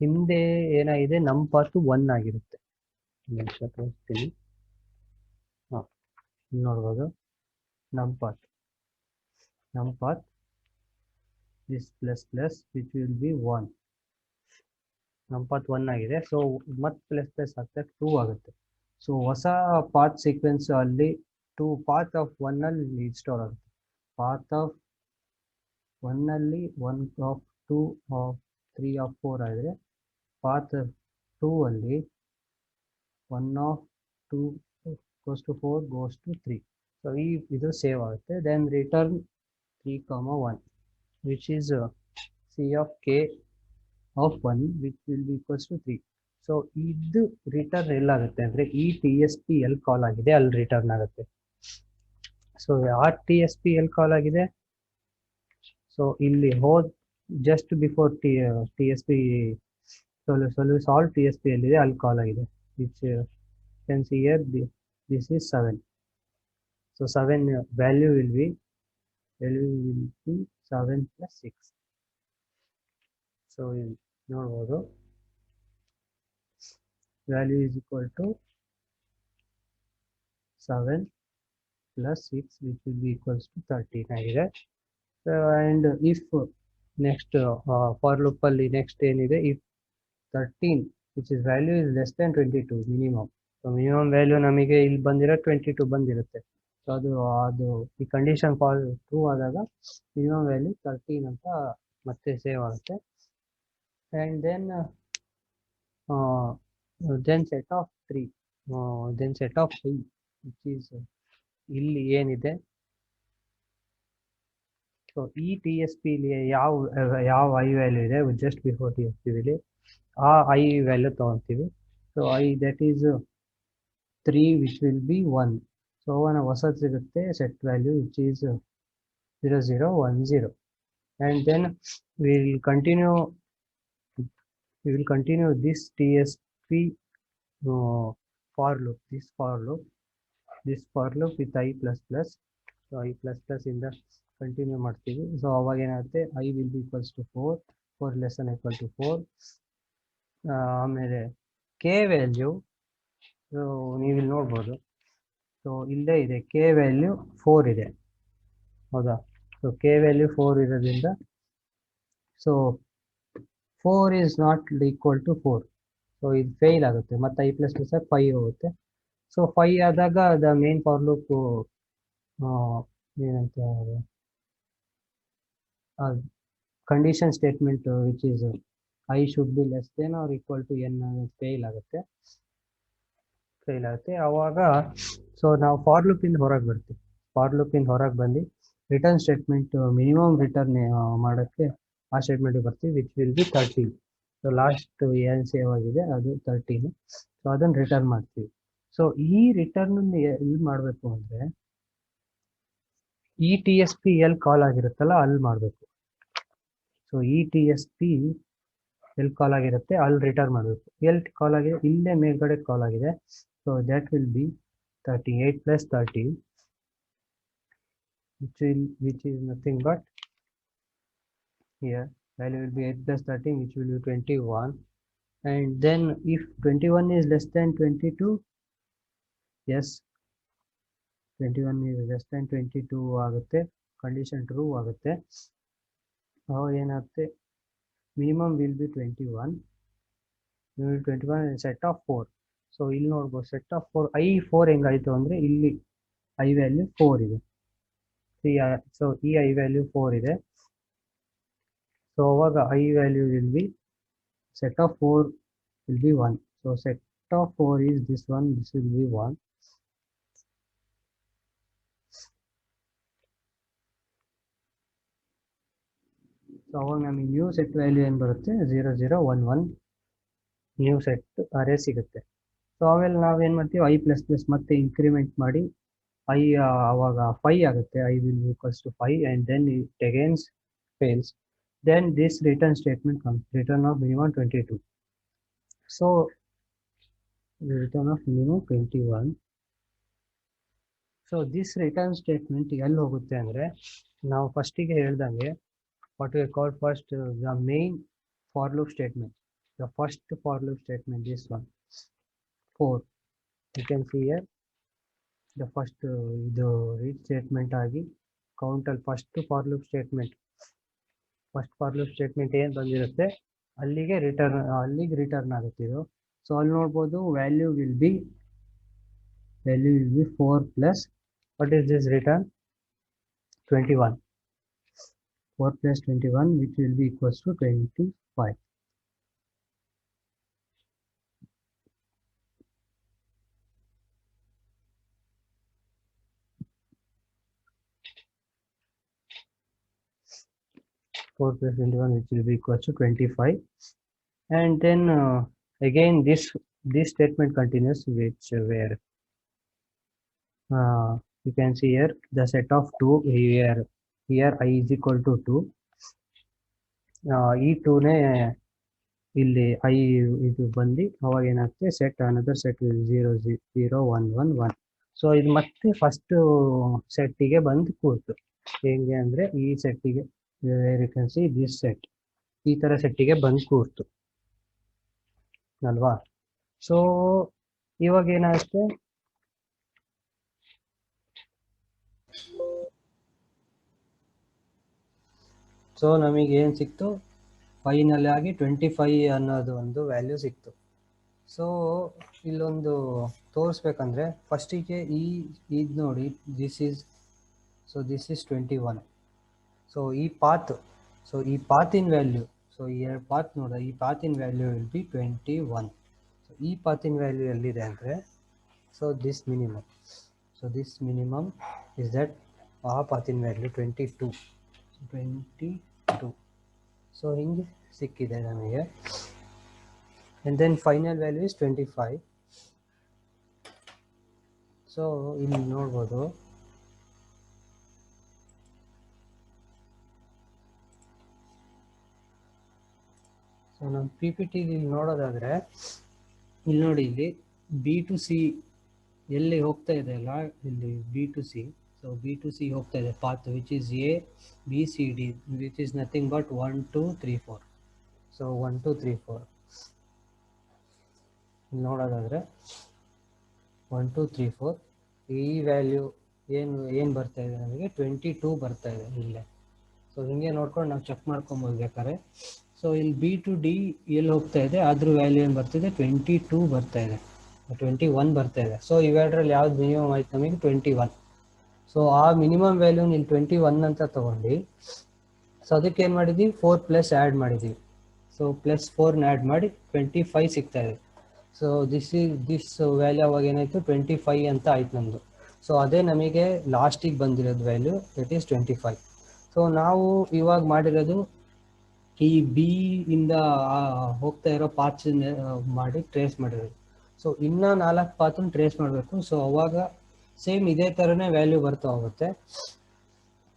ಹಿಂದೆ ಏನಾಗಿದೆ numpath 1 ಆಗಿರುತ್ತೆ. ತೋರಿಸ್ತೀನಿ. ನೋಡ್ಬೋದು numPath this plus plus which will be 1 numPath 1 ಆಗಿದೆ. So ಮತ್ತೆ ಪ್ಲಸ್ ಪ್ಲಸ್ ಆಗ್ತಾ 2 ಆಗುತ್ತೆ. ಸೊ ಹೊಸ ಪಾತ್ ಸೀಕ್ವೆನ್ಸ್ ಅಲ್ಲಿ 2 ಪಾತ್ ಆಫ್ 1 ಅಲ್ಲಿ ಸ್ಟೋರ್ ಆಗುತ್ತೆ. ಪಾತ್ ಆಫ್ 1 ಅಲ್ಲಿ 1 ಆಫ್ 2 ಆಫ್ 3 ಆಫ್ 4 ಆದರೆ ಪಾತ್ 2 ಅಲ್ಲಿ 1 of 2 goes to 4 goes to 3. So ಇದು ಸೇವ್ ಆಗುತ್ತೆ. Then return 3, 1 which is C of k of 1 which will be equals to 3. So ಇದು return ಎಲ್ಲಾಗುತ್ತೆ ಅಂದರೆ ಈ TSP ಎಲ್ಲಿ ಕಾಲ್ ಆಗಿದೆ ಅಲ್ಲಿ ರಿಟರ್ನ್ ಆಗುತ್ತೆ. ಸೊ ಆ TSP ಎಲ್ಲಿ ಕಾಲ್ ಆಗಿದೆ, ಸೊ ಇಲ್ಲಿ just before TSP solve TSP ಎಲ್ಲಿದೆ ಅಲ್ಲಿ ಕಾಲ್ ಆಗಿದೆ. Which can see here this is 7. So 7 value will be 7 plus 6. So ನೋಡ್ಬೋದು value is equal to 7 plus 6 which will be equals to 13 ಆಗಿದೆ. And if next for loop ಅಲ್ಲಿ next ಏನಿದೆ, if 13 which is value is less than 22 minimum. So minimum value ನಮಗೆ ಇಲ್ಲಿ ಬಂದಿರೋ 22 ಬಂದಿರುತ್ತೆ. So ಅದು ಈ ಕಂಡೀಷನ್ ಟ್ರೂ ಆದಾಗ ಮಿನಿಮಮ್ ವ್ಯಾಲ್ಯೂ 13 ಅಂತ ಮತ್ತೆ ಸೇವ್ ಆಗುತ್ತೆ. And then set of 3 then set of 5 which is ಇಲ್ಲಿ ಏನಿದೆ. ಸೊ ಈ TSP ಇಲ್ಲಿ ಯಾವ ಐ ವ್ಯಾಲ್ಯೂ ಇದೆ ಜಸ್ಟ್ ಬಿಫೋರ್ TSP ಇಲ್ಲಿ ಆ ಐ ವ್ಯಾಲ್ಯೂ ತೊಗೊತೀವಿ. So that is 3 which will be 1. So ಹೊಸದು ಸಿಗುತ್ತೆ set value which is 0 0 1 0. and then we will continue this TSP for loop with I plus plus. So I plus plus ಇಂದ continue ಮಾಡ್ತೀವಿ. So ಅವಾಗ ಏನಾಗುತ್ತೆ, I will be equals to 4 less than equal to 4. ಆಮೇಲೆ K value ನೀವು ಇಲ್ಲಿ ನೋಡ್ಬೋದು. So ಇಲ್ಲೇ ಇದೆ K ವ್ಯಾಲ್ಯೂ 4 ಇದೆ, ಹೌದಾ. ಸೊ K ವ್ಯಾಲ್ಯೂ 4 ಇರೋದ್ರಿಂದ so 4 is not equal to 4. So ಇದು ಫೇಲ್ ಆಗುತ್ತೆ. ಮತ್ತು I plus plus 5 ಹೋಗುತ್ತೆ. ಸೊ 5 ಆದಾಗ ದ ಮೇನ್ ಫಾರ್ ಲೂಪ್ ಏನಂತ condition statement which is I should be less than or equal to n fail ಆಗುತ್ತೆ. ಆವಾಗ so ನಾವು ಫಾರ್ ಲೂಪಿಂದ ಹೊರಗೆ ಬರ್ತೀವಿ. ಬಂದು ರಿಟರ್ನ್ ಸ್ಟೇಟ್ಮೆಂಟ್ ಮಿನಿಮಮ್ ರಿಟರ್ನ್ ಮಾಡೋಕ್ಕೆ ಆ ಸ್ಟೇಟ್ಮೆಂಟ್ಗೆ ಬರ್ತೀವಿ which will B 13. So last ಏನು ಸೇವ್ ಆಗಿದೆ ಅದು 13. ಸೊ ಅದನ್ನು ರಿಟರ್ನ್ ಮಾಡ್ತೀವಿ. ಸೊ ಈ ರಿಟರ್ನ್ ಎಲ್ಲಿ ಮಾಡಬೇಕು ಅಂದರೆ ಈ TSP ಎಲ್ಲಿ ಕಾಲ್ ಆಗಿರುತ್ತಲ್ಲ ಅಲ್ಲಿ ಮಾಡಬೇಕು. ಸೊ ಈ TSP ಎಲ್ಲಿ ಕಾಲ್ ಆಗಿರುತ್ತೆ ಅಲ್ಲಿ ರಿಟರ್ನ್ ಮಾಡಬೇಕು. ಎಲ್ಲಿ ಕಾಲ್ ಆಗಿದೆ, ಇಲ್ಲೇ ಮೇಲ್ಗಡೆ ಕಾಲ್ ಆಗಿದೆ. So that will be 38 plus 13 which is nothing but here value will be 8 plus 13 which will be 21. and then if 21 is less than 22, yes 21 is less than 22 ಆಗುತ್ತೆ, ಕಂಡೀಷನ್ ಟ್ರೂ ಆಗುತ್ತೆ. ಅವಾಗ ಏನಾಗುತ್ತೆ, minimum will be 21 set of 4. So ಇಲ್ಲಿ ನೋಡ್ಬೋದು set of 4 I4 ಹೆಂಗಾಯಿತು ಅಂದರೆ ಇಲ್ಲಿ I value 4 ಇದೆ. So ಈ I ವ್ಯಾಲ್ಯೂ 4 ಇದೆ. ಸೊ ಅವಾಗ I value will B set of 4 will be 1. So set of 4 is this one, this will be 1. So ಅವಾಗ ನಮಗೆ ನ್ಯೂ ಸೆಟ್ ವ್ಯಾಲ್ಯೂ ಏನು ಬರುತ್ತೆ, 0 0 1 1 ನ್ಯೂ ಸೆಟ್ ಅರೇ ಸಿಗುತ್ತೆ. ಸೊ ಆಮೇಲೆ ನಾವೇನು ಮಾಡ್ತೀವಿ, I ಪ್ಲಸ್ ಪ್ಲಸ್ ಮತ್ತೆ ಇನ್ಕ್ರಿಮೆಂಟ್ ಮಾಡಿ I ಆವಾಗ 5 ಆಗುತ್ತೆ. I will be equals to 5 and then it again fails. Then this return statement comes, return of minimum 22. So return of minimum 21. So this return statement ಎಲ್ಲಿ ಹೋಗುತ್ತೆ ಅಂದರೆ ನಾವು ಫಸ್ಟಿಗೆ ಹೇಳ್ದಂಗೆ what we call first the main for loop statement. The first for loop statement, this one 4, you can see here the first ಇದು read statement ಆಗಿ ಕೌಂಟಲ್ಲಿ first for loop statement ಏನು ಬಂದಿರುತ್ತೆ ಅಲ್ಲಿಗೆ ರಿಟರ್ನ್ ಆಗುತ್ತೆ ಇದು. ಸೊ ಅಲ್ಲಿ ನೋಡ್ಬೋದು value will be 4 plus what is this return 21, 4 plus 21 which will be equals to 25. Four plus 21 which will be equals to 25, and then again this statement continues, which where you can see here the set of 2 here I is equal to 2. ಈ 2ನೇ ಇಲ್ಲಿ I ಇದು ಬಂದು ಅವಾಗ ಏನಾಗುತ್ತೆ set another set 0 0 1 1 1. So ಇದು ಮತ್ತೆ first ಸೆಟ್ಟಿಗೆ ಬಂದು ಕೂರ್ತು. ಹೆಂಗೆ ಅಂದರೆ ಈ ಸೆಟ್ಟಿಗೆ you can see this set ಈ ಥರ ಸೆಟ್ಟಿಗೆ ಬಂದು ಕೂರ್ತು ಅಲ್ವಾ. ಸೊ ಇವಾಗ ಏನಾಗುತ್ತೆ ಸೊ ನಮಗೆ ಏನು ಸಿಕ್ತು ಫೈನಲ್ ಆಗಿ 25 ಅನ್ನೋದು ಒಂದು ವ್ಯಾಲ್ಯೂ ಸಿಕ್ತು. ಸೊ ಇಲ್ಲೊಂದು ತೋರಿಸ್ಬೇಕಂದ್ರೆ ಫಸ್ಟಿಗೆ ಇದು ನೋಡಿ ದಿಸ್ ಈಸ್ 21. ಸೊ ಈ ಪಾತಿನ ವ್ಯಾಲ್ಯೂ ಈ ಎರಡು ಪಾತ್ ನೋಡ ಈ ಪಾತಿನ ವ್ಯಾಲ್ಯೂ ವಿಲ್ ಬಿ 21. ಸೊ ಈ ಪಾತಿನ ವ್ಯಾಲ್ಯೂ ಎಲ್ಲಿದೆ ಅಂದರೆ ದಿಸ್ ಮಿನಿಮಮ್ ಇಸ್ ದಟ್ ಆ ಪಾತಿನ ವ್ಯಾಲ್ಯೂ 22. ಸೊ ಹಿಂಗೆ ಸಿಕ್ಕಿದೆ ನಮಗೆ. and then final value is 25. So ಇಲ್ಲಿ ನೋಡ್ಬೋದು ಸೊ ನಮ್ಮ ಪಿ ಪಿ ಟಿ ಇಲ್ಲಿ ನೋಡೋದಾದರೆ ಇಲ್ಲಿ ನೋಡಿ ಇಲ್ಲಿ ಬಿ ಟು ಸಿ ಎಲ್ಲಿ ಹೋಗ್ತಾ ಇದೆ ಅಲ್ಲ ಇಲ್ಲಿ B to C. So B to C ಹೋಗ್ತಾ ಇದೆ path which is A B C D which is nothing but 1 2 3 4. So 1 2 3 4 ನೋಡೋದಾದರೆ 1 2 3 4 ಈ ವ್ಯಾಲ್ಯೂ ಏನು ಬರ್ತಾ ಇದೆ ನಮಗೆ 22 ಬರ್ತಾ ಇದೆ ಇಲ್ಲೇ. ಸೊ ಹಿಂಗೆ ನೋಡ್ಕೊಂಡು ನಾವು ಚೆಕ್ ಮಾಡ್ಕೊಬೋದು ಬೇಕಾದ್ರೆ. ಸೊ ಇಲ್ಲಿ ಬಿ ಟು ಡಿ ಎಲ್ಲಿ ಹೋಗ್ತಾ ಇದೆ ಅದ್ರ ವ್ಯಾಲ್ಯೂ ಏನು ಬರ್ತಿದೆ 22 ಬರ್ತಾ ಇದೆ, 21 ಬರ್ತಾ ಇದೆ. ಸೊ ಇವೆರಡರಲ್ಲಿ ಯಾವ್ದು ಮಿನಿಮಮ್ ಆಯ್ತು ನಮಗೆ 21. ಸೊ ಆ ಮಿನಿಮಮ್ ವ್ಯಾಲ್ಯೂನ ಇಲ್ಲಿ 21 ಅಂತ ತೊಗೊಂಡು ಸೊ ಅದಕ್ಕೆ ಏನು ಮಾಡಿದ್ವಿ 4 ಪ್ಲಸ್ ಆ್ಯಡ್ ಮಾಡಿದ್ದೀವಿ. ಸೊ ಪ್ಲಸ್ 4ನ ಆ್ಯಡ್ ಮಾಡಿ 25 ಸಿಗ್ತಾ ಇದೆ. ಸೊ ದಿಸ್ ವ್ಯಾಲ್ಯೂ ಅವಾಗ ಏನಾಯಿತು 25 ಅಂತ ಆಯ್ತು ನಮ್ಮದು. ಸೊ ಅದೇ ನಮಗೆ ಲಾಸ್ಟಿಗೆ ಬಂದಿರೋದು ವ್ಯಾಲ್ಯೂ ದಟ್ ಈಸ್ 25. ಸೊ ನಾವು ಇವಾಗ ಮಾಡಿರೋದು ಈ ಬಿ ಇಂದ ಹೋಗ್ತಾ ಇರೋ ಪಾತ್ಸ್ ಮಾಡಿ ಟ್ರೇಸ್ ಮಾಡಿರೋದು. ಸೊ ಇನ್ನೂ 4 ಪಾತನ್ನು ಟ್ರೇಸ್ ಮಾಡಬೇಕು. ಸೊ ಅವಾಗ ಸೇಮ್ ಇದೇ ಥರನೇ ವ್ಯಾಲ್ಯೂ ಬರ್ತಾ ಹೋಗುತ್ತೆ.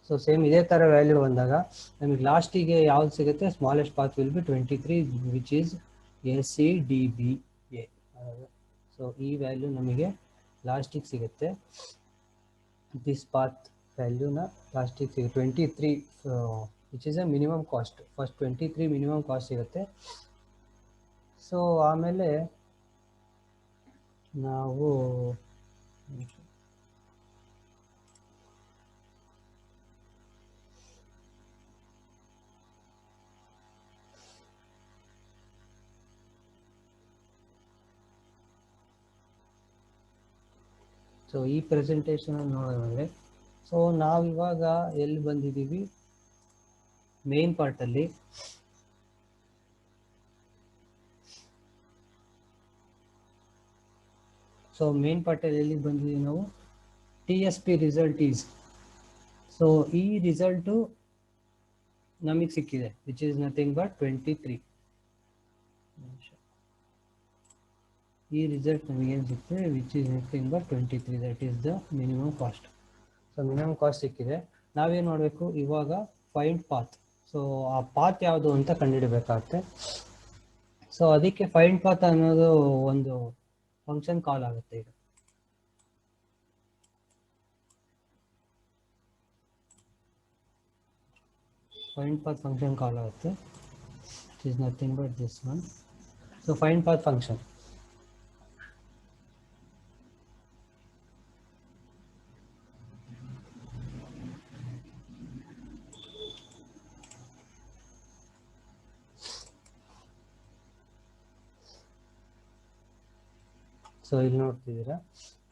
ಸೊ ಸೇಮ್ ಇದೇ ಥರ ವ್ಯಾಲ್ಯೂ ಬಂದಾಗ ನಮಗೆ ಲಾಸ್ಟಿಗೆ ಯಾವ್ದು ಸಿಗುತ್ತೆ smallest path will B 23 which is ACDBA. So ಈ ವ್ಯಾಲ್ಯೂ ನಮಗೆ ಲಾಸ್ಟಿಗೆ ಸಿಗುತ್ತೆ. ದಿಸ್ ಪಾತ್ ವ್ಯಾಲ್ಯೂನ ಲಾಸ್ಟಿಗೆ ಸಿಗುತ್ತೆ 23 which is A minimum cost. First 23 minimum cost ಸಿಗುತ್ತೆ. ಸೊ ಆಮೇಲೆ ನಾವು ಸೊ ಈ ಪ್ರೆಸೆಂಟೇಷನ್ ನೋಡೋದಾದರೆ ಸೊ ನಾವಿವಾಗ ಎಲ್ಲಿ ಬಂದಿದ್ದೀವಿ ಮೇನ್ ಪಾರ್ಟಲ್ಲಿ. ಸೊ ಮೇನ್ ಪಾರ್ಟಲ್ಲಿ ಎಲ್ಲಿ ಬಂದಿದ್ದೀವಿ ನಾವು TSP ರಿಸಲ್ಟ್ ಈಸ್. ಸೊ ಈ ರಿಸಲ್ಟು ನಮಗೆ ಸಿಕ್ಕಿದೆ ವಿಚ್ ಈಸ್ ನಥಿಂಗ್ ಬಟ್ 23. ಈ ರಿಸಲ್ಟ್ ನಮಗೇನು ಸಿಕ್ಕಿದೆ which is nothing but 23. That is the minimum cost. So minimum cost ಸಿಕ್ಕಿದೆ. ನಾವೇನು ಮಾಡಬೇಕು ಇವಾಗ ಫೈಂಡ್ ಪಾತ್. ಸೊ ಆ ಪಾತ್ ಯಾವುದು ಅಂತ ಕಂಡುಹಿಡಬೇಕಾಗುತ್ತೆ. ಸೊ ಅದಕ್ಕೆ ಫೈಂಡ್ ಪಾತ್ ಅನ್ನೋದು ಒಂದು ಫಂಕ್ಷನ್ ಕಾಲ್ ಆಗುತ್ತೆ. ಈಗ ಫೈಂಡ್ ಪಾತ್ ಫಂಕ್ಷನ್ ಕಾಲ್ ಆಗುತ್ತೆ it is nothing but this one. So find path function so ಇಲ್ಲಿ ನೋಡ್ತಿದ್ದೀರಾ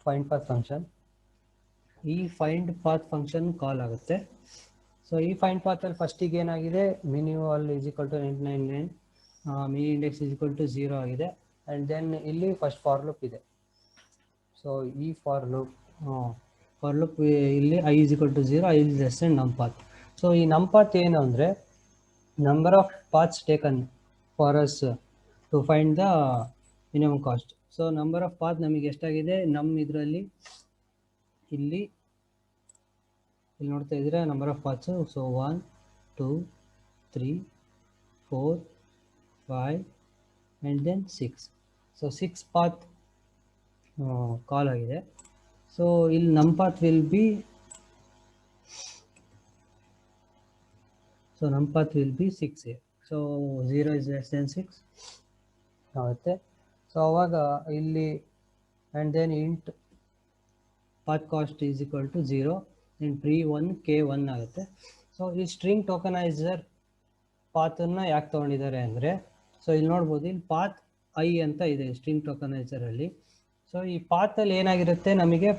ಫೈಂಡ್ ಪಾತ್ ಫಂಕ್ಷನ್. ಈ ಫೈಂಡ್ ಪಾತ್ ಫಂಕ್ಷನ್ ಕಾಲ್ ಆಗುತ್ತೆ. ಸೊ ಈ ಫೈಂಡ್ ಪಾತಲ್ಲಿ ಫಸ್ಟಿಗೆ ಏನಾಗಿದೆ, minimal is equal to 999, mini index is equal to 0 ಆಗಿದೆ. ಆ್ಯಂಡ್ ದೆನ್ ಇಲ್ಲಿ ಫಸ್ಟ್ ಫಾರ್ ಲೂಪ್ ಇದೆ. ಸೊ ಈ ಫಾರ್ ಲೂಪ್ ಇಲ್ಲಿ i is equal to 0, i is less than num path. So ಈ ನಮ್ ಪಾತ್ ಏನು ಅಂದರೆ number of paths taken for us to find the minimum cost. So number of path ನಮಗೆ ಎಷ್ಟಾಗಿದೆ, ನಮ್ಮ ಇದರಲ್ಲಿ ಇಲ್ಲಿ ನೋಡ್ತಾ ಇದ್ದೀರಾ number of paths. So 1 2 3 4 5 and then 6. So 6 path call ಆಗಿದೆ. ಸೊ ಇಲ್ಲಿ num path will be, so num path will be 6. So 0 is less than 6 ಆಗುತ್ತೆ. ಸೊ ಅವಾಗ ಇಲ್ಲಿ and then int path cost is equal to 0 and pre1 k1 ಆಗುತ್ತೆ. So ಈ string ಟೋಕನೈಸರ್ ಪಾತನ್ನು ಯಾಕೆ ತೊಗೊಂಡಿದ್ದಾರೆ ಅಂದರೆ, so ಇಲ್ಲಿ ನೋಡ್ಬೋದು ಇಲ್ಲಿ ಪಾತ್ ಐ ಅಂತ ಇದೆ ಸ್ಟ್ರಿಂಗ್ ಟೋಕನೈಸರಲ್ಲಿ. ಸೊ ಈ ಪಾತಲ್ಲಿ ಏನಾಗಿರುತ್ತೆ, ನಮಗೆ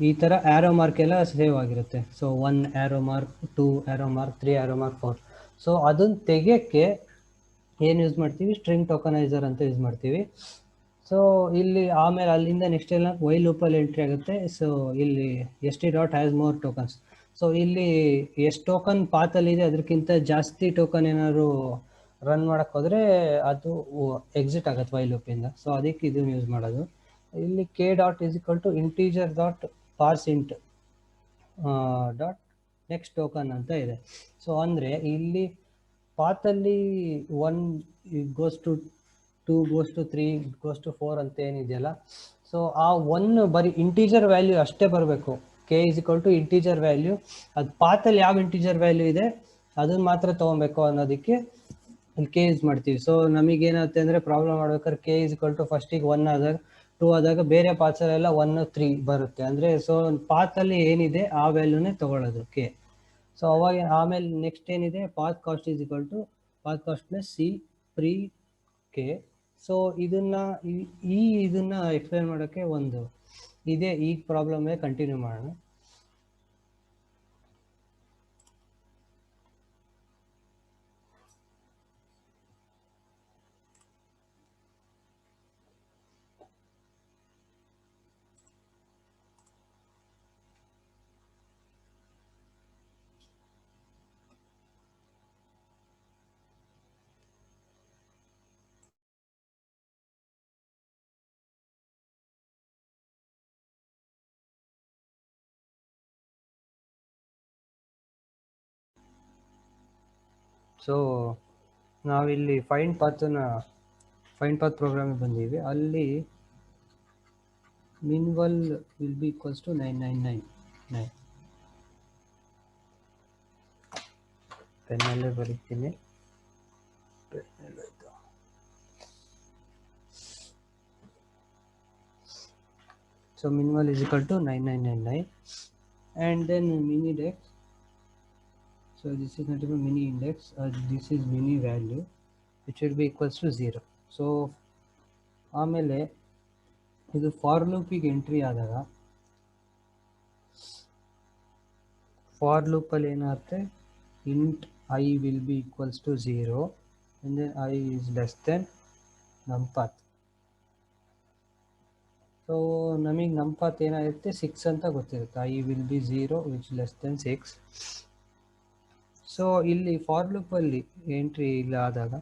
ಈ ಥರ ಆ್ಯರೋ ಮಾರ್ಕ್ ಎಲ್ಲ ಸೇವ್ ಆಗಿರುತ್ತೆ. So 1 arrow mark, 2 arrow mark, 3 arrow mark, 4. So ಅದನ್ನು ತೆಗೆಯೋಕ್ಕೆ ಏನು ಯೂಸ್ ಮಾಡ್ತೀವಿ, ಸ್ಟ್ರಿಂಗ್ ಟೋಕನೈಸರ್ ಅಂತ ಯೂಸ್ ಮಾಡ್ತೀವಿ. ಸೊ ಇಲ್ಲಿ ಆಮೇಲೆ ಅಲ್ಲಿಂದ ನೆಕ್ಸ್ಟ್ ಎಲ್ಲ ವೈಲ್ ಲೂಪಲ್ಲಿ ಎಂಟ್ರಿ ಆಗುತ್ತೆ. ಸೊ ಇಲ್ಲಿ st.has more tokens. ಸೊ ಇಲ್ಲಿ ಎಷ್ಟು ಟೋಕನ್ ಪಾತಲ್ಲಿದೆ ಅದಕ್ಕಿಂತ ಜಾಸ್ತಿ ಟೋಕನ್ ಏನಾದ್ರು ರನ್ ಮಾಡೋಕ್ಕೆ ಹೋದರೆ ಅದು ಎಕ್ಸಿಟ್ ಆಗುತ್ತೆ ವೈಲ್ ಲೂಪಿಂದ. ಸೊ ಅದಕ್ಕೆ ಇದನ್ನು ಯೂಸ್ ಮಾಡೋದು. ಇಲ್ಲಿ k.integer.parseInt ಡಾಟ್ ನೆಕ್ಸ್ಟ್ ಟೋಕನ್ ಅಂತ ಇದೆ. ಸೊ ಅಂದರೆ ಇಲ್ಲಿ ಪಾತಲ್ಲಿ 1 goes to 2 goes to 3 goes to 4 ಅಂತ ಏನಿದೆಯಲ್ಲ, ಸೊ ಆ 1 ಬರೀ ಇಂಟೀಜರ್ ವ್ಯಾಲ್ಯೂ ಅಷ್ಟೇ ಬರಬೇಕು. K is equal to integer value, ಅದು ಪಾತಲ್ಲಿ ಯಾವ ಇಂಟೀಜರ್ ವ್ಯಾಲ್ಯೂ ಇದೆ ಅದನ್ನು ಮಾತ್ರ ತೊಗೊಬೇಕು ಅನ್ನೋದಕ್ಕೆ ಇಲ್ಲಿ ಕೆ ಯೂಸ್ ಮಾಡ್ತೀವಿ. ಸೊ ನಮಗೇನಾಗುತ್ತೆ ಅಂದರೆ ಪ್ರಾಬ್ಲಮ್ ಮಾಡ್ಬೇಕಾದ್ರೆ ಕೆ ಇಸ್ ಈಕ್ವಲ್ ಟು ಫಸ್ಟಿಗೆ 1 ಆದಾಗ 2 ಆದಾಗ ಬೇರೆ ಪಾತ್ಸಲ್ಲೆಲ್ಲ 1 3 ಬರುತ್ತೆ. ಅಂದರೆ ಸೊ ಪಾತಲ್ಲಿ ಏನಿದೆ ಆ ವ್ಯಾಲ್ಯೂನೇ ತೊಗೊಳ್ಳೋದು ಕೆ. ಸೊ ಅವಾಗ ಆಮೇಲೆ ನೆಕ್ಸ್ಟ್ ಏನಿದೆ, path cost is equal to path cost plus c pre k. So ಇದನ್ನು ಎಕ್ಸ್ಪ್ಲೇನ್ ಮಾಡೋಕ್ಕೆ ಒಂದು ಇದೇ ಈ ಪ್ರಾಬ್ಲಮ್ಮೇ ಕಂಟಿನ್ಯೂ ಮಾಡೋಣ. ಸೊ ನಾವಿಲ್ಲಿ ಫೈಂಡ್ ಪಾತ್ ಪ್ರೋಗ್ರಾಮಿಗೆ ಬಂದೀವಿ. ಅಲ್ಲಿ minval will be equals to 9999. ಪೆನ್ನಲ್ಲೇ ಬರೀತೀನಿ. So minval is equal to 9999 and then minidex. So this is not even mini index, this is mini value which will be equals to 0. So ಆಮೇಲೆ ಇದು for ಲೂಪಿಗೆ entry ಆದಾಗ for ಲೂಪಲ್ಲಿ ಏನಾಗುತ್ತೆ, int i will be equals to 0 and then I is less than numpath. So ನಮಗೆ numpath ಏನಾಗುತ್ತೆ 6 ಅಂತ ಗೊತ್ತಿರುತ್ತೆ. I will be 0 which less than 6. So ಇಲ್ಲಿ ಫಾರ್ ಲೂಪಲ್ಲಿ ಎಂಟ್ರಿ ಇಲ್ಲ ಆದಾಗ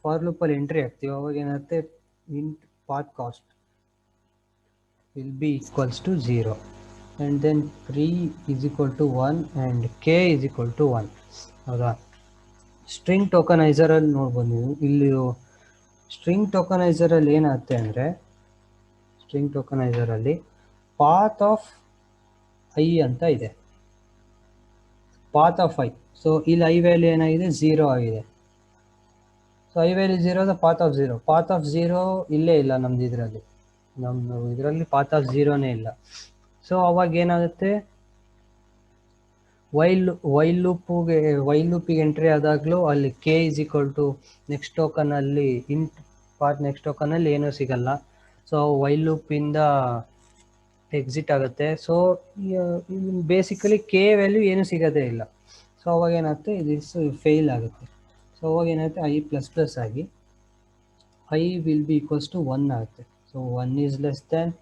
ಫಾರ್ ಲೂಪಲ್ಲಿ ಎಂಟ್ರಿ ಆಗ್ತೀವಿ, ಅವಾಗ ಏನಾಗುತ್ತೆ, int path cost will be equals to 0 and then pre is equal to 1 and k is equal to 1. ಹೌದಾ? ಸ್ಟ್ರಿಂಗ್ ಟೋಕನೈಸರಲ್ಲಿ ನೋಡ್ಬೋದು ನೀವು. ಇಲ್ಲಿ ಸ್ಟ್ರಿಂಗ್ ಟೋಕನೈಸರಲ್ಲಿ ಏನಾಗುತ್ತೆ ಅಂದರೆ, ಸ್ಟ್ರಿಂಗ್ ಟೋಕನೈಸರಲ್ಲಿ ಪಾತ್ ಆಫ್ ಐ ಅಂತ ಇದೆ, ಪಾತ್ ಆಫ್ ಐ. ಸೊ ಇಲ್ಲಿ ಐ ವ್ಯಾಲ್ಯೂ ಏನಾಗಿದೆ 0 ಆಗಿದೆ. So I value 0 path of 0. Path of 0 ಇಲ್ಲೇ ಇಲ್ಲ ನಮ್ದು ಇದರಲ್ಲಿ, ನಮ್ಮ ಇದರಲ್ಲಿ ಪಾತ್ ಆಫ್ 0ನೇ ಇಲ್ಲ. ಸೊ ಅವಾಗ ಏನಾಗುತ್ತೆ, ವೈಲ್ ಲೂಪಿಗೆ ಎಂಟ್ರಿ ಆದಾಗಲೂ ಅಲ್ಲಿ k is equal to next ಟೋಕನಲ್ಲಿ ಇಂಟ್ ಪಾತ್ ನೆಕ್ಸ್ಟ್ ಟೋಕನಲ್ಲಿ ಏನೂ ಸಿಗಲ್ಲ. ಸೊ ವೈಲ್ ಲೂಪಿಂದ ಎಕ್ಸಿಟ್ ಆಗುತ್ತೆ. ಸೊ ಬೇಸಿಕಲಿ ಕೆ ವ್ಯಾಲ್ಯೂ ಏನು ಸಿಗೋದೇ ಇಲ್ಲ. ಸೊ ಅವಾಗ ಏನಾಗುತ್ತೆ, ಇದು ಫೇಲ್ ಆಗುತ್ತೆ. ಸೊ ಅವಾಗ ಏನಾಗುತ್ತೆ, ಐ ಪ್ಲಸ್ ಪ್ಲಸ್ ಆಗಿ i will be equals to 1 ಆಗುತ್ತೆ. So 1 is less than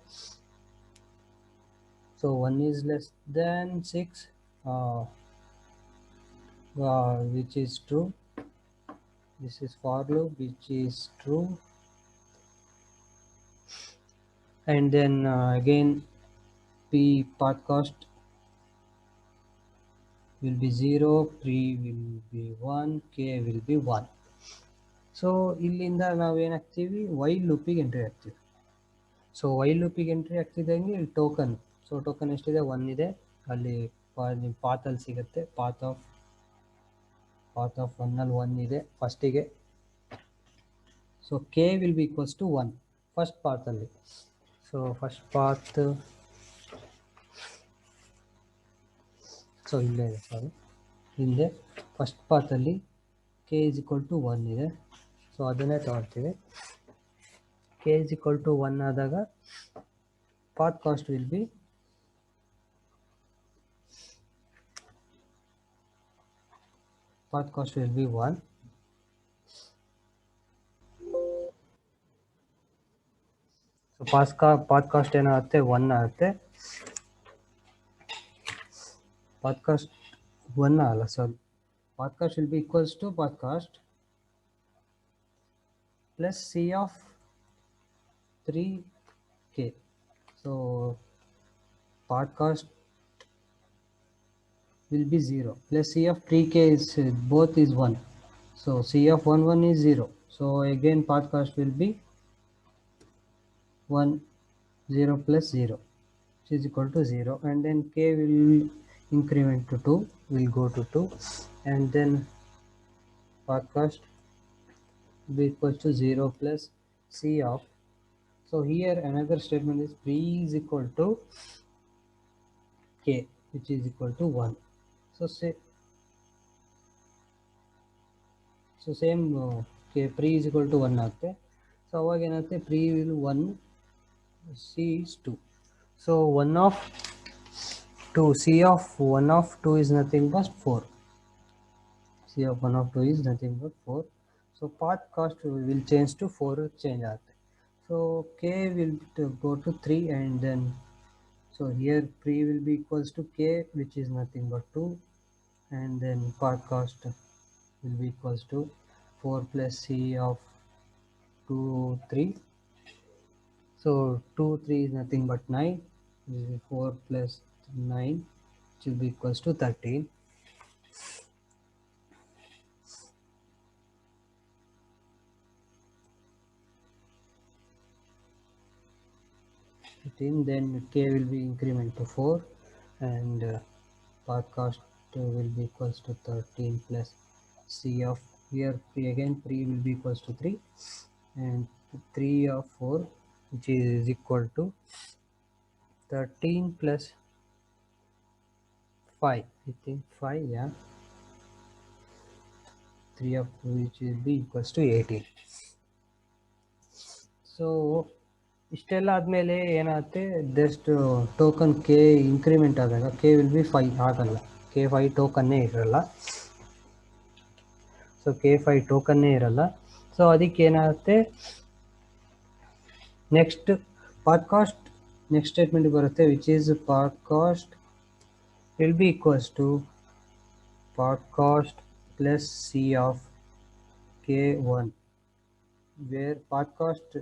6, which is true. This is for loop, which is true. And then again p path cost will be 0, pre will be 1, k will be 1. So ಇಲ್ಲಿಂದ ನಾವೇನಾಗ್ತೀವಿ, while ಲೂಪಿಗೆ entry ಆಗ್ತೀವಿ. So while ಲೂಪಿಗೆ entry ಆಗ್ತಿದ್ದಂಗೆ ಇಲ್ಲಿ token. So token ಎಷ್ಟಿದೆ, 1 ಇದೆ. ಅಲ್ಲಿ ಪಾತಲ್ಲಿ ಸಿಗುತ್ತೆ. Path of 1 ಅಲ್ಲಿ 1 ಇದೆ ಫಸ್ಟಿಗೆ. So k will be equals to 1 first ಪಾತಲ್ಲಿ. ಸೊ ಫಸ್ಟ್ ಪಾತ್, ಸೊ ಇಲ್ಲೇ ಇದೆ, ಸಾರಿ ಹಿಂದೆ ಫಸ್ಟ್ ಪಾತಲ್ಲಿ ಕೆ ಇಸ್ ಈಕ್ವಲ್ ಟು 1 ಇದೆ. ಸೊ ಅದನ್ನೇ ತಗೊಳ್ತೀವಿ. ಕೆ ಇಸ್ ಈಕ್ವಲ್ ಟು 1 ಆದಾಗ path cost will B path cost will be 1. So path cost ಏನಾಗುತ್ತೆ, 1 ಆಗುತ್ತೆ. path cost 1 ಅಲ್ಲ, ಸಾರಿ, path cost will be equals to path cost plus c of 3k. So path cost will be 0 plus c of 3k is both is 1. So c of 1 is 0. So again path cost will be 1, 0 plus 0, which is equal to 0. And then k will increment to 2, will go to 2. And then path cost will be equal to 0 plus c of. So here another statement is pre is equal to k, which is equal to 1. So same k pre is equal to 1 ಆಗುತ್ತೆ. So ಅವಾಗ ಏನಾಗುತ್ತೆ, pre will 1, c is 2. So 1 of 2, c of 1 of 2 is nothing but 4. c of 1 of 2 is nothing but 4. So path cost will change to 4 change ಆಗುತ್ತೆ. So k will go to 3, and then so here pre will be equals to k, which is nothing but 2, and then path cost will be equals to 4 plus c of 2, 3. So 2, 3 is nothing but 9. 4 plus 9, which will be equals to 13. Then k will be increment to 4, and path cost will be equals to 13 plus c of, here again pre will be equals to 3, and 3 of 4, which is equal to 13 plus 5, I think 5, yeah, 3 of which will be equals to 18. So ಇಷ್ಟೆಲ್ಲ ಆದಮೇಲೆ ಏನಾಗುತ್ತೆ, just token K increment ಆದಾಗ K will B 5 ಆಗಲ್ಲ. K 5 ಟೋಕನ್ನೇ ಇರಲ್ಲ. So K 5 ಟೋಕನ್ನೇ ಇರಲ್ಲ. So ಅದಕ್ಕೆ ಏನಾಗುತ್ತೆ, next path cost next statement ಬರುತ್ತೆ, which is path cost will be equals to path cost plus c of k1, where path cost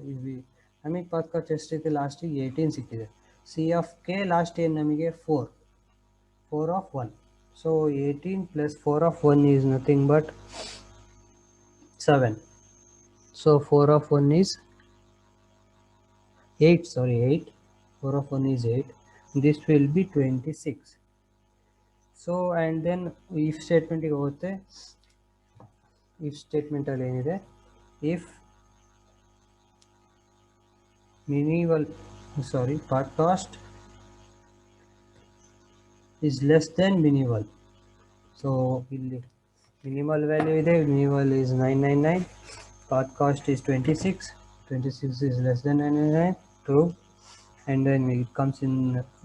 ನಮಗೆ path cost ಎಷ್ಟಿದೆ, ಲಾಸ್ಟಿಗೆ 18 ಸಿಕ್ಕಿದೆ. ಸಿ ಆಫ್ ಕೆ ಲಾಸ್ಟ್ ಏನು ನಮಗೆ 4 of 1. So 18 plus 4 of 1 is nothing but 7. So 4 of 1 is 8, sorry 8. 4 of 1 is 8. This will be 26. So and then if ಸ್ಟೇಟ್ಮೆಂಟಿಗೆ ಹೋಗುತ್ತೆ. if ಸ್ಟೇಟ್ಮೆಂಟಲ್ಲಿ ಏನಿದೆ, if path cost is less than minimal. So ಇಲ್ಲಿ minimal value ಇದೆ, minimal is 999, path cost is 26, 26 is less than 99, true. And then it comes in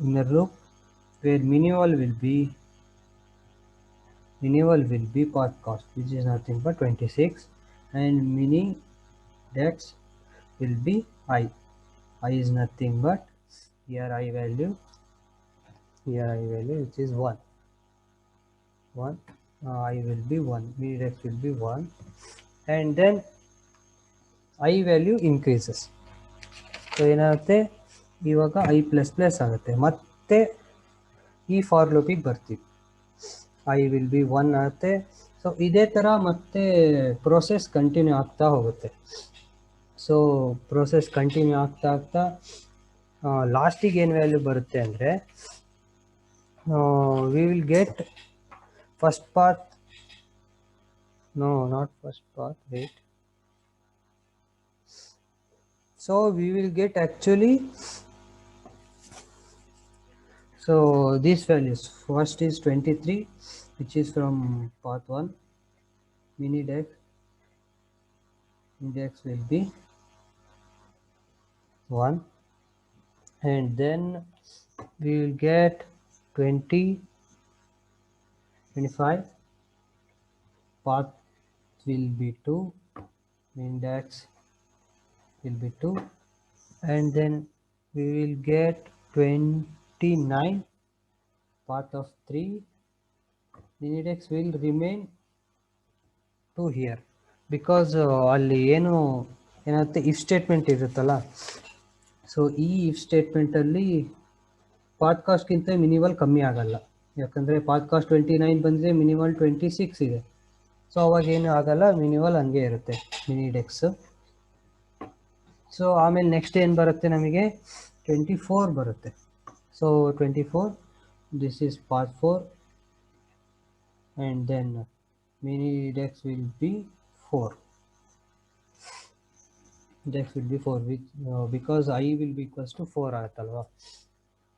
inner loop where minimal will be path cost, which is nothing but 26, and mini dex will be I. I is nothing but here I value which is 1. I will be 1, mini dex will be 1, and then I value increases. So ಏನಾಗುತ್ತೆ, ಇವಾಗ I plus plus ಆಗುತ್ತೆ, ಮತ್ತೆ ಈ for ಲೂಪಿಗೆ ಬರ್ತೀವಿ. I will be 1 ಆಗುತ್ತೆ. So ಇದೇ ಥರ ಮತ್ತೆ ಪ್ರೋಸೆಸ್ ಕಂಟಿನ್ಯೂ ಆಗ್ತಾ ಹೋಗುತ್ತೆ. ಸೊ ಪ್ರೋಸೆಸ್ ಕಂಟಿನ್ಯೂ ಆಗ್ತಾ ಲಾಸ್ಟಿಗೆ ಏನು ವ್ಯಾಲ್ಯೂ ಬರುತ್ತೆ ಅಂದರೆ, we will get first path, no, not first path, wait. So we will get actually, so these values, first is 23, which is from path 1, mini dex index will be 1, and then we will get 20, 25, path will be 2, index will be 2, and then we will get 29, path of 3, the index will remain 2 here, because ಅಲ್ಲಿ ಏನಾಗುತ್ತೆ if statement ಇರುತ್ತಲ್ಲ. So ಈ if ಸ್ಟೇಟ್ಮೆಂಟಲ್ಲಿ path ಕಾಸ್ಟ್ಗಿಂತ minimal ಕಮ್ಮಿ ಆಗಲ್ಲ, ಯಾಕಂದರೆ path cost 29 ಬಂದರೆ minimal 26 ಇದೆ. So ಅವಾಗ ಏನು ಆಗಲ್ಲ, ಮಿನಿಮಲ್ ಹಂಗೆ ಇರುತ್ತೆ ಮಿನಿ ಡೆಕ್ಸ್. ಸೊ ಆಮೇಲೆ ನೆಕ್ಸ್ಟ್ ಏನು ಬರುತ್ತೆ ನಮಗೆ, 24 ಬರುತ್ತೆ. So 24, this is path 4, and then mini dex will be 4. Dex will be 4, which because I will be equals to 4 ಆಗುತ್ತಲ್ವಾ.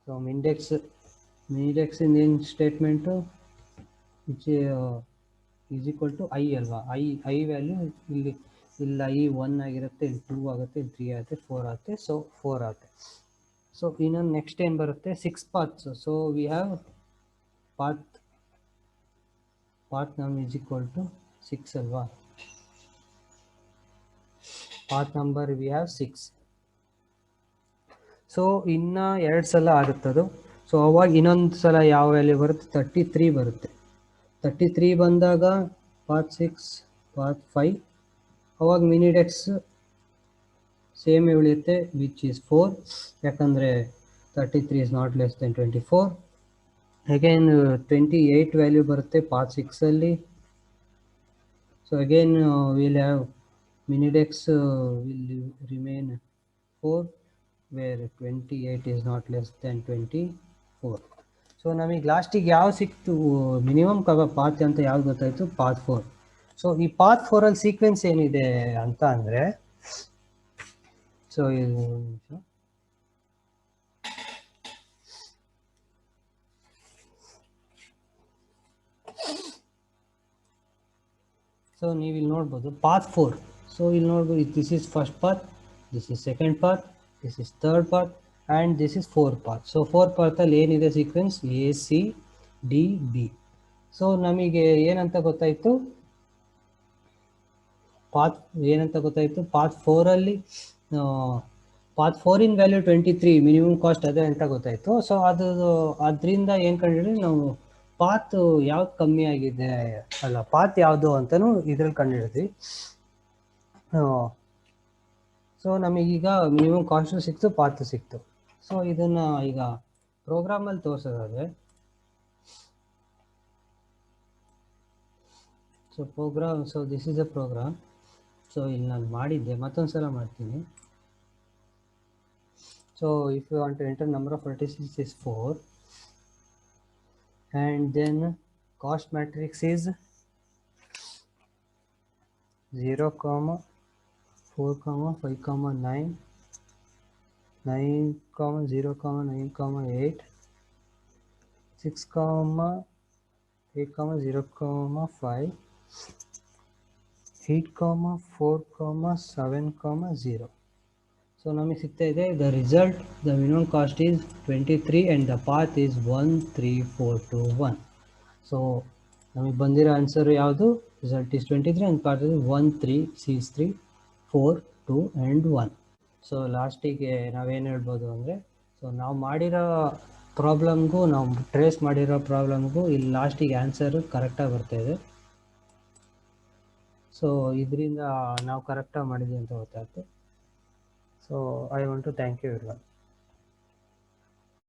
So mini dex in statement which is equal to I ಅಲ್ವಾ. I value ಇಲ್ಲಿ I 1 ಆಗಿರುತ್ತೆ, ಇಲ್ಲಿ 2 ಆಗುತ್ತೆ, ಇಲ್ಲಿ 3 ಆಗುತ್ತೆ, 4 ಆಗುತ್ತೆ. So 4 ಆಗುತ್ತೆ. ಸೊ ಇನ್ನೊಂದು ನೆಕ್ಸ್ಟ್ ಏನು ಬರುತ್ತೆ, 6 paths. So we have path num is equal to 6 ಅಲ್ವಾ. path number we have 6. So ಇನ್ನು 2 ಸಲ ಆಗುತ್ತದು. ಸೊ ಅವಾಗ ಇನ್ನೊಂದು ಸಲ ಯಾವ ವ್ಯಾಲ್ಯೂ ಬರುತ್ತೆ, 33 ಬರುತ್ತೆ. 33 ಬಂದಾಗ path 6, path 5, ಅವಾಗ ಮಿನಿ ಡೆಕ್ಸ್ ಸೇಮ್ ಉಳಿಯುತ್ತೆ, ವಿಚ್ ಈಸ್ 4, ಯಾಕಂದರೆ 33 is not less than 24. Again 28 value ಬರುತ್ತೆ ಪಾತ್ 6ಅಲ್ಲಿ. So again will have mini dex will remain 4, where 28 is not less than 24. So ನಮಗೆ ಲಾಸ್ಟಿಗೆ ಯಾವ ಸಿಕ್ತು, ಮಿನಿಮಮ್ ಪಾತ್ ಅಂತ ಯಾವ್ದು ಗೊತ್ತಾಯಿತು, ಪಾತ್ 4. ಸೊ ಈ ಪಾತ್ 4ಅಲ್ಲಿ ಸೀಕ್ವೆನ್ಸ್ ಏನಿದೆ ಅಂತ ಅಂದರೆ, ಸೊ ಇದು ಸೊ ನೀವು ಇಲ್ಲಿ ನೋಡ್ಬೋದು ಪಾತ್ 4. ಸೊ ಇಲ್ಲಿ ನೋಡ್ಬೋದು, this is first path, this is second path, this is third path, and this is 4th path. So 4th ಪಾತಲ್ಲಿ ಏನಿದೆ ಸೀಕ್ವೆನ್ಸ್, ACDB. ಸೊ ನಮಗೆ ಏನಂತ ಗೊತ್ತಾಯಿತು, ಪಾತ್ 4ಅಲ್ಲಿ ಪಾತ್ 4 ವ್ಯಾಲ್ಯೂ 23, ಮಿನಿಮಮ್ ಕಾಸ್ಟ್ ಅದೇ ಅಂತ ಗೊತ್ತಾಯಿತು. ಸೊ ಅದರಿಂದ ಏನು ಕಂಡಿಡ್ರಿ ನಾವು, ಪಾತ್ ಯಾವ್ದು ಕಮ್ಮಿ ಆಗಿದೆ ಅಲ್ಲ, ಪಾತ್ ಯಾವುದು ಅಂತಲೂ ಇದ್ರಲ್ಲಿ ಕಂಡುಹಿಡಿದ್ವಿ. ಸೊ ನಮಗೀಗ ಮಿನಿಮಮ್ ಕಾಸ್ಟು ಸಿಕ್ತು, ಪಾತು ಸಿಕ್ತು. ಸೊ ಇದನ್ನು ಈಗ ಪ್ರೋಗ್ರಾಮಲ್ಲಿ ತೋರಿಸೋದಾದರೆ, so this is a program. So ಇಲ್ಲಿ ನಾನು ಮಾಡಿದ್ದೆ, ಮತ್ತೊಂದು ಸಲ ಮಾಡ್ತೀನಿ. So if you want to enter number of vertices is 4, and then cost matrix is 0, 4, 5, 9, 0, 9, 8, 6, 8, 0, 5, 8, 4, 7, 0. So ನಮಗೆ ಸಿಗ್ತಾ ಇದೆ the result the minimum cost is 23 and the path is 13421. So ನಮಗೆ ಬಂದಿರೋ ಆನ್ಸರು ಯಾವುದು? Result is 23 and path is 1 3 6 3 4 2 and 1. So ಲಾಸ್ಟಿಗೆ ನಾವೇನು ಹೇಳ್ಬೋದು ಅಂದರೆ, ಸೊ ನಾವು ಮಾಡಿರೋ ಪ್ರಾಬ್ಲಮ್ಗೂ ನಾವು ಟ್ರೇಸ್ ಮಾಡಿರೋ ಪ್ರಾಬ್ಲಮ್ಗೂ ಇಲ್ಲಿ ಲಾಸ್ಟಿಗೆ ಆನ್ಸರು ಕರೆಕ್ಟಾಗಿ ಬರ್ತಾಯಿದೆ. ಸೊ ಇದರಿಂದ ನಾವು ಕರೆಕ್ಟಾಗಿ ಮಾಡಿದ್ವಿ ಅಂತ ಗೊತ್ತಾಯ್ತು. So I want to thank you everyone.